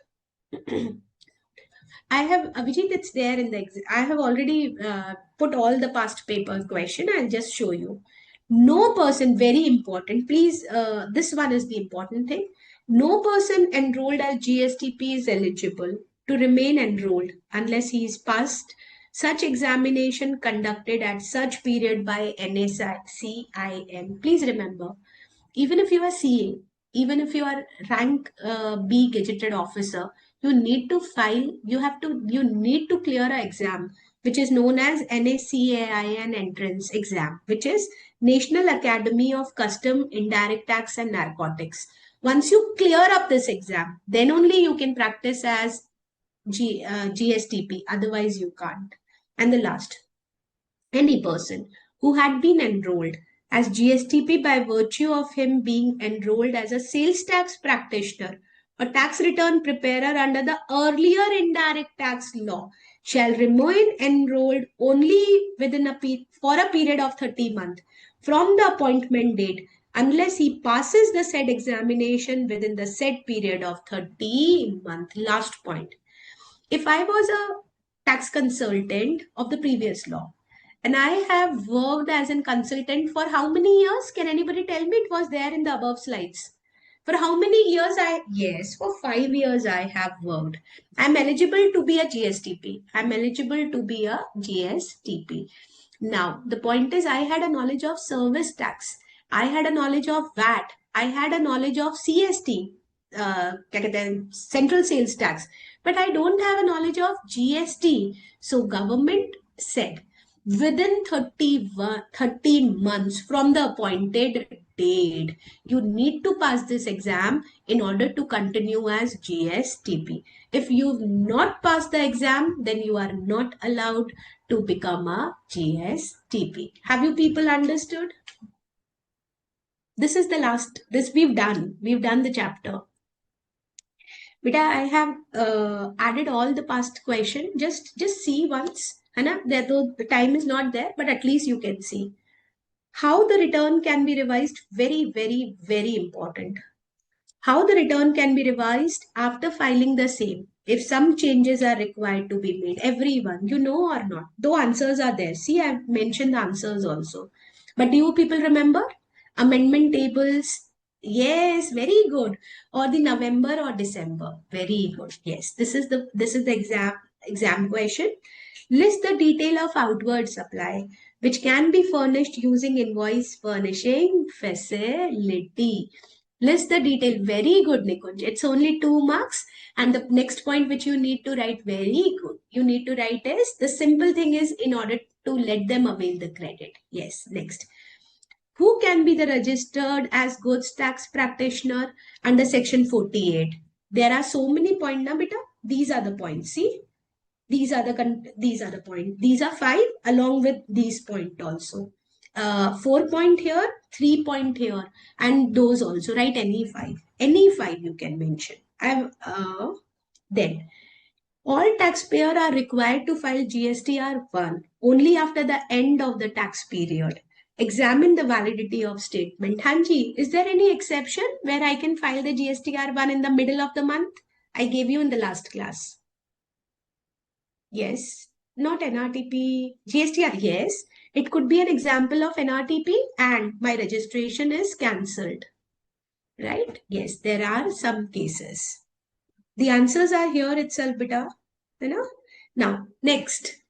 I have Abhijit, it's there in the I have already put all the past paper question. I'll just show you. No person, very important. Please, this one is the important thing. No person enrolled as GSTP is eligible to remain enrolled unless he is passed such examination conducted at such period by NSCIM. Please remember, even if you are CA, even if you are rank B gazetted officer, you need to file, you need to clear an exam, which is known as NACAI entrance exam, which is National Academy of Custom, Indirect Tax and Narcotics. Once you clear up this exam, then only you can practice as GSTP, otherwise you can't. And the last, any person who had been enrolled as GSTP by virtue of him being enrolled as a sales tax practitioner or tax return preparer under the earlier indirect tax law shall remain enrolled only within for a period of 30 months from the appointment date unless he passes the said examination within the said period of 30 months. Last point. If I was a tax consultant of the previous law, and I have worked as a consultant for how many years? Can anybody tell me? It was there in the above slides. For how many years yes, for 5 years I have worked. I'm eligible to be a GSTP. I'm eligible to be a GSTP. Now, the point is I had a knowledge of service tax. I had a knowledge of VAT. I had a knowledge of CST, Central Sales Tax. But I don't have a knowledge of GST. So government said, within 13 months from the appointed date, you need to pass this exam in order to continue as GSTP. If you've not passed the exam, then you are not allowed to become a GSTP. Have you people understood? This is the last, this we've done the chapter. Beta, I have added all the past question. Just see once. Anna, there though the time is not there, but at least you can see. How the return can be revised, very, very, very important. How the return can be revised after filing the same. If some changes are required to be made, everyone, you know or not, though answers are there. See, I've mentioned the answers also. But do you people remember? Amendment tables. Yes, very good. Or the November or December. Very good. Yes, this is the exam question. List the detail of outward supply, which can be furnished using invoice furnishing facility. List the detail. Very good, Nikunj. It's only 2 marks. And the next point which you need to write, very good. You need to write is the simple thing is in order to let them avail the credit. Yes, next. Who can be the registered as goods tax practitioner under section 48? There are so many points now, beta. These are the points. See, these are the point. These are 5 along with these point also. 4 point here, 3 point here, and those also. Write any 5. Any 5 you can mention. Then all taxpayers are required to file GSTR1 only after the end of the tax period. Examine the validity of statement. Hanji, is there any exception where I can file the GSTR1 in the middle of the month? I gave you in the last class. Yes, not NRTP. GSTR, yes. It could be an example of NRTP and my registration is cancelled. Right? Yes, there are some cases. The answers are here itself, beta. You know? Now, next.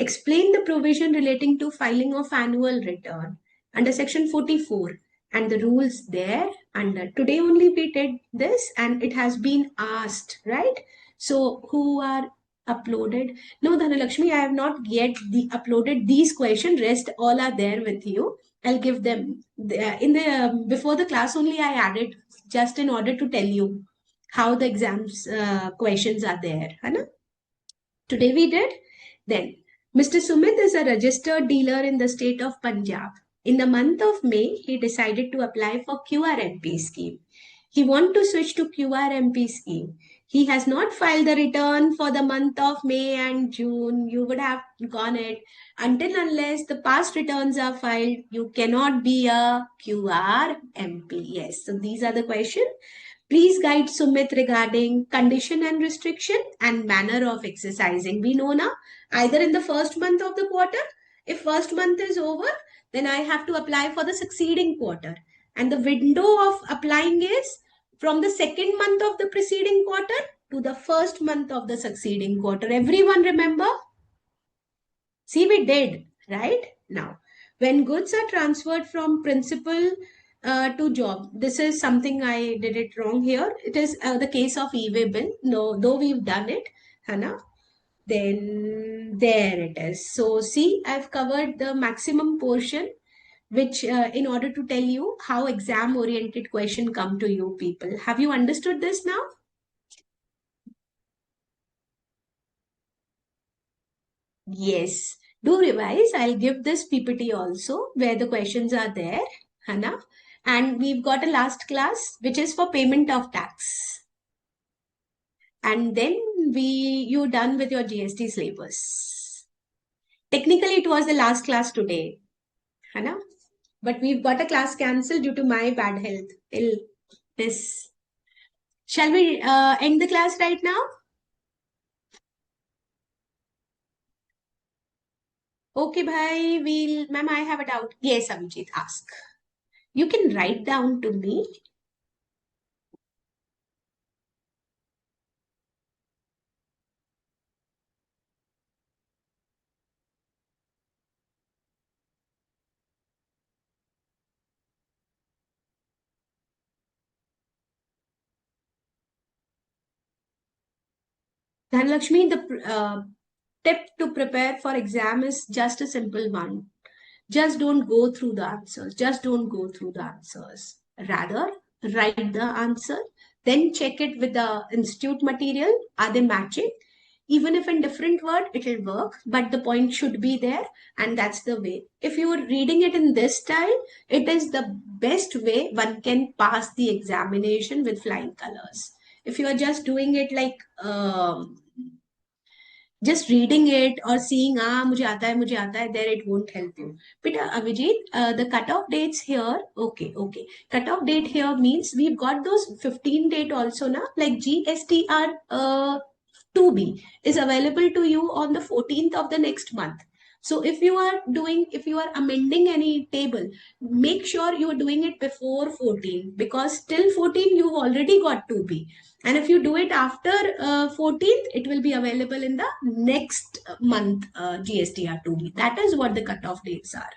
Explain the provision relating to filing of annual return under section 44 and the rules there. Under today only we did this and it has been asked, right? So who are uploaded? No, Dhanalakshmi, I have not yet uploaded these questions. Rest all are there with you. I'll give them in the before the class only. I added just in order to tell you how the exams questions are there. Hai. Today we did. Then Mr. Sumit is a registered dealer in the state of Punjab. In the month of May, he decided to apply for QRMP scheme. He want to switch to QRMP scheme. He has not filed the return for the month of May and June. You would have gone it. Until unless the past returns are filed, you cannot be a QRMP. Yes. So these are the questions. Please guide Sumit regarding condition and restriction and manner of exercising. We know now, either in the first month of the quarter, if first month is over, then I have to apply for the succeeding quarter. And the window of applying is from the second month of the preceding quarter to the first month of the succeeding quarter. Everyone remember? See, we did, right? Now, when goods are transferred from principal to job, this is something I did it wrong here. It is the case of e-way bill. No, though we've done it, Hannah. Then there it is. So see, I've covered the maximum portion, which in order to tell you how exam-oriented question come to you people. Have you understood this now? Yes. Do revise. I'll give this PPT also where the questions are there, Hannah. And we've got a last class which is for payment of tax. And then you're done with your GST syllabus. Technically, it was the last class today, Hannah. But we've got a class cancelled due to my bad health, illness. Shall we end the class right now? Okay, bhai. Ma'am, I have a doubt. Yes, Abhijit, ask. You can write down to me. Dhanlakshmi, the tip to prepare for exam is just a simple one. Just don't go through the answers. Just don't go through the answers. Rather, write the answer, then check it with the institute material. Are they matching? Even if in different word, it will work, but the point should be there, and that's the way. If you are reading it in this style, it is the best way one can pass the examination with flying colors. If you are just doing it like just reading it or seeing मुझे आता है, there it won't help you. But Avijit, the cutoff dates here, okay, cutoff date here means we've got those 15 date also na, like GSTR 2B is available to you on the 14th of the next month. So if you are amending any table, make sure you are doing it before 14, because till 14 you've already got 2B. And if you do it after 14th, it will be available in the next month GSTR 2B. That is what the cutoff dates are.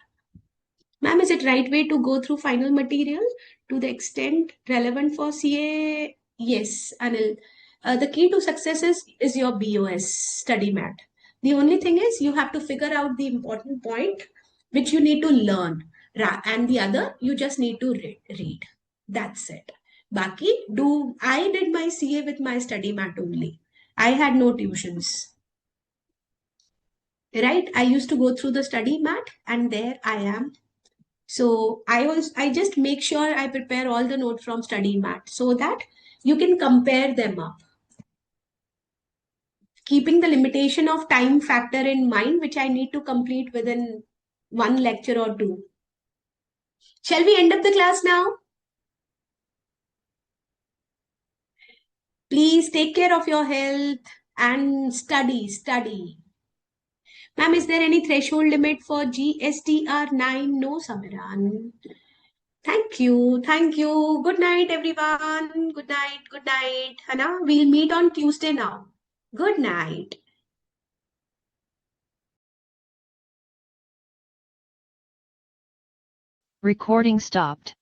Ma'am, is it right way to go through final material to the extent relevant for CA? Yes, Anil. The key to success is your BOS study mat. The only thing is you have to figure out the important point which you need to learn, and the other you just need to read. That's it. Baki, I did my CA with my study mat only. I had no tuitions. Right? I used to go through the study mat, and there I am. So I just make sure I prepare all the notes from study mat so that you can compare them up, keeping the limitation of time factor in mind, which I need to complete within one lecture or two. Shall we end up the class now? Please take care of your health and study. Ma'am, is there any threshold limit for GSTR 9? No, Samiran. Thank you. Thank you. Good night, everyone. Good night. Good night. Hannah, we'll meet on Tuesday now. Good night. Recording stopped.